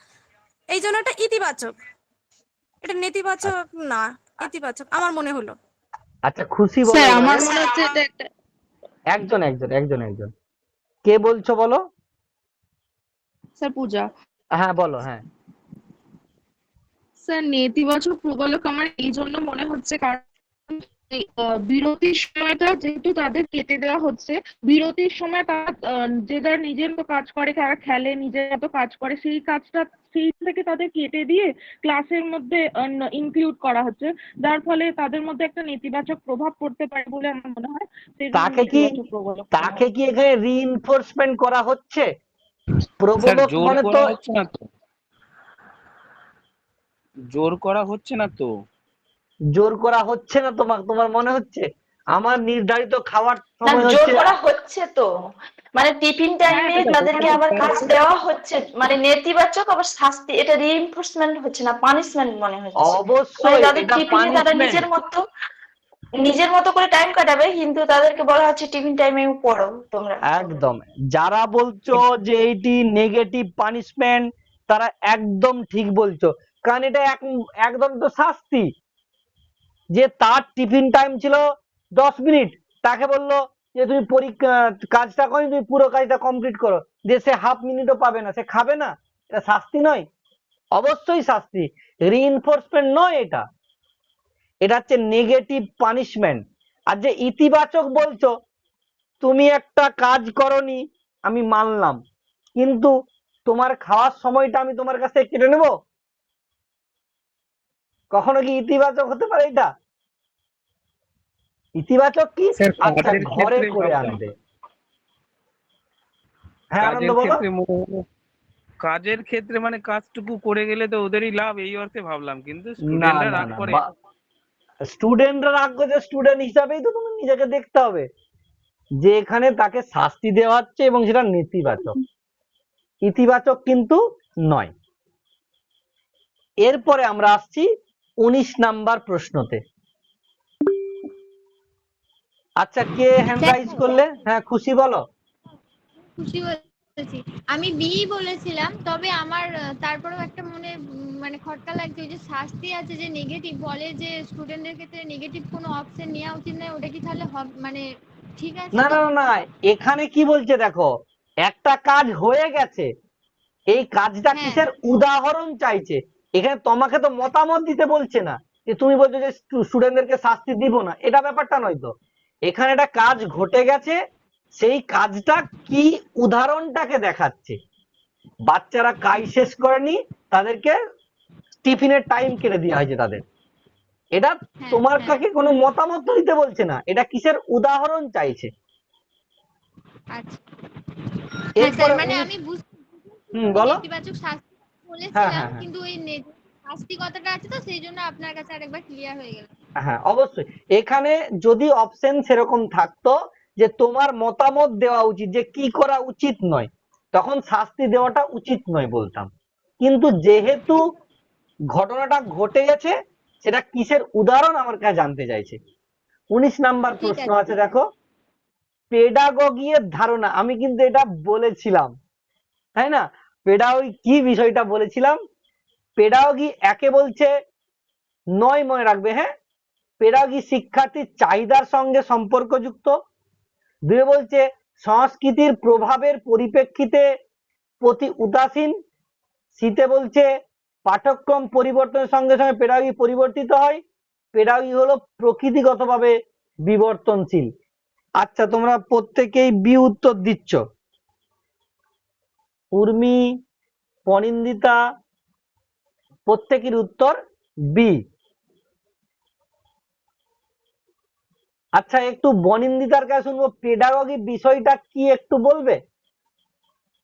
এই জন্য এটা ইতিবাচক। এটা নেতিবাচক না, ইতিবাচক আমার মনে হলো। আচ্ছা, খুশি বলো। স্যার আমার মনে হচ্ছে এটা একটা একজন একজন একজন একজন কে বলছো বলো? স্যার পূজা। হ্যাঁ বলো। হ্যাঁ স্যার নেতিবাচক প্রবলক আমার এই জন্য মনে হচ্ছে কারণ বিরতির সময়টা যেহেতু তাদের কেটে দেওয়া হচ্ছে, বিরতির সময় তারা যে যার নিজের মতো কাজ করে, তারা খেলে, নিজের মতো কাজ করে, সেই কাজটা সেই থেকে তাদের কেটে দিয়ে ক্লাসের মধ্যে ইনক্লুড করা হচ্ছে, যার ফলে তাদের মধ্যে একটা নেতিবাচক প্রভাব পড়তে পারে বলে আমার মনে হয়। তাকে কি এখানে রিইনফোর্সমেন্ট করা হচ্ছে? প্রবলক মানে তো জোর করা হচ্ছে না। তোমার মনে হচ্ছে? আমার নির্ধারিত খাওয়ার সময় জোর করা হচ্ছে তো, মানে টিফিন টাইমে তাদেরকে আবার কাজ দেওয়া হচ্ছে, মানে নেতিবাচক আবার শাস্তি, এটা রিইনফোর্সমেন্ট হচ্ছে না, পানিশমেন্ট মনে হচ্ছে। অবশ্যই তাদের টিফিনে তারা নিজের মতো করে টাইম কাটাবে, কিন্তু তাদেরকে বলা হচ্ছে টিফিন টাইমে পড়ো তোমরা। একদম, যারা বলছো যে এইটি নেগেটিভ পানিশমেন্ট, তারা একদম ঠিক বলছো, কারণ এটা একদম তো শাস্তি। যে তার টিফিন টাইম ছিল 10 মিনিট, তাকে বললো যে তুমি কাজটা করো, তুমি পুরো কাজটা কমপ্লিট করো, যে সে হাফ মিনিটও পাবে না, সে খাবে না, এটা শাস্তি নয়? অবশ্যই শাস্তি, রিইনফোর্সমেন্ট নয় এটা, এটা হচ্ছে নেগেটিভ পানিশমেন্ট। আর যে ইতিবাচক বলছো, তুমি একটা কাজ করনি, আমি মানলাম, কিন্তু তোমার খাওয়ার সময়টা আমি তোমার কাছ থেকে কেটে নেব, কখনো কি ইতিবাচক হতে পারে এটা? ইতিবাচক কি? আচ্ছা, ঘরে করে আনবে। হ্যাঁ আনন্দ বলো। কাজের ক্ষেত্রে মানে কাজটুকু করে গেলে তো ওদেরই লাভ, এই অর্থে ভাবলাম, কিন্তু স্টুডেন্টরা রাগ করে। স্টুডেন্টরা রাগ করছে, স্টুডেন্ট হিসাবেই তো তুমি নিজেকে দেখতে হবে যে এখানে তাকে শাস্তি দেওয়া হচ্ছে এবং সেটা নেতিবাচক, ইতিবাচক কিন্তু নয়। এরপরে আমরা আসছি 19 নাম্বার প্রশ্নতে। আচ্ছা, কে হ্যান্ড রাইজ করলে? হ্যাঁ খুশি বলো। খুশি বলেছি, আমি বি বলেছিলাম, তবে আমার তারপরেও একটা মানে খটকা লাগছে, ওই যে শাস্তি আছে যে নেগেটিভ বলে, যে স্টুডেন্টদের ক্ষেত্রে নেগেটিভ কোনো অপশন নেওয়া উচিত নয়, ওটা কি তাহলে মানে ঠিক আছে? না না না, এখানে কি বলছে দেখো, একটা কাজ হয়ে গেছে, এই কাজটা কিসের উদাহরণ চাইছে। এখানে তোমাকে তো মতামত দিতে বলছে না, যে তুমি বলছো যে স্টুডেন্টদেরকে শাস্তি দিব না, এটা ব্যাপারটা নয় তো। এখানে একটা কাজ ঘটে গেছে, সেই কাজটা কি উদাহরণটাকে দেখাচ্ছে। বাচ্চারা কাজ শেষ করেনি, তাদেরকে টিফিনের টাইম কেটে দেওয়া হয়েছে তাদের। এটা হ্যাঁ তোমার হ্যাঁ কাছে কোনো মতামত দিতে বলছে না, এটা কিসের উদাহরণ চাইছে। আচ্ছা হ্যাঁ স্যার এরপরে মানে 19 আমি বুঝতে বলো। নেতিবাচক শাস্তি হ্যাঁ বলেছিলাম, হ্যাঁ হ্যাঁ কিন্তু ওই শাস্তি কথাটা আছে তো সেই জন্য আপনার কাছে আরেকবার ক্লিয়ার হয়ে গেল। হ্যাঁ অবশ্যই। এখানে যদি অপশন সেরকম থাকতো যে তোমার মতামত দেওয়া উচিত যে কি করা উচিত নয়, তখন শাস্তি দেওয়াটা উচিত নয় বলতাম। কিন্তু যেহেতু ঘটনাটা ঘটে গেছে, সেটা কিসের উদাহরণ আমার কাছে জানতে চাইছে। 19 নাম্বার ঠিক প্রশ্ন আছে। আছে দেখো, পেডাগগি এর ধারণা। আমি কিন্তু এটা বলেছিলাম, তাই না? পেডাগগি কি বিষয়টা বলেছিলাম। পেডাগগি একে বলছে নয়, মনে রাখবে, হ্যাঁ। পেডাগগি শিক্ষার্থীর চাহিদার সঙ্গে সম্পর্কযুক্ত। দুই বলছে সংস্কৃতির প্রভাবের পরিপ্রেক্ষিতে প্রতি উদাসীন। শীতে বলছে পাঠ্যক্রম পরিবর্তনের সঙ্গে সঙ্গে পেডাগগি পরিবর্তিত হয়। পেডাগগি হলো প্রকৃতিগতভাবে বিবর্তনশীল। আচ্ছা, তোমরা প্রত্যেকেই বি উত্তর দিচ্ছ। উর্মি, পনিন্দিতা, প্রত্যেকের উত্তর বি। আচ্ছা, একটু বনিন্দিতার কাছে শুনবো, পেডাগগি বিষয়টা কি একটু বলবে।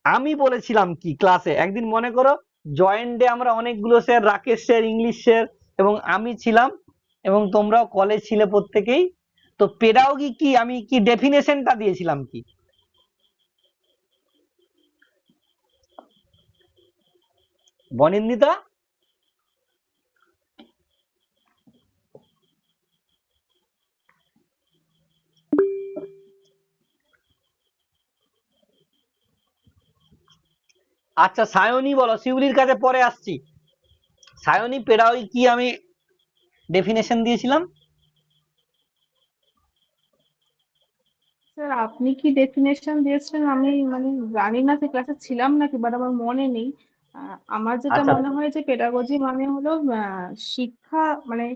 আমি বলেছিলাম কি ক্লাসে একদিন, মনে করো জয়েন্ট ডে আমরা অনেকগুলো sir, Rakesh sir, English sir এবং আমি ছিলাম, এবং তোমরাও কলেজ ছিলে প্রত্যেকেই। তো পেডাগগি কি, আমি কি ডেফিনেশনটা দিয়েছিলাম কি? বনিন্দিতা, আচ্ছা সায়নী বলো, শিউলির কাছে পরে আসছি। সায়নী, পেডাগগি কি আমি ডেফিনেশন দিয়েছিলাম? স্যার আপনি কি ডেফিনেশন দিয়েছেন আমি মানে জানি না, সে ক্লাসে ছিলাম নাকি, বাট আমার মনে নেই। আমার যেটা আচ্ছা মনে হয় যে পেডাগজি মানে হলো শিক্ষা, মানে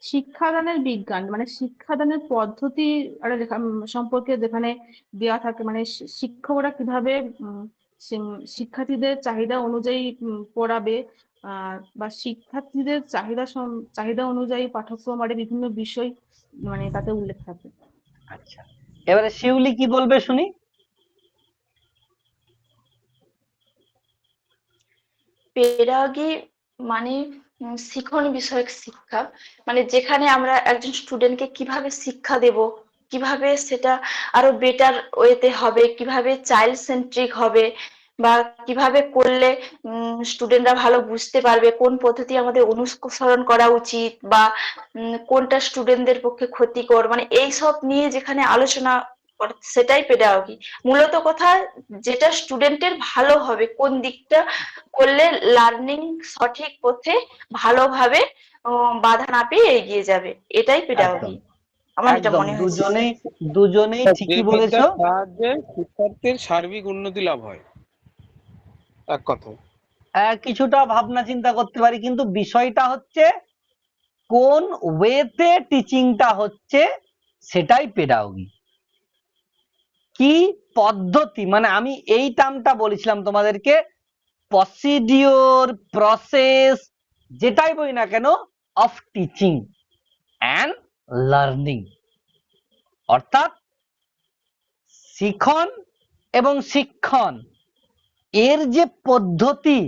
শিক্ষাদানের বিজ্ঞান, মানে শিক্ষাদানের পদ্ধতি সম্পর্কে যেখানে দেওয়া থাকে, মানে শিক্ষকরা কিভাবে শিক্ষার্থীদের চাহিদা অনুযায়ী পড়াবে, বা শিক্ষার্থীদের চাহিদা অনুযায়ী পাঠ্যক্রম আর বিভিন্ন বিষয় মানে তাতে উল্লেখ থাকে। আচ্ছা, এবারে শিউলি কি বলবে শুনি। পেডাগগি মানে শিখন বিষয়ক শিক্ষা, মানে যেখানে আমরা একজন স্টুডেন্টকে কিভাবে শিক্ষা দেব, কিভাবে সেটা আরো বেটার ওয়েতে হবে, কিভাবে চাইল্ড সেন্ট্রিক হবে, বা কিভাবে করলে স্টুডেন্টরা ভালো বুঝতে পারবে, কোন পদ্ধতি আমাদের অনুসরণ করা উচিত, বা কোনটা স্টুডেন্টদের পক্ষে ক্ষতিকর, মানে এইসব নিয়ে যেখানে আলোচনা সেটাই পেডাগগি। মূলত কথা যেটা স্টুডেন্টের ভালো হবে, কোন দিকটা করলে লার্নিং সঠিক পথে ভালোভাবে বাধা না পেয়ে এগিয়ে যাবে, এটাই একদম পেডাগগি। আমার এটা একদম, মনে হয়েছে। দুজনেই যে ঠিকই বলেছো। বিদ্যার সাহায্যে শিক্ষার্থীর সার্বিক উন্নতি লাভ হয়, এক কথায়। কিছুটা ভাবনা চিন্তা করতে পারি, কিন্তু বিষয়টা হচ্ছে কোন ওয়েতে টিচিংটা হচ্ছে, সেটাই পেডাগগি। কি পদ্ধতি, মানে আমি এই টার্মটা বলেছিলাম তোমাদেরকে, প্রসিডিওর, প্রসেস, যেটাই বলি না কেন, অফ টিচিং অ্যান্ড লার্নিং। অর্থাৎ শিখন এবং শিক্ষণ এর যে পদ্ধতি,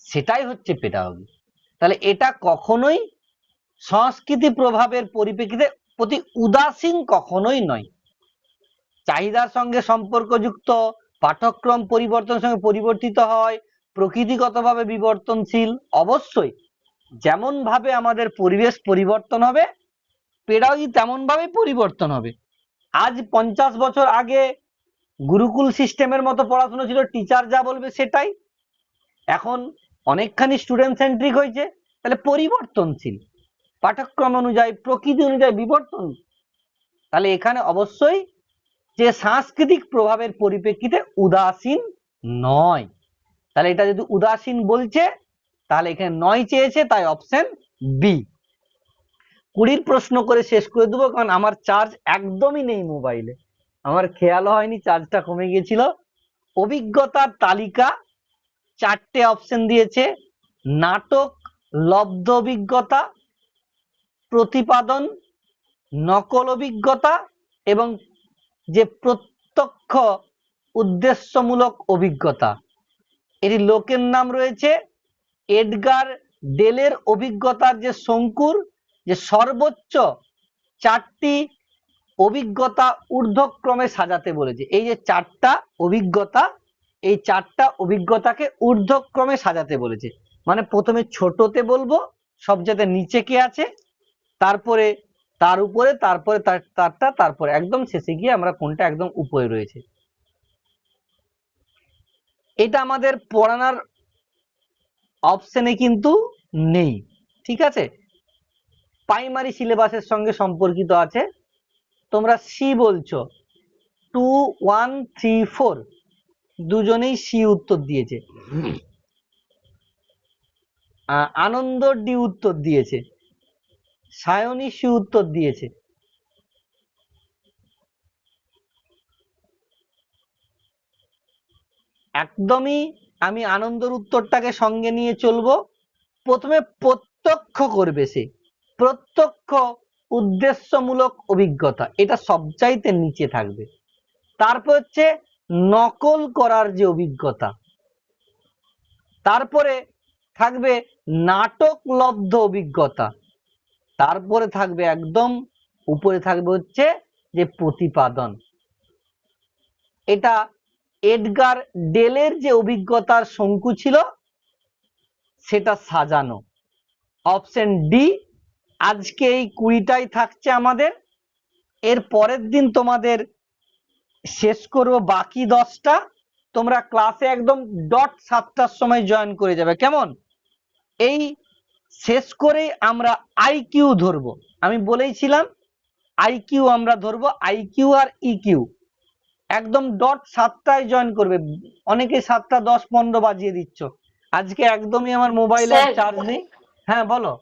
সেটাই হচ্ছে পেডাগগি। তাহলে এটা কখনোই সংস্কৃতি প্রভাবের পরিপ্রেক্ষিতে প্রতি উদাসীন কখনোই নয়। চাহিদার সঙ্গে সম্পর্কযুক্ত, পাঠ্যক্রম পরিবর্তনের সঙ্গে পরিবর্তিত হয়, প্রকৃতিগতভাবে বিবর্তনশীল। অবশ্যই যেমন ভাবে আমাদের পরিবেশ পরিবর্তন হবে, পেডাগগি তেমন ভাবে পরিবর্তন হবে। আজ 50 বছর আগে গুরুকুল সিস্টেমের মতো পড়াশোনা ছিল, টিচার যা বলবে সেটাই। এখন অনেকখানি স্টুডেন্ট সেন্ট্রিক হয়েছে, তাহলে পরিবর্তনশীল, পাঠ্যক্রম অনুযায়ী, প্রকৃতি অনুযায়ী বিবর্তন। তাহলে এখানে অবশ্যই যে সাংস্কৃতিক প্রভাবের পরিপ্রেক্ষিতে উদাসীন নয়। তাহলে এটা যদি উদাসীন বলছে, তাহলে এখানে নয় চেয়েছে, তাই অপশন বি। 20 প্রশ্ন করে শেষ করে দেবো, কারণ আমার চার্জ একদমই নেই মোবাইলে, আমার খেয়াল হয়নি, চার্জটা কমে গিয়েছিল। অভিজ্ঞতার তালিকা 4টে অপশন দিয়েছে, নাটক লব্ধ অভিজ্ঞতা, প্রতিপাদন, নকল অভিজ্ঞতা এবং যে প্রত্যক্ষ উদ্দেশ্যমূলক অভিজ্ঞতা। এটি লোকের নাম রয়েছে এডগার ডেলের অভিজ্ঞতার যে শঙ্কুর, যে সর্বোচ্চ 4টি অভিজ্ঞতা ঊর্ধ্বক্রমে সাজাতে বলেছে। এই যে 4টা অভিজ্ঞতা, এই 4টা অভিজ্ঞতাকে ঊর্ধ্বক্রমে সাজাতে বলেছে। মানে প্রথমে ছোটতে বলবো সবচেয়ে নিচে কে আছে, তারপরে তার উপরে, তারপরে তারটা, তারপরে একদম শেষে গিয়ে আমরা কোনটা একদম উপরে রয়েছে। এটা আমাদের পড়ানোর অপশনে কিন্তু নেই, ঠিক আছে, প্রাইমারি সিলেবাসের সঙ্গে সম্পর্কিত আছে। তোমরা সি বলছো, 2, 1, 3, 4 দুজনেই সি উত্তর দিয়েছে। আনন্দ ডি উত্তর দিয়েছে, সায়নী সি উত্তর দিয়েছে। একদমই আমি আনন্দর উত্তরটাকে সঙ্গে নিয়ে চলবো। প্রথমে প্রত্যক্ষ করবে সে, প্রত্যক্ষ উদ্দেশ্যমূলক অভিজ্ঞতা, এটা সবচাইতে নিচে থাকবে। তারপর হচ্ছে নকল করার যে অভিজ্ঞতা, তারপরে থাকবে নাটক লব্ধ অভিজ্ঞতা, তারপরে থাকবে একদম উপরে থাকবে হচ্ছে যে প্রতিপাদন। এটা এডগার ডেলের যে অভিজ্ঞতার শঙ্কু ছিল সেটা সাজানো। Option D. আজকে এই 20টাই থাকছে আমাদের, এর পরের দিন তোমাদের শেষ করব বাকি 10টা। তোমরা ক্লাসে একদম ডট 7টার সময় জয়েন করে যাবে, কেমন? এই শেষ করে আমরা আইকিউ ধরবো। আমি বলেইছিলাম আইকিউ আমরা ধরবো, আইকিউ আর ইকিউ। একদম ডট 7টায় জয়েন করবে। অনেকে 7টা 10, 15 বাজিয়ে দিচ্ছ। আজকে একদমই আমার মোবাইলের চার্জ নেই। হ্যাঁ বলো।